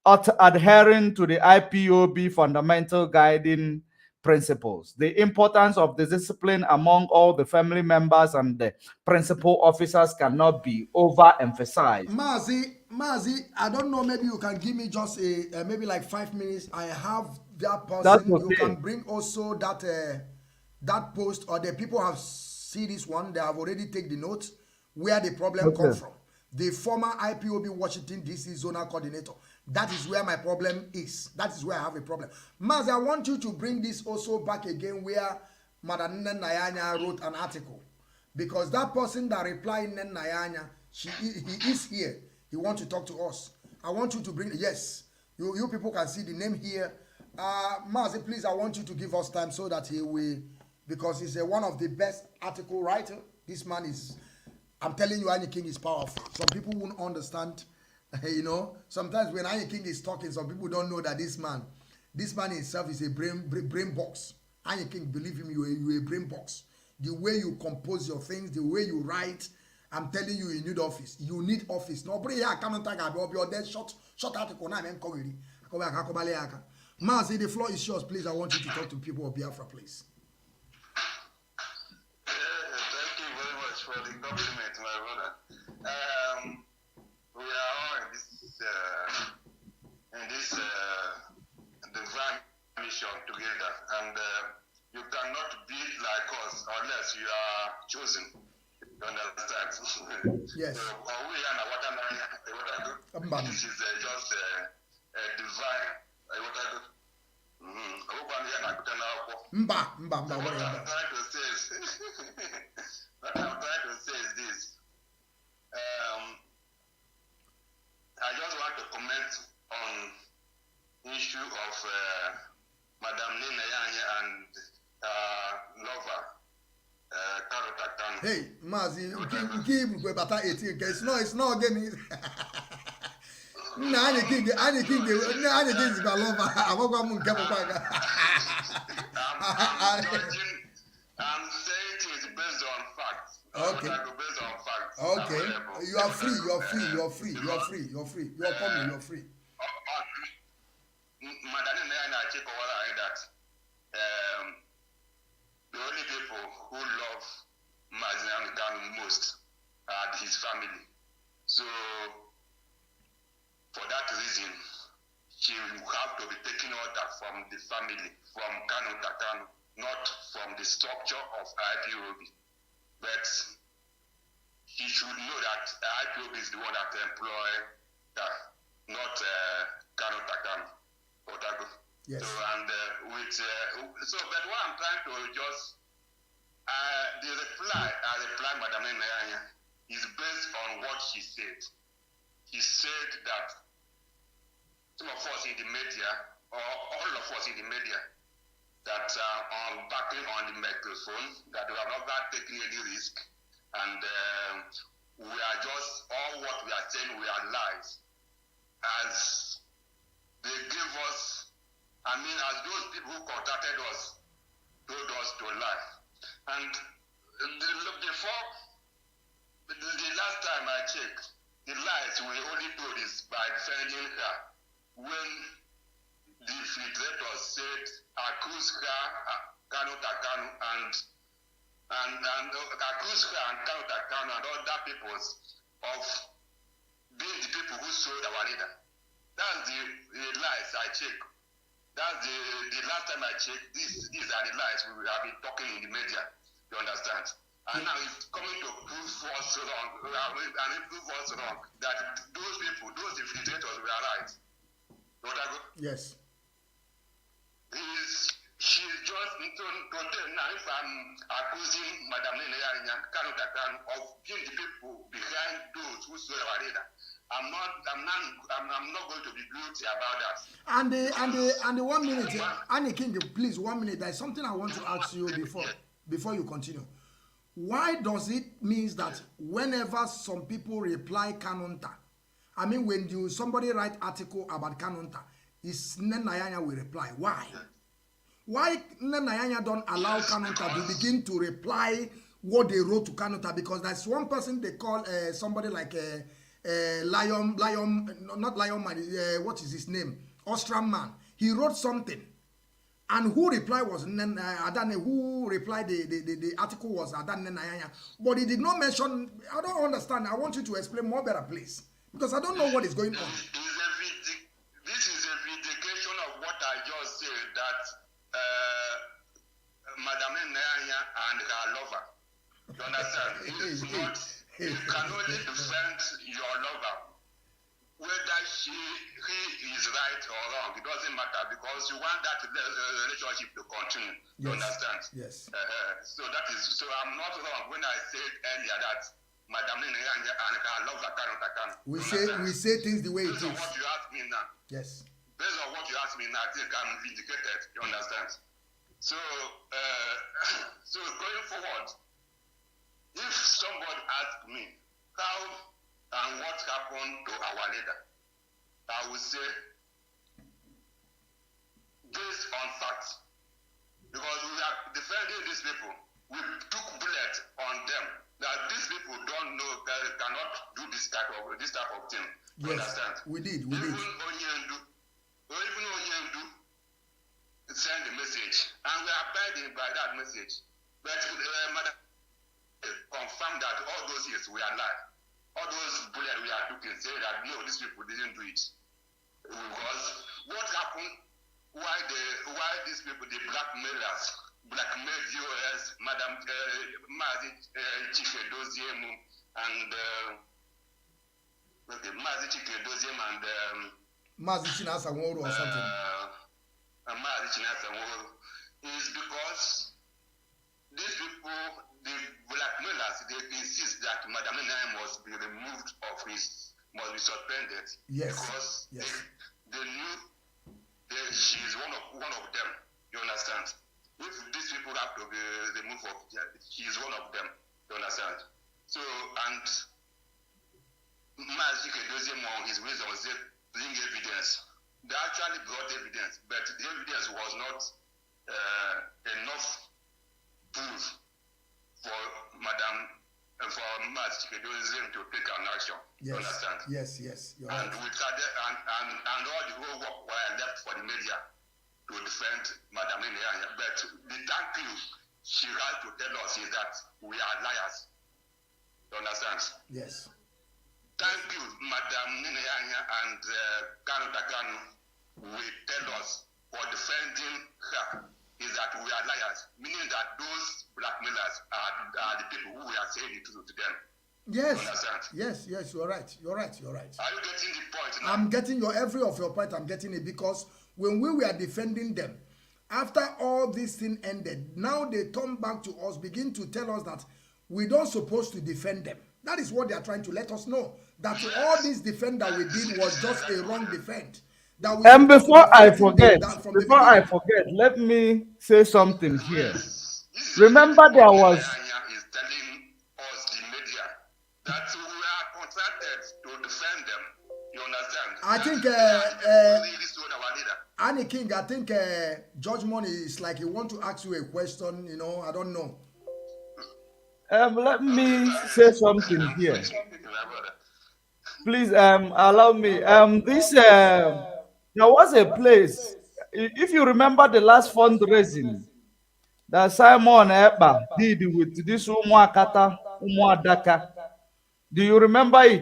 adhering to the IPOB fundamental guiding principles, the importance of the discipline among all the family members and the principal officers cannot be overemphasized. Mazi, I don't know, maybe you can give me just maybe like 5 minutes. I have that person. That's okay. You can bring also that that post, or the people have see this one. They have already taken the notes where the problem comes from. The former IPOB Washington DC zonal coordinator. That is where my problem is. That is where I have a problem. Mazi, I want you to bring this also back again where Madam Nayanya wrote an article. Because that person that replied Nayanya, he is here. He wants to talk to us. I want you to bring, yes, you people can see the name here. Mazi, please, I want you to give us time so that he will, because he's one of the best article writer. This man is I'm telling you, Anya King is powerful. Some people won't understand. You know, sometimes when Anya King is talking, some people don't know that this man himself is a brain box. Anya King, believe him, you're a brain box. The way you compose your things, the way you write, I'm telling you, you need office. You need office. No, but yeah, come on, tag about your dead short article. Now, I'm coming. Mazi, the floor is yours, please. I want you to talk to people of Biafra, please. Thank you very much for the compliment, my brother. We are all in this divine mission together, and you cannot be like us unless you are chosen. You understand? Yes. So, this is just a divine. What I'm trying to say is this. I just want to comment on issue of Madam Nina Yanya and lover, Karota. Hey, Mazi, give bata 18. It's not again. Any king is my lover. I'm saying things based on facts. Okay. Based on facts. Okay. You are free. You are free. You are free. You are free. You are free. You are coming. You are free. Madam and I check over that the only people who love Mazi most are his family. So for that reason, she will have to be taking order from the family, from Kanu Takanu, not from the structure of IPOB. But he should know that IPOB is the one that employs her, not Kanu Takanu. Yes. So, and but what I'm trying to just, the reply, Madam Nayanya, is based on what she said. He said that some of us in the media, or all of us in the media, that are backing on the microphone, that we have never taken any risk, and we are just, all what we are saying, we are lies. As they give us, as those people who contacted us, told us to lie. And before, the last time I checked, the lies we only told is by defending her. When the infiltrators said, accuse her, Kanu Takanu, and accuse her and Kanu Takanu and other peoples of being the people who sold our leader. That's the lies I checked. That's the last time I checked. These are the lies we have been talking in the media. You understand? And now it's coming to prove us wrong, and prove us wrong that those people, those infiltrators were right. Yes. She's just today now. If I'm accusing Madam Nene of being the people behind those who sold our leader, I'm not going to be guilty about that. And the 1 minute, Annie King, please 1 minute. There's something I want to ask you before you continue. Why does it mean that whenever some people reply Kanunta, when somebody write article about Kanunta, is Nenayanya will reply? Why? Why Nenayanya don't allow Kanunta to begin to reply what they wrote to Kanunta? Because there's one person they call somebody like Lion, not Lion Man, what is his name? Austrian man. He wrote something. And who replied was Adane, who replied the article was Adane Nayanya. But he did not mention, I don't understand. I want you to explain more better, please. Because I don't know what is going on. This is a vindication of what I just said, that Madame Nayanya and her lover. You understand? You can only defend your lover. Whether he is right or wrong, it doesn't matter, because you want that relationship to continue. Yes. You understand? Yes. So I'm not wrong when I said earlier that Madame Nene and her lover Kanu. We say things the way it is. Based on what you ask me now. Yes. Based on what you ask me now, I think I'm vindicated. You understand? So going forward, if somebody asked me how and what happened to our leader, I would say, based on facts, because we are defending these people, we took bullets on them. That these people don't know, cannot do this type of thing. Yes, understand? we did. Even Onyendu send a message, and we are abiding by that message. But Madam confirmed that all those years we are lying. All those bullets we are looking say that no, these people didn't do it. Because what happened? Why these people, the blackmailers, blackmailed US, Madam Mazi Chikedoziemu and Mazi Chikedoziemu and Mazi Chinasanworo or something. Mazi Chinasanworo is because these people, the blackmailers, they insist that Madam Naya must be removed must be suspended. Yes. Because yes. They knew she is one of them. You understand? If these people have to be removed, she is one of them. You understand? So, and Mazi Kedoziem on his reason was bring evidence. They actually brought evidence, but the evidence was not enough proof for Mazi Kedoziem to take an action. Yes. You understand? Yes. You're right. And we started, and all the whole work were left for the media to defend Madam Nene. But the thank you she has to tell us is that we are liars. You understand? Yes. Thank you, Madam Nene and Kanu Takanu. We tell us for defending her is that we are liars, meaning that those blackmailers are the people who we are saying the truth to them. Yes. You understand? Yes, you're right. Are you getting the point now? I'm getting every of your point. I'm getting it because when we were defending them, after all this thing ended, now they turn back to us, begin to tell us that we don't supposed to defend them. That is what they are trying to let us know. That all this defend that we did was just a wrong defend. That we And before I forget, let me say something here. Remember there was is telling us the media that we are contracted to defend them. You understand? I think Annie King, I think Judge Money is like he want to ask you a question, I don't know. Let me say something here. Please allow me. There was a place, if you remember the last fundraising that Simon Eba did with this Umuakata, Umuadaka. Do you remember it?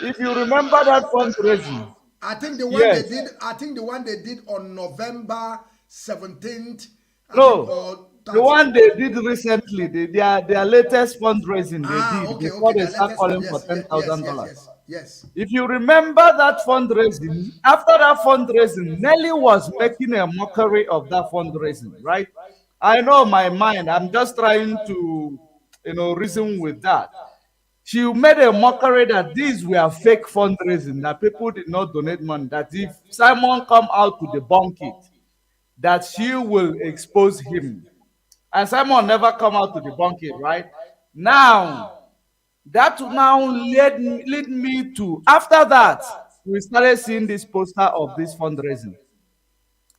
If you remember that fundraising. I think the one they did, the one they did on November 17th. No, the one they did recently, their latest fundraising they did before they start calling for $10,000. Yes. If you remember that fundraising, after that fundraising, Nelly was making a mockery of that fundraising, right? I know my mind. I'm just trying to, reason with that. She made a mockery that these were fake fundraising, that people did not donate money, that if Simon come out to debunk it, that she will expose him. And Simon never come out to debunk it, right? Now, that now lead me to, after that, we started seeing this poster of this fundraising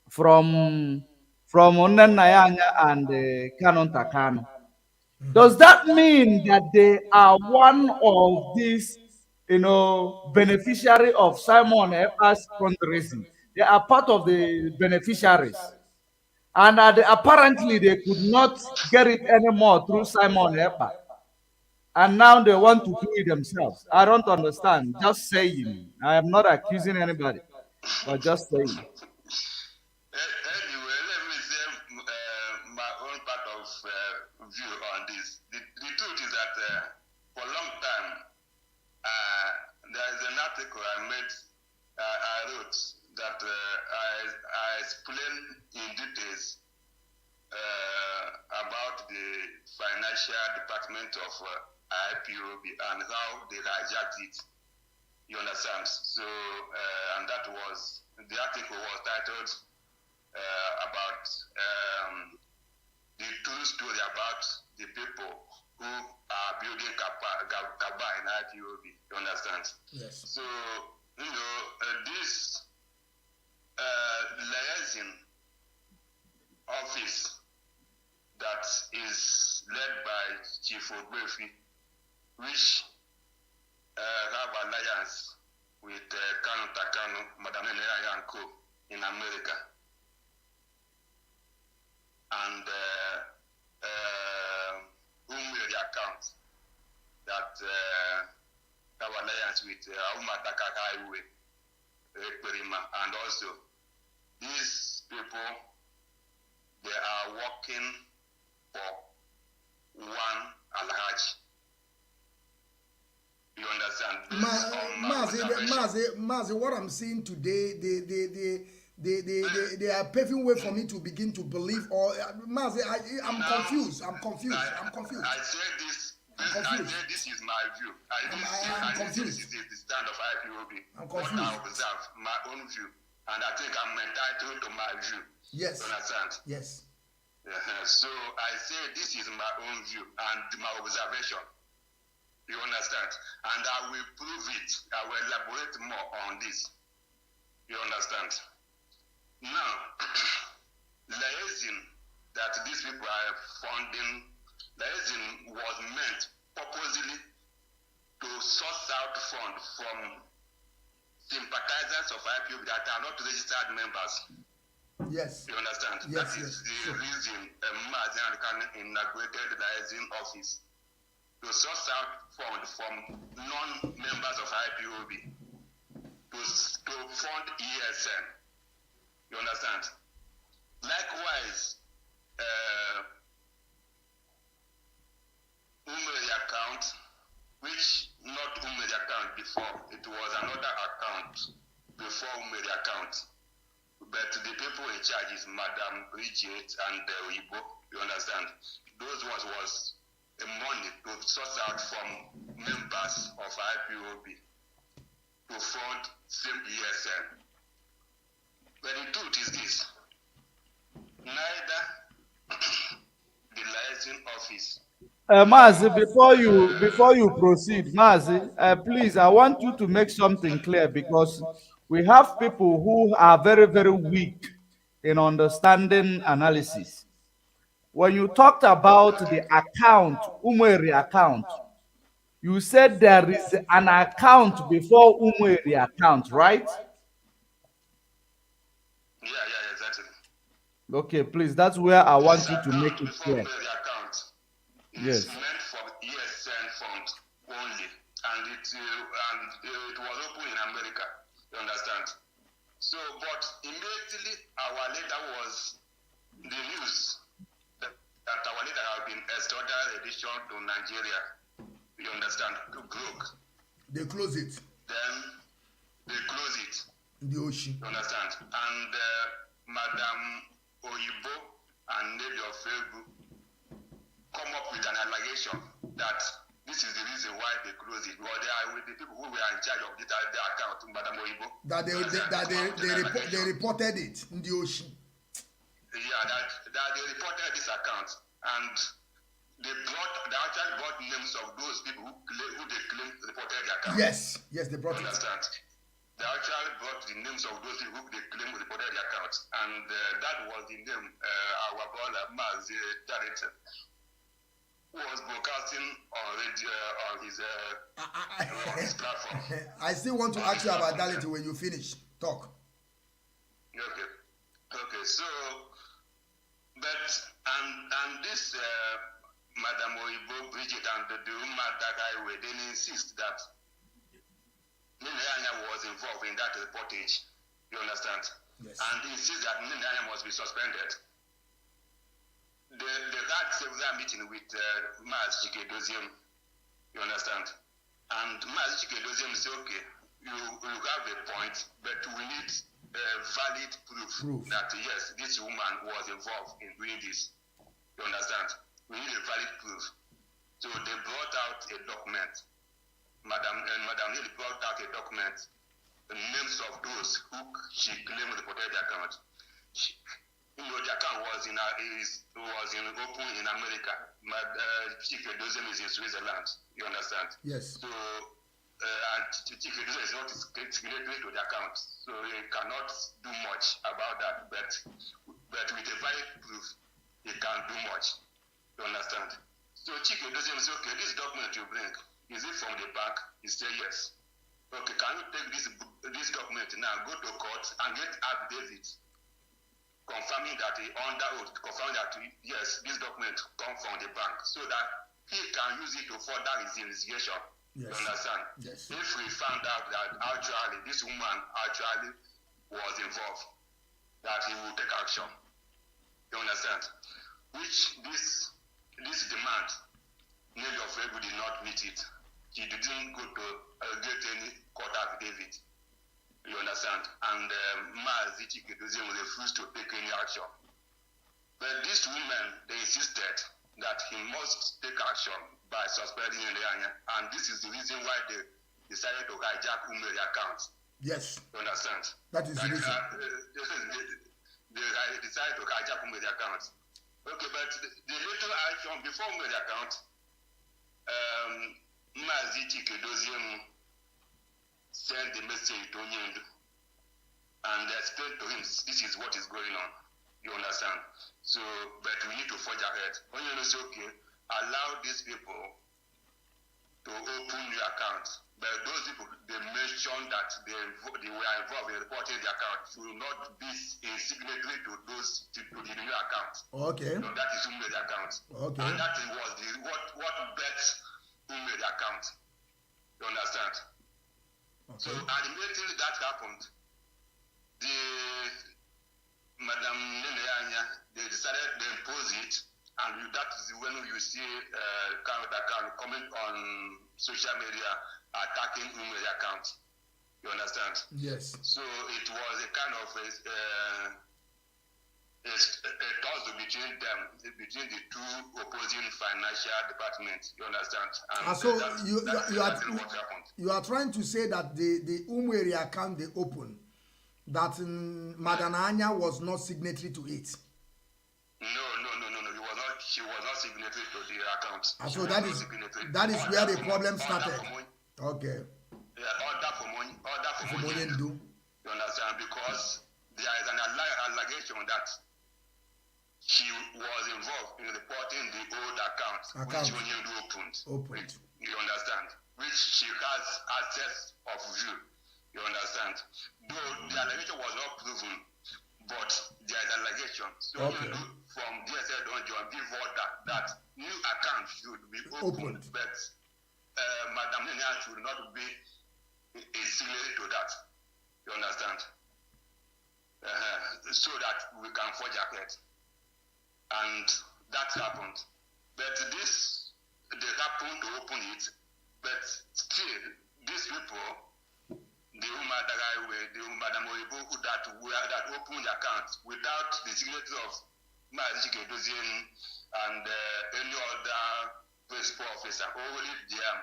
from Onenayanya and Canon Takano. Does that mean that they are one of these, beneficiary of Simon Epa's fundraising? They are part of the beneficiaries. And apparently they could not get it anymore through Simon Epa. And now they want to do it themselves. I don't understand. Just saying. I am not accusing anybody, but just saying. Anyway, let me say my own part of view on this. The truth is that for a long time, there is an article I wrote that I explained in details about the financial department of IPOB and how they hijacked it. You understand? So, and that was, the article was titled about the true story about the people who are building CAMPAIGNE in IPOB. You understand? Yes. So, this liaison office that is led by Chief Ogbefi, which have alliance with Kanu Takano, Madam Nenea Co. in America, and Umeri account that have alliance with Umataka Highway, Perima, and also these people, they are working for one Alhaj. You understand? Mazi, what I'm seeing today, they are paving way for me to begin to believe. Or Mazi, I'm confused. I'm confused. I said this. I said this is my view. I confused. This is the stand of IPOB. I'm confused. What I observe, my own view, and I think I'm entitled to my view. Yes. You understand? Yes. So I say this is my own view and my observation. You understand? And I will prove it. I will elaborate more on this. You understand? Now, liaison that these people are funding, liaison was meant purposely to source out funds from sympathizers of IPOB that are not registered members. Yes. You understand? Yes, that is the reason Mazi inaugurated the liaison office, to source out funds from non-members of IPOB to fund ESN. You understand? Likewise, Umeri account, which not Umeri account before, it was another account before Umeri account. But the people in charge is Madam Bridget and Oyibo. You understand? Those ones was the money to source out from members of IPOB to fund same ESN. But the truth is this: neither the liaison office. Mazi, before you proceed, Mazi, please, I want you to make something clear, because we have people who are very, very weak in understanding analysis. When you talked about the account, Umeri account, you said there is an account before Umeri account, right? Yeah, exactly. Okay, please, that's where I want you to make it clear. Account Yes. is meant for ESN fund only, and it was open in America. You understand? So, but immediately our leader was the news that our leader have been extradition to Nigeria. You understand? To Brook. They close it. Then they close it. In the ocean. You understand? And Madam Oyibo and Nelly Ofegu come up with an allegation that this is the reason why they close it. Well, they are with the people who were in charge of the account, Madam Oyibo. That they reported it in the ocean. Yeah, that they reported this account, and they actually brought names of those people who they claim reported the account. Yes, they brought it. Understand? They actually brought the names of those people who they claim reported the account, and that was the name our brother Mazi Darrington was broadcasting on radio on his platform. I still want to ask you about Darrington when you finish. Talk. Okay. So, but and this Madam Oyibo, Bridget, and the Umataka Highway, they insist that Nenea was involved in that reportage. You understand? Yes. And they insist that Nenea must be suspended. They had several meetings with Mazi Chikedozium. You understand? And Mazi Chikedozium said, okay, you have a point, but we need valid proof that yes, this woman was involved in doing this. You understand? We need a valid proof. So they brought out a document. Madam Nelly brought out a document, the names of those who she claimed reported the account. The account was was in open in America. Chief Edozem is in Switzerland. You understand? Yes. So Chief Edozem is not signatory to the account, so he cannot do much about that. But with a valid proof, he can do much. You understand? So Chief Edozem says, okay, this document you bring, is it from the bank? He said yes. Okay, can you take this document now, go to court and get affidavit confirming that he under oath, confirming that yes, this document come from the bank, so that he can use it to further his investigation. Yes. You understand? Yes. If we found out that actually this woman actually was involved, that he will take action. You understand? Which this demand, Name of Rebel did not meet it. He didn't go to get any court affidavit. You understand? And Mazi refused to take any action. But these women, they insisted that he must take action by suspending Elianya. And this is the reason why they decided to hijack Umeri account. Yes. You understand? That is the reason. They decided to hijack Umeri account. Okay, but the later action before Umeri account, Mazi Chikedoziemu sent the message to Nyendu and explained to him this is what is going on. You understand? So, but we need to forge ahead. Onyendu said, okay, allow these people to open the account. But those people, they mentioned that they were involved in reporting the account should not be a signatory to the new account. Okay. So that is who made the account. Okay. And that was what bet who made the account. You understand? Okay. So, and immediately that happened, Madam Neneanya, they decided to impose it, and that is when you see account comment on social media attacking Umeri account. You understand? Yes. So it was a kind of a tussle between them, between the two opposing financial departments. You understand? And so what you are trying to say that the Umeri account they opened, that Madam Anya was not signatory to it. No. She was not signatory to the account. So that is where the problem started. Okay. Yeah, order for money. Do. You understand? Because there is an allegation that she was involved in reporting the old account. Which Onyendu opened. You understand? Which she has access of view. You understand? Though the allegation was not proven, but there is an allegation. So Onyendu from DSL don't give order that new account should be opened. But Madam Nina should not be a signatory to that. You understand? So that we can forge ahead. And that happened. But they happened to open it. But still, these people, the Madam Oibo that opened the account without the signature of Mazi Chikedoziemu and any other principal officer, only them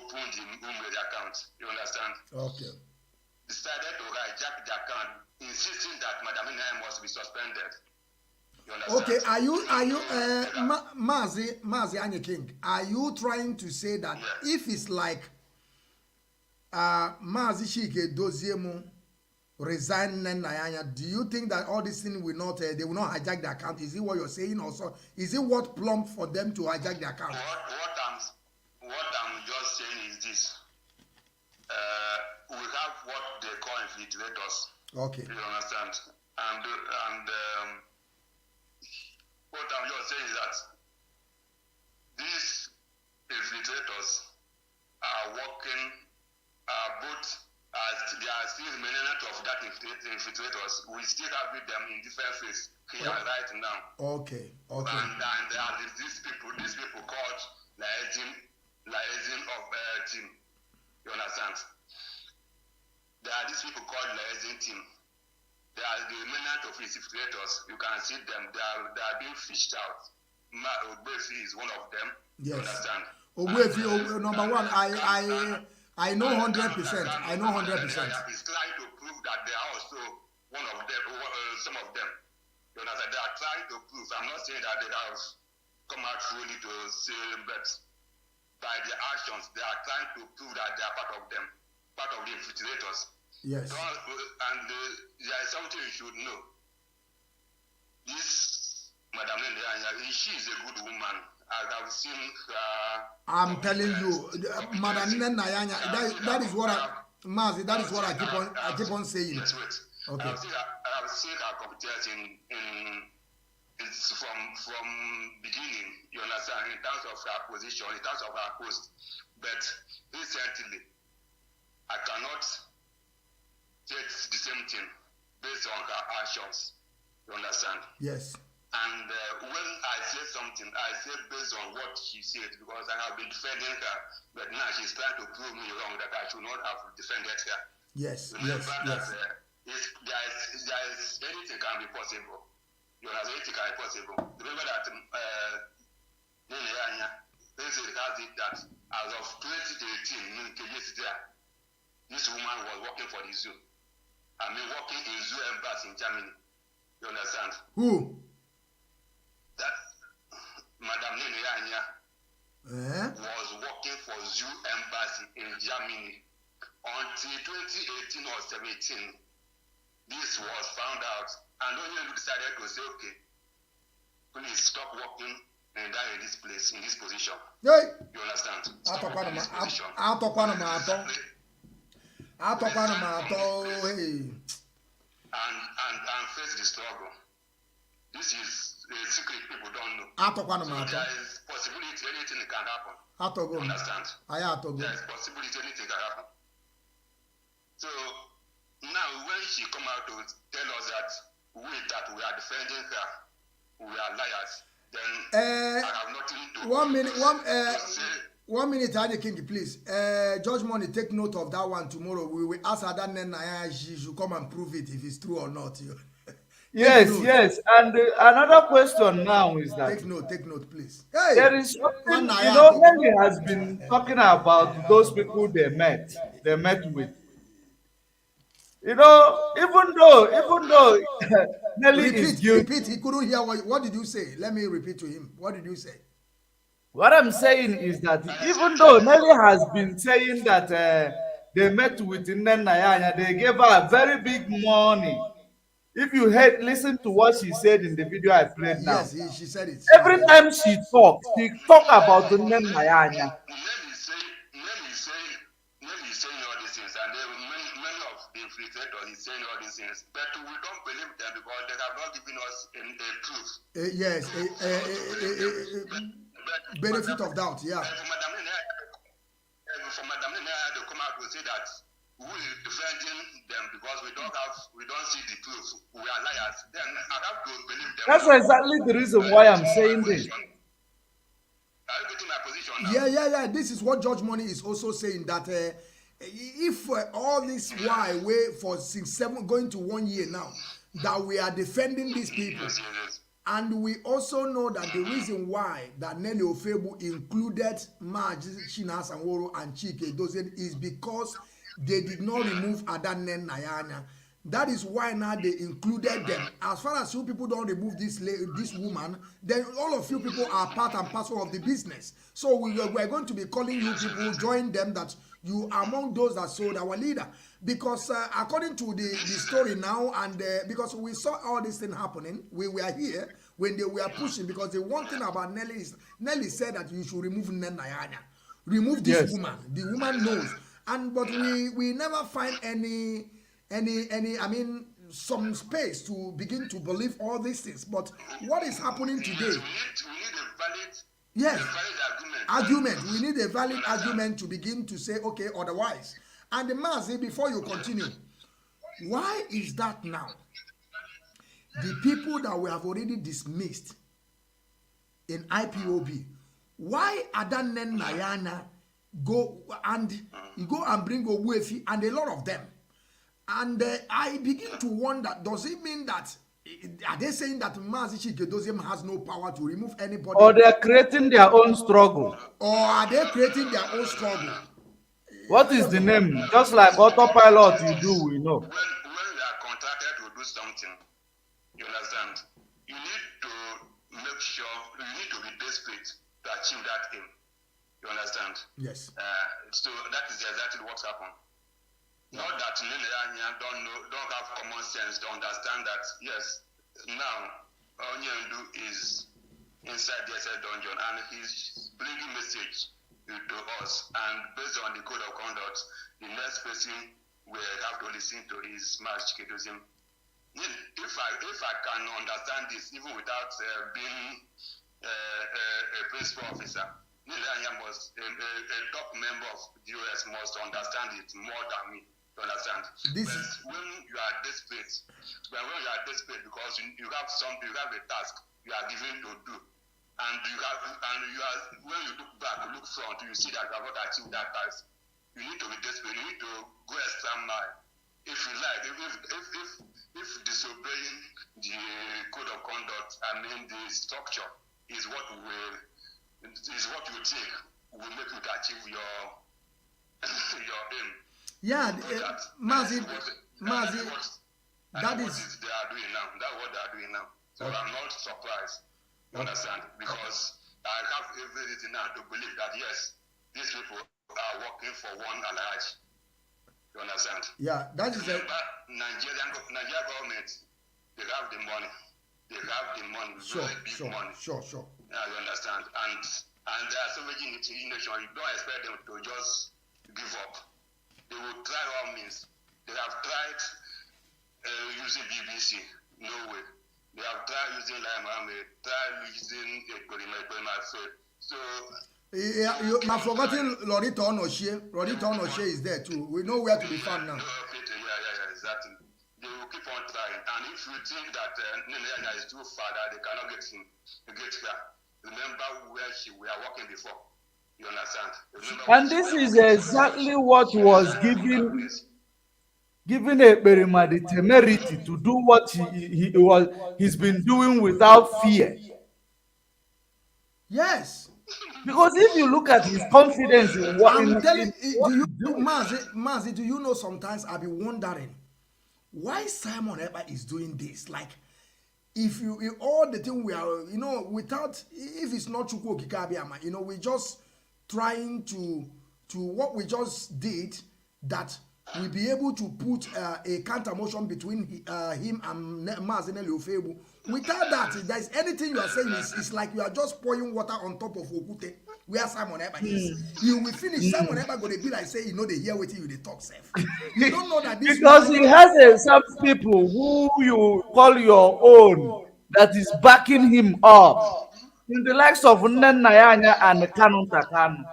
opened the Umeri account. You understand? Okay. Decided to hijack the account, insisting that Madam Nina must be suspended. Okay, are you Mazi Anye King, are you trying to say that if it's like Mazi Chikedoziemu resign Nayanya, do you think that all these things will not they will not hijack the account? Is it what you're saying also? Is it what plumped for them to hijack the account? What I'm just saying is this. We have what they call infiltrators. Okay. You understand? And what I'm just saying is that these infiltrators are working both as they are still remnant of that infiltrators. We still have with them in different phases here right now. Okay. And there are these people called liaison of team. You understand? There are these people called liaison team. They are the remnant of infiltrators. You can see them. They are being fished out. Ogbefi is one of them. Yes. You understand? Ogbefi, number one, I know 100%. I know 100%. He's trying to prove that they are also one of them, some of them. You You understand? They are trying to prove. I'm not saying that they have come out fully to say, but by their actions, they are trying to prove that they are part of them, part of the infiltrators. Yes. And there is something you should know. This Madam Nene, she is a good woman. I've seen her. I'm telling you, Madam Nene, that is what Mazi, that is what I keep on saying. Yes, wait. Okay. I've seen her competence from beginning, you understand, in terms of her position, in terms of her post. But recently, I cannot say the same thing based on her actions, you understand? Yes. And when I say something, I say based on what she said, because I have been defending her, but now she's trying to prove me wrong that I should not have defended her. Yes, Remember yes, that there is anything can be possible. You know, anything can be possible. Remember that has it that as of 2018, this woman was working for the zoo. I mean, working in zoo embassy in Germany. You understand? Who? That Madam Nene was working for zoo embassy in Germany until 2018 or 17. This was found out, and only decided to say, okay, please stop working in this place, in this position. Hey. You understand? I'll Stop talk working in this position. And face the struggle. This is a secret people don't know. So there is possibility anything can happen. You understand? There is possibility anything can happen. So now when she come out to tell us that we are defending her, we are liars, then I have nothing to say. 1 minute, Adi King, please. Judge Money, take note of that one tomorrow. We will ask Adan Nena, she should come and prove it if it's true or not. Yes. And another question now is that take note, please. Hey, there is something, Nelly has been talking about those people they met with. Even though Nelly is guilty. Repeat. He couldn't hear what did you say? Let me repeat to him. What did you say? What I'm saying is that even though Nelly has been saying that they met with Nayanya, they gave her a very big money. If you listen to what she said in the video I played now, yes, she said it. Every time she talk about the name Nayanya. Nelly is saying all these things, and many of the infiltrators is saying all these things, but we don't believe them because they have not given us a proof. Yes, benefit of doubt, yeah. For Madam Nene to come out to say that we are defending them because we don't see the proof. We are liars. Then I have to believe them. That's exactly the reason why I'm saying this. Are you getting my position now? Yeah. This is what Judge Money is also saying, that if all this while for 6-7 going to 1 year now, that we are defending these people. Yes. And we also know that the reason why that Nelly Ofebu included Mazi, Chinas, and Woro and Chike Dozen is because they did not remove Adanen Nayanya. That is why now they included them. As far as you people don't remove this woman, then all of you people are part and parcel of the business. So we are going to be calling you people, join them, that you are among those that sold our leader. Because according to the story now, and because we saw all this thing happening, we were here when they were pushing, because the one thing about Nelly is, Nelly said that you should remove Nayanya. Remove this woman. The woman knows. But we never find any some space to begin to believe all these things. But what is happening today? We need a valid argument. We need a valid argument to begin to say, okay, otherwise. And the Mazi, before you continue, why is that now? The people that we have already dismissed in IPOB, why Adanen Nayana go and bring Ogbuefi and a lot of them? And I begin to wonder, does it mean that, are they saying that Mazi Chike has no power to remove anybody? Or they are creating their own struggle? Or are they creating their own struggle? What is the name? Just like autopilot you do, we know. When we are contracted to do something, you understand? sure you need to be desperate to achieve that aim. You understand? Yes. So that is exactly what's happened. Yeah. Not that Nene don't have common sense to understand that yes, now Onyendu is inside the SL dungeon and he's bringing message to us, and based on the code of conduct, the next person will have to listen to his march criticism. If I can understand this even without being a principal officer, must a top member of the US must understand it more than me. You understand? When you are desperate, because you have a task you are given to do, and when you look back, look front, you see that you have not achieved that task. You need to be desperate. You need to go extra mile. If you like, if disobeying the code of conduct, the structure is what you think will make you achieve your aim. Yeah, Mazi, that is what they are doing now. That's what they are doing now. So okay. I'm not surprised. You understand? Because I have everything now to believe that yes, these people are working for one Alliance. You understand? Yeah, that is Nigerian government, they have the money. They have the money, really big money. Sure. Yeah, you understand? And there are so many nations, you don't expect them to just give up. They will try all means. They have tried using BBC, no way. They have tried using Lime, tried using a so yeah, you have forgotten Lorita Onoshe. Lorita Onoshe is there too. We know where to be found now. Yeah, exactly. They will keep on trying. And if you think that Nene is too far, that they cannot get her, remember where we are working before. You understand? And this is exactly what was giving Ekperima the temerity to do what he's been doing without fear. Yes. Because if you look at his confidence in what I'm telling you, Mazi, do you know sometimes I've been wondering why Simon Ekpa is doing this? Like, if all the thing we are, without, if it's not Chukwu Okikabiama, we're just trying to what we just did, that we'll be able to put a counter motion between him and Mazi Ofebu. Without that, if there's anything you are saying, it's like you are just pouring water on top of Okute, where Simon Ekpa is. You will finish, Simon Ekpa going to be like, say, they hear what you talk, safe. You don't know that this because he has some people who you call your own that is backing him up. In the likes of Nnenayanya and Kanu Takanu.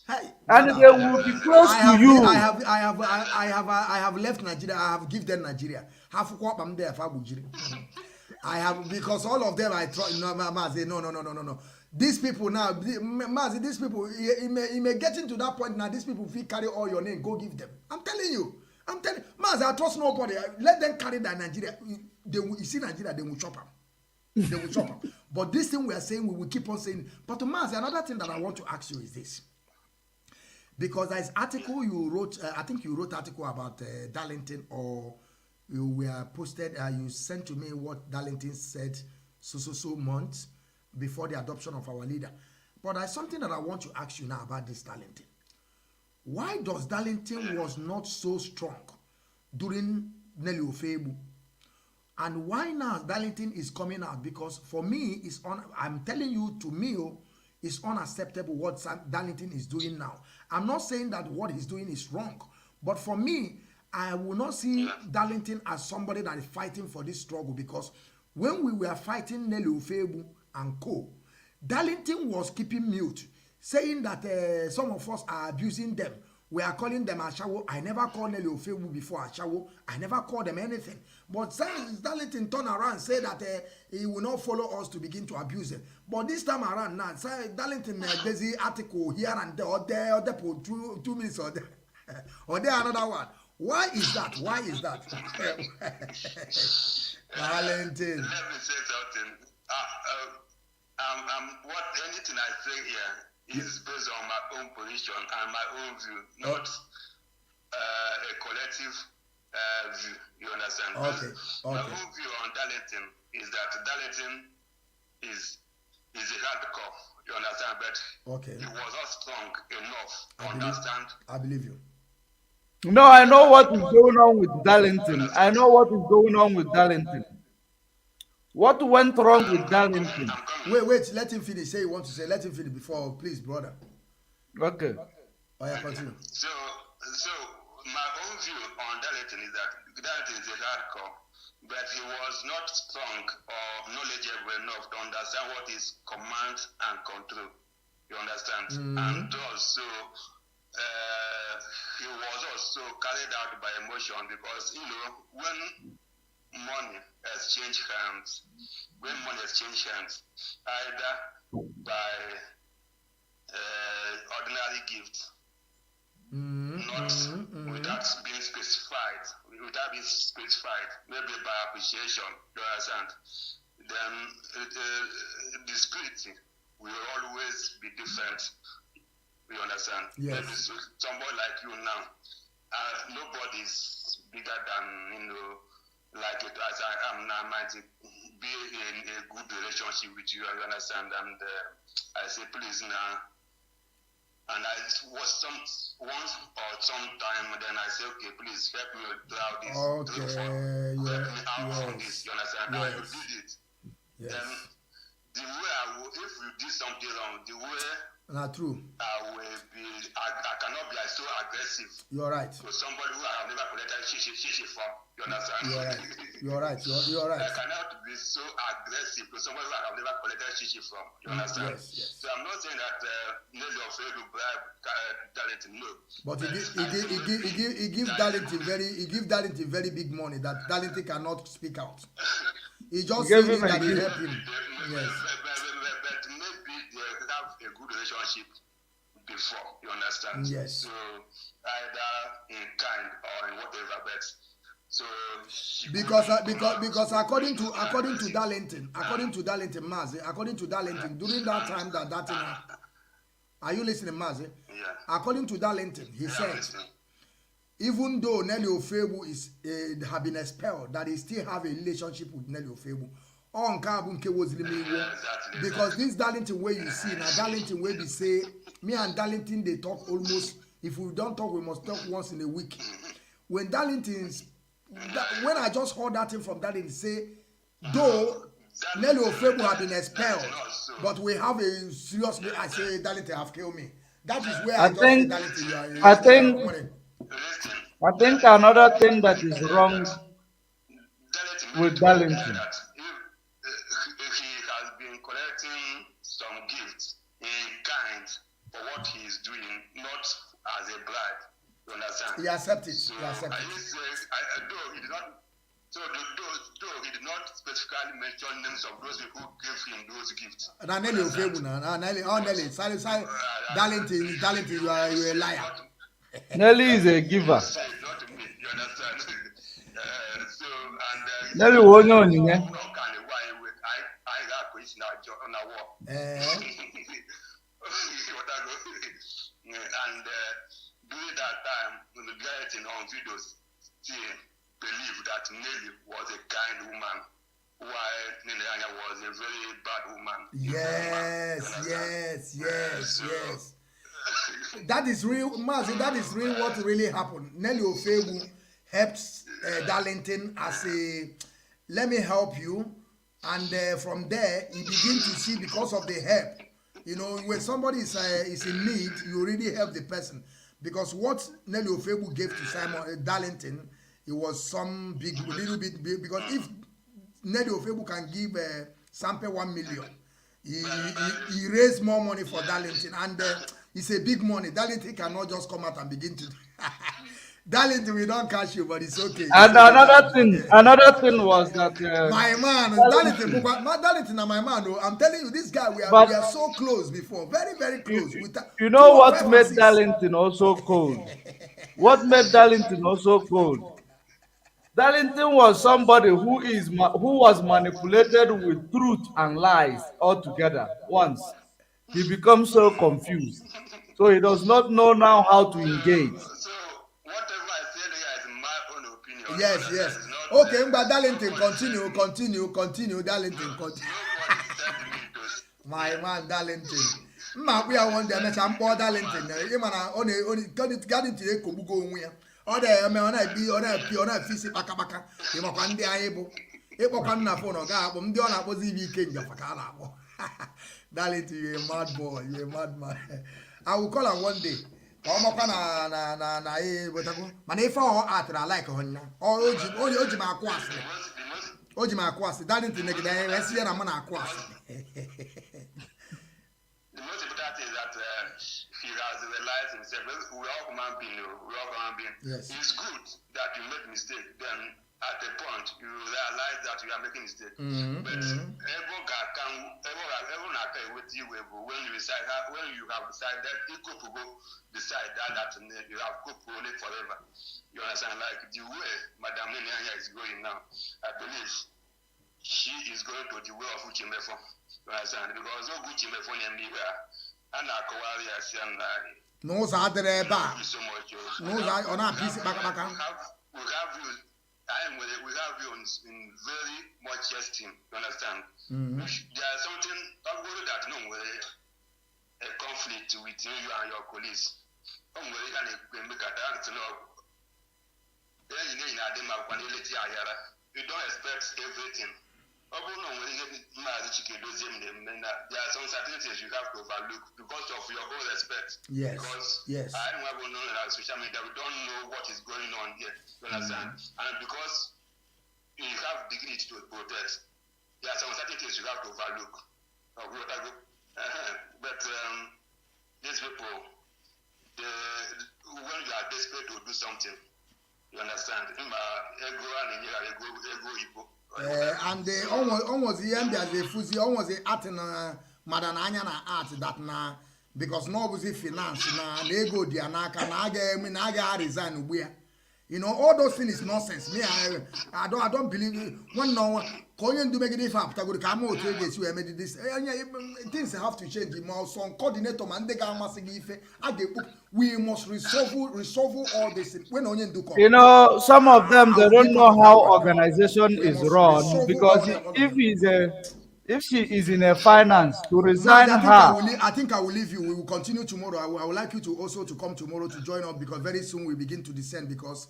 Hey, and they will be close to you. I have left Nigeria. I have given them Nigeria. I have, because all of them I try. No, Mazi, no. These people now, Mazi, these people, it may get into that point now. These people feel carry all your name. Go give them. I'm telling you, Mazi, I trust nobody. Let them carry that Nigeria. You see Nigeria, they will chop them. They will chop them. But this thing we are saying, we will keep on saying. But Mazi, another thing that I want to ask you is this. Because there's article you wrote, I think you wrote article about Darlington, or you were posted, you sent to me what Darlington said so months before the adoption of our leader. But there's something that I want to ask you now about this Darlington. Why does Darlington was not so strong during Nelly Ofebu? And why now Darlington is coming out? Because for me, I'm telling you, to me, it's unacceptable what Darlington is doing now. I'm not saying that what he's doing is wrong, but for me, I will not see Darlington as somebody that is fighting for this struggle, because when we were fighting Nelly Ofebu and co, Darlington was keeping mute, saying that some of us are abusing them. We are calling them Ashawo. I never called Nelly Ofebu before Ashawo. I never called them anything. But Darlington turned around and said that he will not follow us to begin to abuse them. But this time around now, Darlington there's the article here and there, or there for 2 minutes, or there, or there another one. Why is that? Darlington. Let me say something. What anything I say here is based on my own position and my own view, not a collective view. You understand? Okay. My own view on Darlington is that Darlington is a hardcore. You understand? But Okay. he was not strong enough to understand. I believe you. No, I know what is going on with Darlington. I know what is going on with Darlington. What went wrong with Darlington? I'm coming. Wait, let him finish. Say you want to say. Let him finish before, please, brother. Okay. Oh, yeah, continue. So my own view on Darlington is that Darlington is a hardcore, but he was not strong or knowledgeable enough to understand what is command and control. You understand? And also, he was also carried out by emotion because, when money exchange hands, either by ordinary gifts, not without being specified, maybe by appreciation, you understand? Then the spirit will always be different. You understand? Yes. Maybe somebody like you now, nobody's bigger than, like it as I am now, might be in a good relationship with you, you understand? And I say, please now. And I was once or sometime, then I say, okay, please help me throughout this. Okay, Help me out from this, you understand? And you did it. Yes. Then the way if you did something wrong, the way Not true. I cannot be so aggressive. You're right. To somebody who I have never collected shishi from. You understand? You're right. You're right. I cannot be so aggressive to somebody who I have never collected shishi from. You understand? Yes. So I'm not saying that Nelly or Fred will bribe Darlington, no. But he gives Darlington very big money that Darlington cannot speak out. He just said that he helped him. Yes. But maybe they have a good relationship before, you understand? Yes. So either in kind or in whatever, but so because according to Darlington, Mazi, according to Darlington, during that time that are you listening, Mazi? Yeah. According to Darlington, he said, even though Nelly Ofebu have been expelled, that he still have a relationship with Nelly Ofebu. Because this Darlington way you see, now Darlington way we say, me and Darlington they talk almost, if we don't talk, we must talk once in a week. When when I just heard that thing from Darlington say, though Nelly Ofebu have been expelled, but we have a serious way, I say Darlington have killed me. That is where I think another thing that is wrong with Darlington. If he has been collecting some gifts in kind for what he is doing, not as a bribe, you understand? He accepted. So he accepted. Though he did not specifically mention names of those people who gave him those gifts. Darlington, you are a liar. Nelly is a giver. Not to me, you understand? Nelly won't know you. And during that time, when the guy on videos still believed that Nelly was a kind woman, while Nene was a very bad woman. Yes. That is real, Mazi. That is real. What really happened? Nelly Ofebu helps Darlington as a let me help you, and from there he begin to see because of the help. When somebody is in need, you really help the person, because what Nelly Ofebu gave to Simon Darlington, it was some little bit big, because if Nelly Ofebu can give Sampe 1 million, he raised more money for Darlington, and it's a big money. Darlington cannot just come out and begin to. Darlington, we don't catch you, but it's okay. And another thing was that my man, Darlington, and my man. I'm telling you, this guy, we are so close before, very, very close. You know what made Darlington also cold? What made Darlington also cold? Darlington was somebody who was manipulated with truth and lies all together once. He becomes so confused. So he does not know now how to engage. So whatever I said here is my own opinion. Yes. Okay, but Darlington, continue. Darlington, continue. Nobody said to me My man Darlington. We are one day na champo Darlington. You man on got into a kubugo onwe ya. Ọ dị eme ọ na-ebi ọ na-epi ọ na-efisi kpakakpaka ịmakwa ndị anyị bụ ịkpọkwa nna fon ọ ga-akpọ ndị ọ na-akpọzi ibe ike njafa ka a na-akpọ Darlington, you're a mad boy, you're a mad man. I will call him one day. Ọ makwa na wetako mana ife ọ atara like honna oji ma akwa asị oji ma akwa asị Darlington negide ya esi ya na mụ na akwa asị. The most important thing is that he has realized himself. We all human beings, we all human beings. Yes. It's good that you make mistake. Then at a point you realize that you are making mistake. But everyone can with you when you decide when you have decided you could go decide that you have could only forever. You understand? Like the way Madam Nenya is going now, I believe she is going to the way of Uchimefo. You understand? Because no Uchimefo anywhere. And I call No zadere ba. so much. No za ona pisi baka. We have you. We have you in very much esteem. You understand? There is something that no way a conflict with you and your colleagues. Then you don't expect everything. There are some certain things you have to overlook because of your own respect. Yes. Because I don't have known on social media, we don't know what is going on here. You understand? And because you have dignity to protest, there are some certain things you have to overlook. But these people, when you are desperate to do something, you understand? And they almost the end as a fuzzy, almost the art in Madananya art that na because nobody finance na ego dianaka naga resign where. You know, all those things is nonsense. Me, I don't believe it. One no one do make it if after go come out to get you made this. Things have to change. More some coordinator man they got massive we must resolve all this. When only do come. You know, some of them they don't know how organization is run because if she is in a finance to resign I think I will leave you. We will continue tomorrow. I would like you to also to come tomorrow to join us because very soon we begin to descend because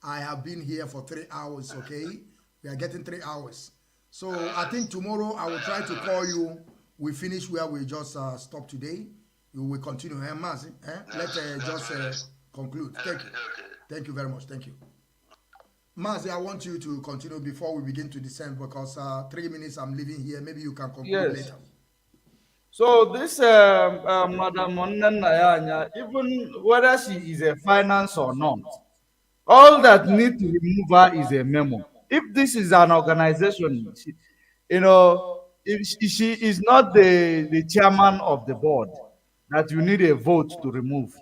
I have been here for 3 hours. Okay, we are getting 3 hours. So I think tomorrow I will try to call you. We finish where we just stopped today. We will continue. Mazi, let's just conclude. Thank you. Thank you very much. Thank you. Mazi, I want you to continue before we begin to descend because 3 minutes I'm leaving here. Maybe you can conclude later. So this Madam Onnenayanya, even whether she is a finance or not, all that need to remove her is a memo. If this is an organization, if she is not the chairman of the board, that you need a vote to remove.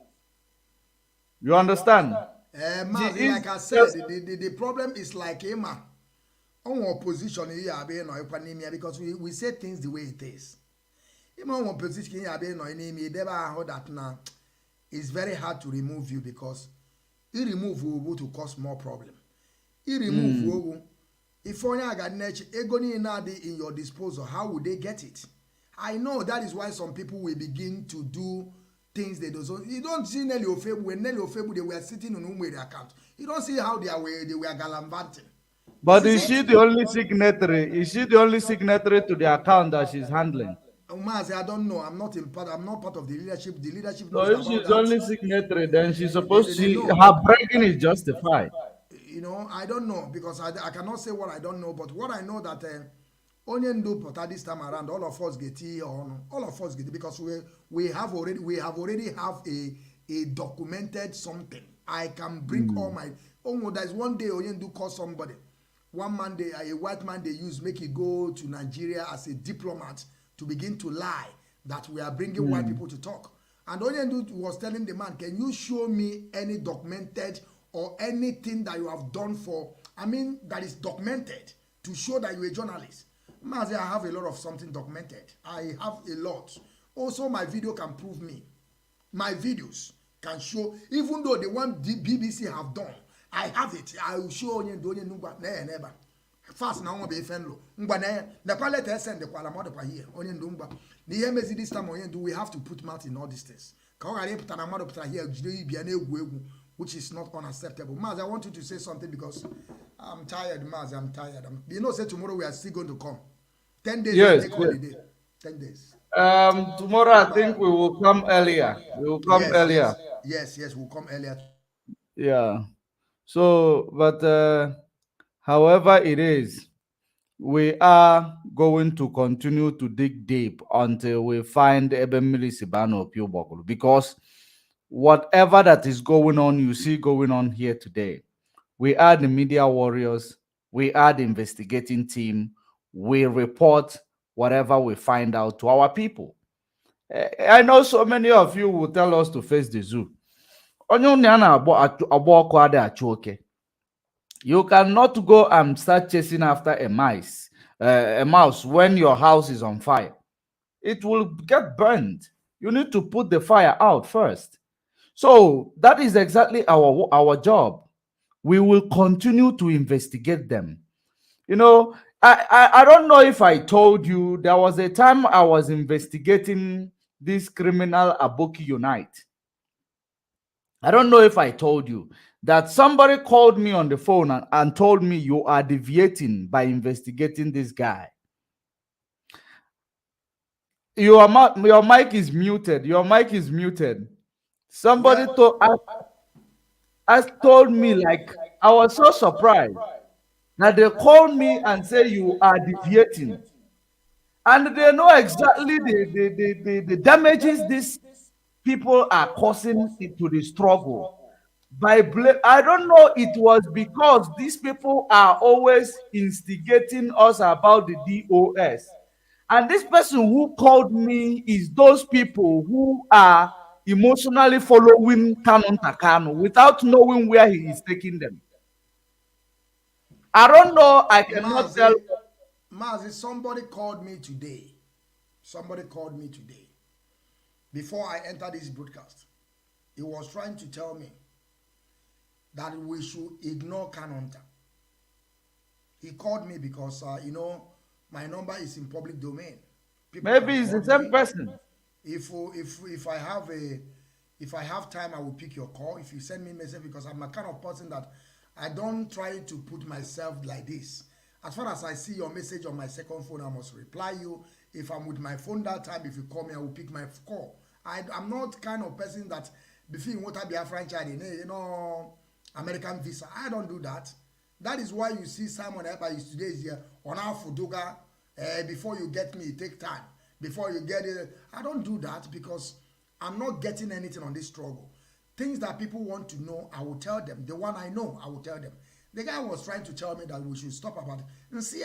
You understand? Mazi, like I said, the problem is like Emma. On opposition here, because we say things the way it is. Even one position here, that now it's very hard to remove you because you remove will to cause more problem. You remove if only I got nature in your disposal, how would they get it? I know that is why some people will begin to do things they don't. You don't see Nelly Ofebu when Nelly Ofebu they were sitting on their account. You don't see how they were gallivanting. But is she the only signatory? Is she the only signatory to the account that she's handling? Mazi, I don't know. I'm not part of the leadership. The leadership knows about she's that. Only signatory, then she's supposed to. Her breaking is justified. You know, I don't know because I cannot say what I don't know. But what I know that Onyendu Pota this time around, all of us get it on. All of us get it because we have already have a documented something. I can bring all my. Oh, there's one day Onyendu call somebody. One man, a white man they use make it go to Nigeria as a diplomat to begin to lie that we are bringing white people to talk. And Onyendu was telling the man, can you show me any documented or anything that you have done that is documented to show that you're a journalist? Mazi, I have a lot of something documented. I have a lot. Also, my video can prove me. My videos can show, even though the one the BBC have done, I have it. I will show Onyendu never. fast na nwa be ife nlo ngba na kwa let send the kwala mother kwa here onye ndu ngba na ihe mezi this time onye ndu we have to put mouth in all these things ka ọ ghara ịpụta na mmadụ pụtara here jide ibia na egwu egwu which is not unacceptable. Mazi, I want you to say something because I'm tired, Mazi. I'm tired. You know, say tomorrow we are still going to come. 10 days. Yes. Holiday. 10 days. Tomorrow I think we will come earlier. We will come earlier. Yes, we'll come earlier. Yeah. So, but however it is, we are going to continue to dig deep until we find Ebemili Sibano Piobokulu, because whatever that is going on, you see going on here today, we are the media warriors, we are the investigating team, we report whatever we find out to our people. I know so many of you will tell us to face the zoo. You cannot go and start chasing after a mouse when your house is on fire. It will get burned. You need to put the fire out first. So that is exactly our job. We will continue to investigate them. You know, I don't know if I told you, there was a time I was investigating this criminal Aboki Unite. I don't know if I told you that somebody called me on the phone and told me you are deviating by investigating this guy. Your mic is muted. Your mic is muted. Somebody told me, like, I was so surprised that they called me and say you are deviating. And they know exactly the damages these people are causing into the struggle. I don't know, it was because these people are always instigating us about the DOS. And this person who called me is those people who are emotionally following Canon Takano without knowing where he is taking them. I don't know, I cannot tell. Mazi, somebody called me today. Somebody called me today. Before I entered this broadcast, he was trying to tell me that we should ignore Kanonta. He called me because, you know, my number is in public domain. People maybe it's the same person. If I have time, I will pick your call. If you send me a message, because I'm a kind of person that I don't try to put myself like this. As far as I see your message on my second phone, I must reply you. If I'm with my phone that time, if you call me, I will pick my call. I'm not kind of person that before you want to be a franchise, you know, American visa. I don't do that. That is why you see Simon Epa is today here on our Fuduga. Before you get me, it take time. Before you get it, I don't do that because I'm not getting anything on this struggle. Things that people want to know, I will tell them. The one I know, I will tell them. The guy was trying to tell me that we should stop about it. And see,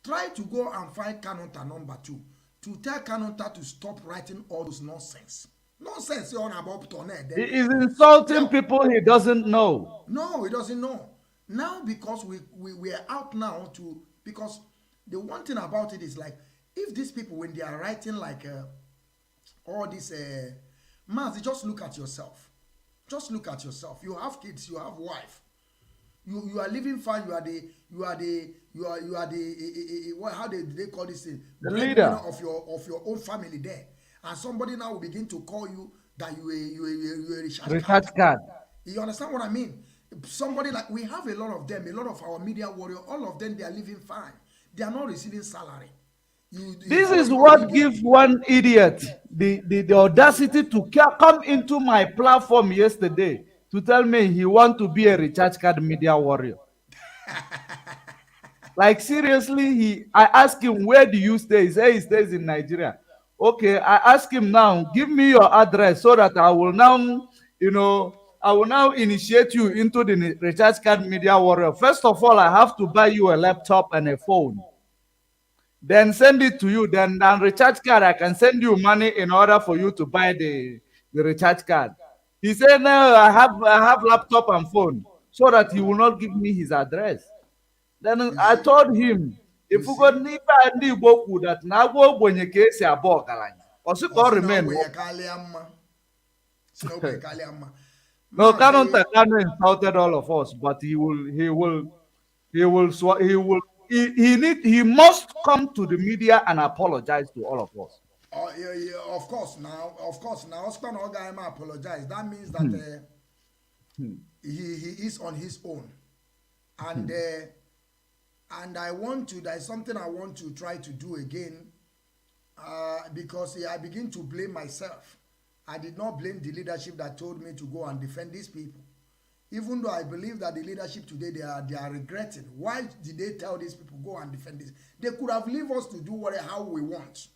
try to go and find Kanonta number 2 to tell Kanonta to stop writing all those nonsense. Nonsense on about Tone. He is insulting people he doesn't know. No, he doesn't know. Now, because we are out now to, because the one thing about it is like, if these people, when they are writing like all this, Mazi, just look at yourself. Just look at yourself. You have kids, you have wife. You are living fine. You are the what, how they call this thing? The leader of your own family there. And somebody now will begin to call you that you are a recharge card. You understand what I mean? Somebody like, we have a lot of them, a lot of our media warriors, all of them, they are living fine. They are not receiving salary. This is what gives one idiot the audacity to come into my platform yesterday to tell me he wants to be a recharge card media warrior. Like, seriously, I asked him, where do you stay? He said he stays in Nigeria. Okay, I asked him now, give me your address so that I will now, you know, I will now initiate you into the recharge card media warrior. First of all, I have to buy you a laptop and a phone. Then send it to you. Then recharge card, I can send you money in order for you to buy the recharge card. He said, no, I have laptop and phone, so that he will not give me his address. Then I told him, if we got Nipa Boku that now go when you case a bog, also call remain. No, Canon Takano insulted all of us, but he will he must come to the media and apologize to all of us. Yeah, of course now. Oscar Oga apologize. That means that Hmm. Hmm. he is on his own, and I want to. There is something I want to try to do again, because I begin to blame myself. I did not blame the leadership that told me to go and defend these people. Even though I believe that the leadership today, they are regretting. Why did they tell these people go and defend this? They could have left us to do how we want.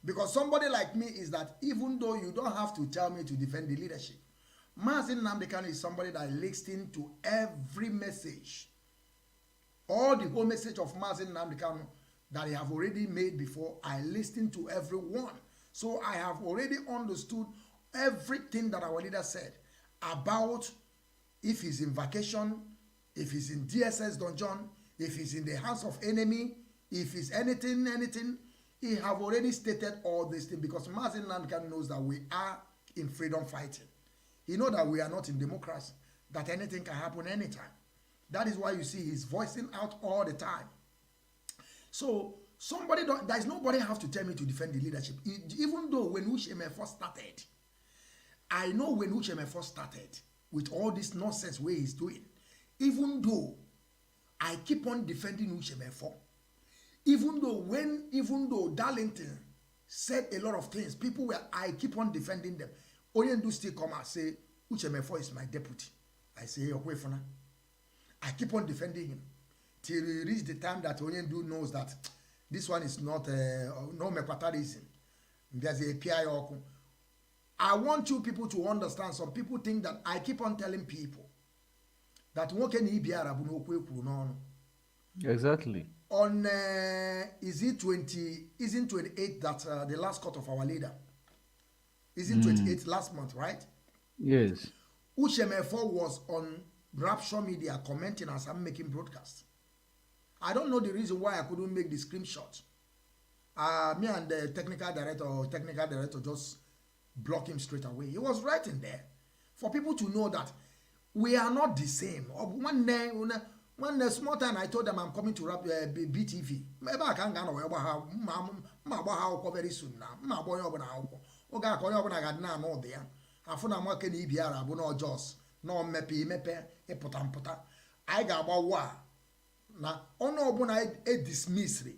Because somebody like me is that even though you don't have to tell me to defend the leadership, Mazi Nnamdi Kanu is somebody that listens to every message. All the whole message of Mazi Nnamdi Kanu that I have already made before, I listen to everyone. So I have already understood everything that our leader said about if he's in vacation, if he's in DSS dungeon, if he's in the hands of enemy, if he's anything, he have already stated all these things, because Mazi Nnamdi Kanu knows that we are in freedom fighting. He knows that we are not in democracy, that anything can happen anytime. That is why you see he's voicing out all the time. So there is nobody have to tell me to defend the leadership. Even though when Ucheme first started, I know when Ucheme first started with all this nonsense way he's doing, even though I keep on defending Ucheme even though Darlington said a lot of things, I keep on defending them. Oyendu still come and say Ucheme is my deputy. I say Okwefuna. I keep on defending him till we reach the time that Oyendu knows that this one is not no mekwatarism. There's a PI. I want you people to understand. Some people think that I keep on telling people that Exactly. on isn't 28 that the last cut of our leader? Isn't 28 last month, right? Yes. Uchemefo was on Rapture Media commenting as I'm making broadcast. I don't know the reason why I couldn't make the screenshot. Me and the technical director just block him straight away. He was writing there for people to know that we are not the same. One small time I told them I'm coming to rap BTV. Maybe I can't go very soon now. Oga ko yo na ga na no there. Afuna mo ke ni biara bu no jos. No mepe eputamputa. I ga agba wa na ono obuna e dismiss re.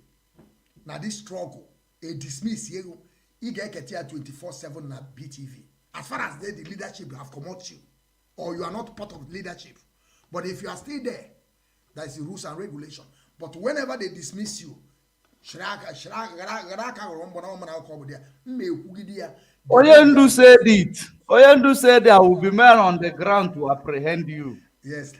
Na this struggle e dismiss you. You get 24/7 na BTV. As far as the leadership have come out you, or you are not part of leadership. But if you are still there, that is the rules and regulation. But whenever they dismiss you, Oyendu said it. Oyendu said there will be men on the ground to apprehend you. Yes.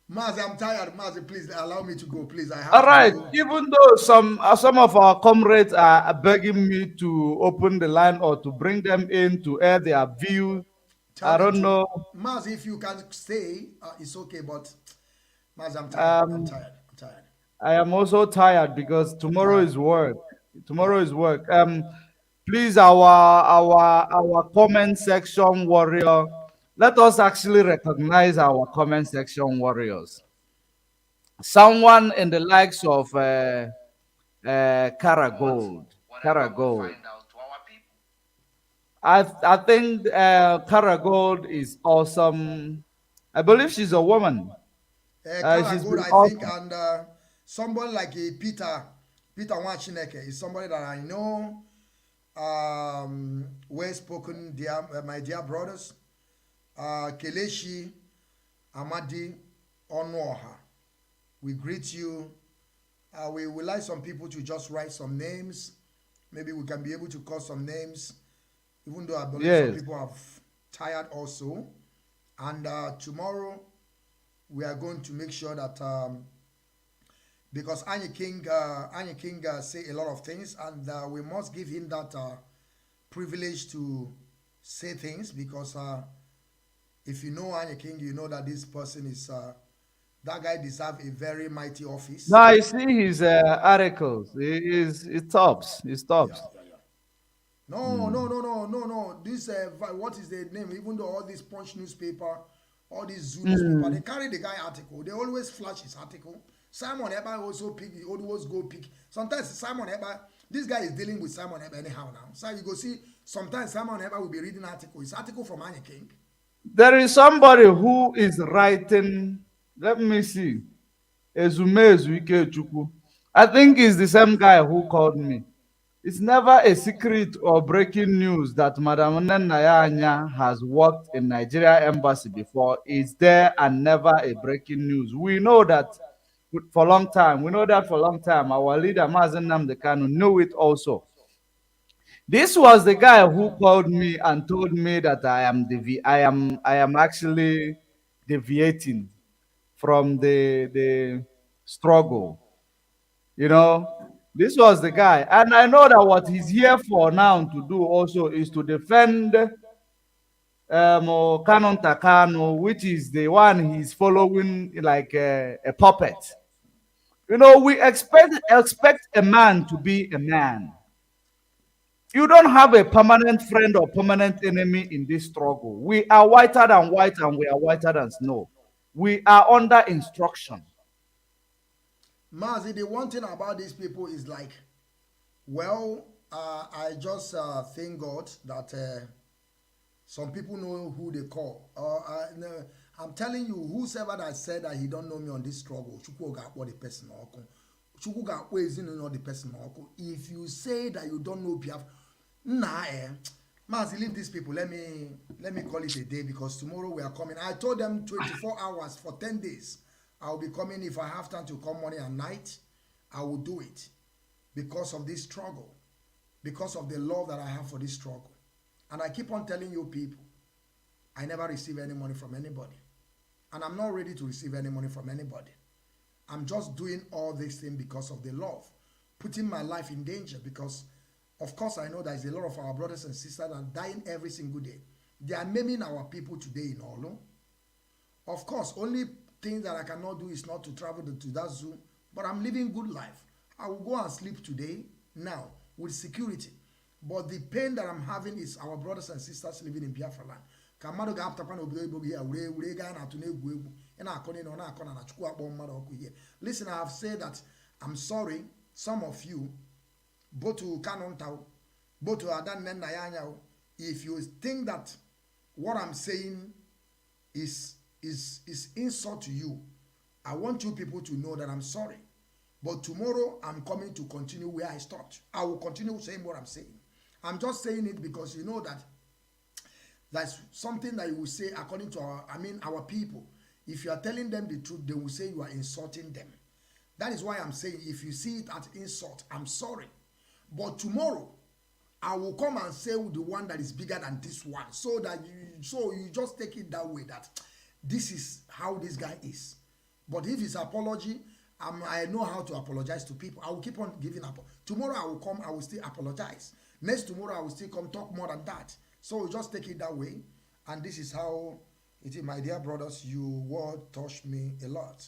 Mazi, I'm tired. Mazi, please allow me to go. Please, I have All right. to go. Even though some of our comrades are begging me to open the line or to bring them in to air their view, I don't know. Mazi, if you can stay, it's okay. But Mazi, I'm tired. I'm tired. I am also tired because tomorrow is work. Tomorrow is work. Please, our comment section warrior. Let us actually recognize our comment section warriors. Someone in the likes of Kara Gold. Kara Gold. I think Kara Gold is awesome. I believe she's a woman. Kara She's Gold, been I awesome. think, and somebody like Peter Wachineke is somebody that I know. Well spoken, my dear brothers. Kelechi Amadi Onoha. We greet you. We would like some people to just write some names. Maybe we can be able to call some names, even though I believe some people have tired also. And tomorrow we are going to make sure that because Anyi King say a lot of things, and we must give him that privilege to say things, because if you know Anyi King, you know that this person is that guy deserves a very mighty office. No, I see his articles. It tops. It stops. Yeah. No. This what is the name? Even though all this Punch newspaper, all these Zoo newspaper, they carry the guy article. They always flash his article. Simon Eba also pick, he always go pick. Sometimes Simon Eba, this guy is dealing with Simon Eba anyhow now. So you go see, sometimes Simon Eba will be reading article. It's article from Anya King. There is somebody who is writing, let me see, Ezumezu Ikechukwu. I think it's the same guy who called me. It's never a secret or breaking news that Madam Nayanya has worked in Nigeria embassy before. It's there and never a breaking news. We know that for a long time. We know that for a long time. Our leader, Mazi Nnamdi Kanu, knew it also. This was the guy who called me and told me that I am actually deviating from the struggle. You know, this was the guy, and I know that what he's here for now to do also is to defend Canon Takano, which is the one he's following like a puppet. You know, we expect a man to be a man. You don't have a permanent friend or permanent enemy in this struggle. We are whiter than white and we are whiter than snow. We are under instruction. Mazi, the one thing about these people is like, well, I just thank God that some people know who they call. No, I'm telling you, whosoever that said that he don't know me on this struggle, Chukwu got what the person oko. Chukwu got ways in know the person oko. If you say that you don't know Biafra, nah, Mazi, leave these people. Let me call it a day because tomorrow we are coming. I told them 24 hours for 10 days. I'll be coming if I have time to come morning and night. I will do it because of this struggle, because of the love that I have for this struggle. And I keep on telling you people, I never receive any money from anybody. And I'm not ready to receive any money from anybody. I'm just doing all this thing because of the love, putting my life in danger because, of course, I know there's a lot of our brothers and sisters that are dying every single day. They are maiming our people today in Olo. Of course, only thing that I cannot do is not to travel to that zoo, but I'm living good life. I will go and sleep today, now, with security. But the pain that I'm having is our brothers and sisters living in Biafra land. Kamado ga after pan obodo ibo here we ga na to na-egwu egwu ina akoni na na akona na chukwu akpọ mmadụ ọkụ here. Listen, I have said that I'm sorry, some of you, both to Kanontao, both to Adan Nayanya, if you think that what I'm saying is insult to you, I want you people to know that I'm sorry. But tomorrow I'm coming to continue where I stopped. I will continue saying what I'm saying. I'm just saying it because you know that that's something that you will say according to our people. If you are telling them the truth, they will say you are insulting them. That is why I'm saying if you see it as insult, I'm sorry. But tomorrow, I will come and say the one that is bigger than this one. So you just take it that way, that this is how this guy is. But if it's apology, I know how to apologize to people. I will keep on giving up. Tomorrow I will come, I will still apologize. Next tomorrow I will still come talk more than that. So you just take it that way. And this is how it is, my dear brothers. You word touched me a lot.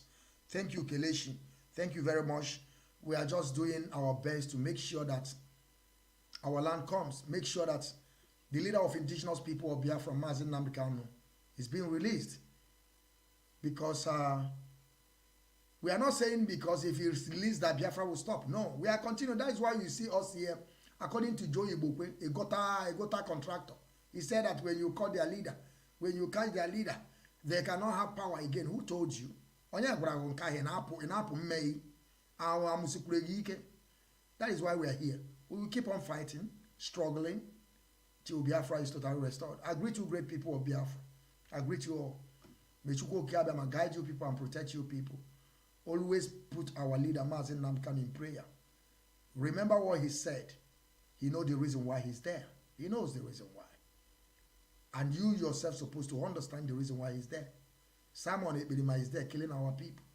Thank you, Kelechi. Thank you very much. We are just doing our best to make sure that our land comes. Make sure that the leader of indigenous people of Biafra, Mazi Nnamdi Kanu, is being released. Because we are not saying because if he is released that Biafra will stop. No, we are continuing. That is why you see us here. According to Joe Ibokwe, a gota contractor, he said that when you call their leader, when you catch their leader, they cannot have power again. Who told you? That is why we are here. We will keep on fighting, struggling, till Biafra is totally restored. I greet you, great people of Biafra. I greet you all. May Chukwu Kiabama guide you people and protect you people. Always put our leader, Mazi Nnamdi Kanu, in prayer. Remember what he said. He knows the reason why he's there. He knows the reason why. And you yourself supposed to understand the reason why he's there. Simon Ebirima is there killing our people.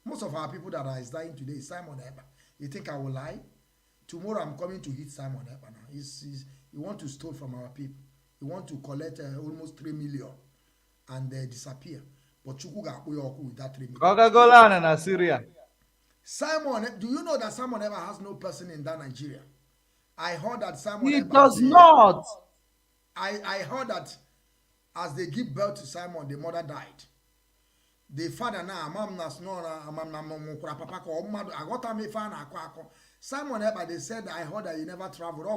Most of our people that are dying today is Simon Eba. You think I will lie? Tomorrow I'm coming to hit Simon Eba now. He want to steal from our people. He want to collect almost 3 million and disappear. But Chukwu ga with that 3 million. Coca-Cola in Assyria. Simon, do you know that Simon Eba has no person in that Nigeria? I heard that Simon He Eba does not. I heard that as they give birth to Simon, the mother died. the father na mom na snow na mom na mom kura papa ko madu agota me fa na akọ Simon Ekpa, they said I heard that he never traveled.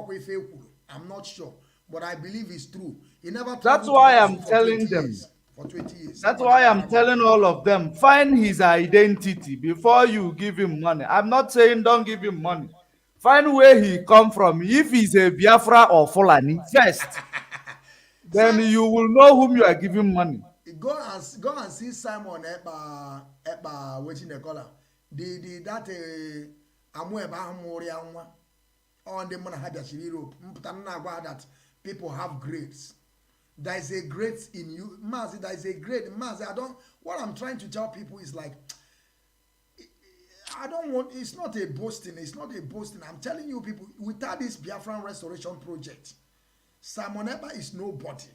I'm not sure, but I believe it's true. He never That's traveled to why that I'm zoo for telling 20 them. years. For 20 years. That's Simon why never I'm traveled. telling all of them, find his identity before you give him money. I'm not saying don't give him money. Find where he come from. If he's a Biafra or Fulani, first, then Simon, you will know whom you are giving money. go and see Simon Ekpa wetin they call am. The that amu eba amuri anwa. On the man had Europe. That people have grades. There is a grade in you, Mazi. There is a grade, Mazi. I don't. What I'm trying to tell people is like, I don't want. It's not a boasting. It's not a boasting. I'm telling you, people. Without this Biafran restoration project, Simon Ekpa is nobody.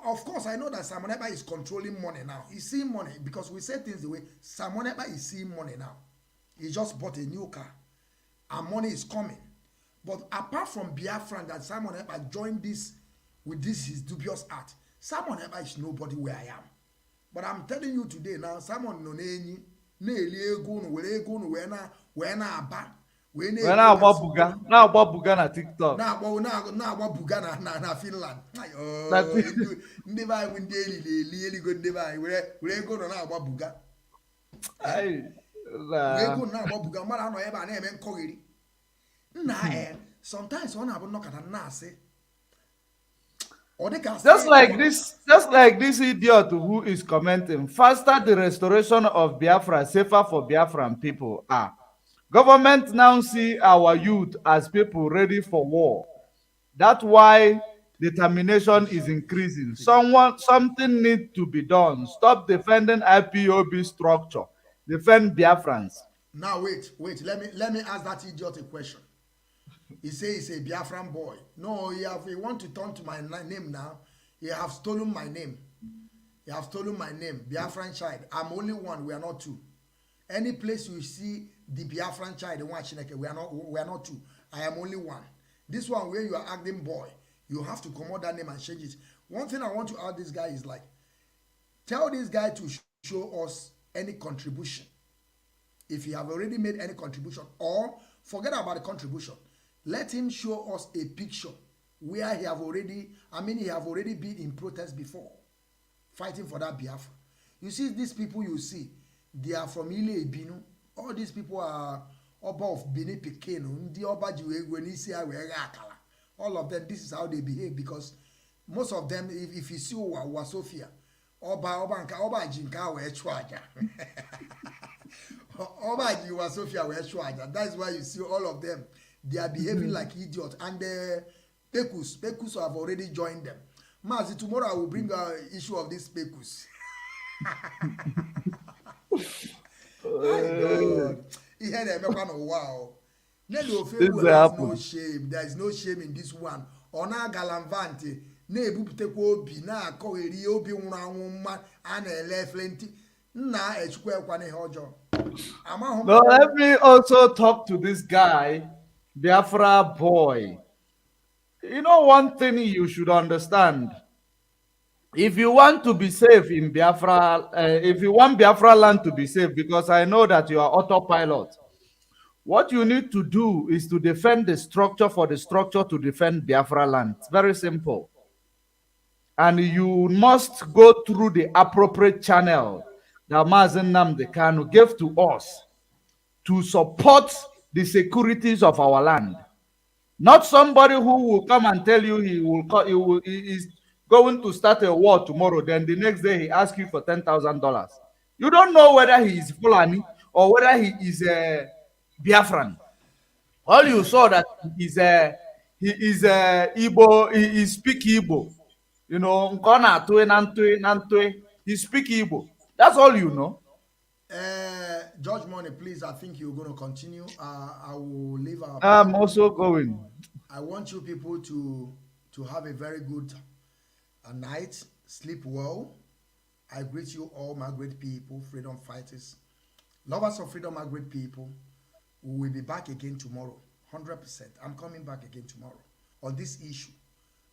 Of course, I know that Simon Ekpa is controlling money now. He's seeing money because we say things the way Simon Ekpa is seeing money now. He just bought a new car, and money is coming. But apart from Biafran, that Simon Ekpa joined this with this his dubious art, Simon Ekpa is nobody where I am. But I'm telling you today now, Simon no nenyi na eli ego no were ego no we na aba we na When I about buga na TikTok. na agba buga na Finland. Ndị be anyị ndị eli eligo ndị be anyị were ego no na agba buga. Were ego na agba buga mara no ebe a na eme nkọgheri. Nna sometimes ọ na-abụ nnọkọta nna asị. Just like this idiot who is commenting, faster the restoration of Biafra, safer for Biafran people. Government now see our youth as people ready for war. That's why determination is increasing. Something needs to be done. Stop defending IPOB structure. Defend Biafrans. Now wait. Let me ask that idiot a question. He say he's a Biafran boy. No, he want to turn to my name now. He have stolen my name. He have stolen my name. Biafran child. I'm only one. We are not two. Any place you see the Biafran child, the one Chineke, we are not two. I am only one. This one where you are acting boy, you have to come out that name and change it. One thing I want to add this guy is like, tell this guy to show us any contribution. If he have already made any contribution, or forget about the contribution. Let him show us a picture where he have already been in protest before, fighting for that Biafra. You see, these people you see, they are from Ile Ibinu. All these people are Oba of Benin Pequeno. All of them, this is how they behave because most of them, if you see Wasofia, Oba Jinka we Chwaja. Oba Wasofia we Chwaja. That's why you see all of them. They are behaving like idiots. And the Pekus have already joined them. Mazi, tomorrow I will bring an issue of this Pekus. God. He had a wow. Has no shame. There is no shame in this one. Ona galanvante. Ne buputeko obi na akọgheri obi nwụrụ anwụ mma a na-ele flenti. Nna echukwu ekwane hojo. No, let me also talk to this guy. Biafra boy. You know one thing you should understand. If you want to be safe in Biafra, if you want Biafra land to be safe, because I know that you are autopilot, what you need to do is to defend the structure for the structure to defend Biafra land. It's very simple. And you must go through the appropriate channel that Mazi Nnamdi Kanu gave to us to support the securities of our land. Not somebody who will come and tell you he is going to start a war tomorrow, then the next day he asks you for $10,000. You don't know whether he is Fulani or whether he is a Biafran. All you saw that he is Igbo, he speak Igbo. You know, he speak Igbo. That's all you know. George Money, please, I think you're going to continue. I will leave our... I'm also going. I want you people to have a very good night. Sleep well. I greet you all, my great people, freedom fighters. Lovers of freedom, my great people. We will be back again tomorrow. 100%. I'm coming back again tomorrow on this issue.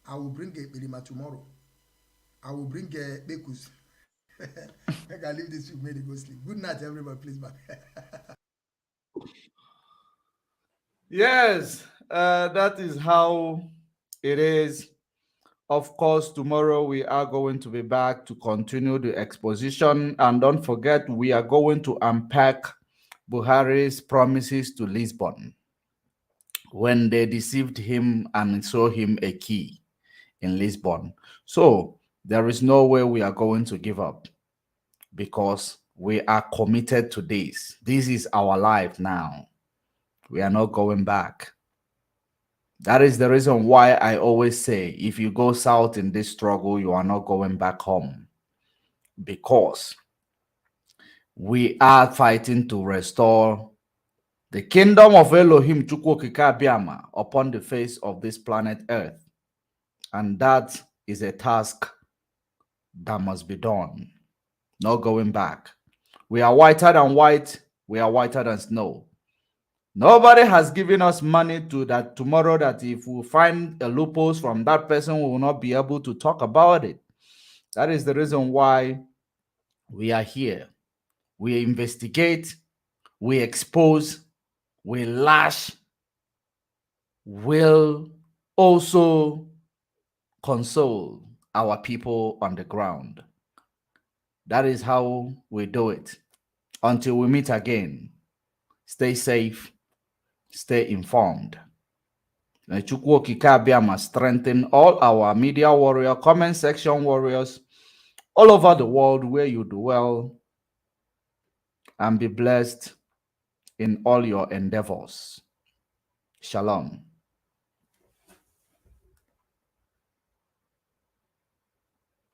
I will bring a Belima tomorrow. I will bring a Bekus. I can leave this with me to go sleep. Good night, everybody. Please, man. Yes, that is how it is. Of course, tomorrow we are going to be back to continue the exposition. And don't forget, we are going to unpack Buhari's promises to Lisbon when they deceived him and saw him a key in Lisbon. So there is no way we are going to give up because we are committed to this. This is our life now. We are not going back. That is the reason why I always say, if you go south in this struggle, you are not going back home. Because we are fighting to restore the kingdom of Elohim Chukwu Okike Abiama upon the face of this planet Earth. And that is a task that must be done. No going back. We are whiter than white. We are whiter than snow. Nobody has given us money to that tomorrow that if we find a loopholes from that person, we will not be able to talk about it. That is the reason why we are here. We investigate, we expose, we lash, will also console our people on the ground. That is how we do it. Until we meet again, stay safe, stay informed. Chukwu Okike Abiama strengthen all our media warrior, comment section warriors all over the world where you dwell, and be blessed in all your endeavors. Shalom.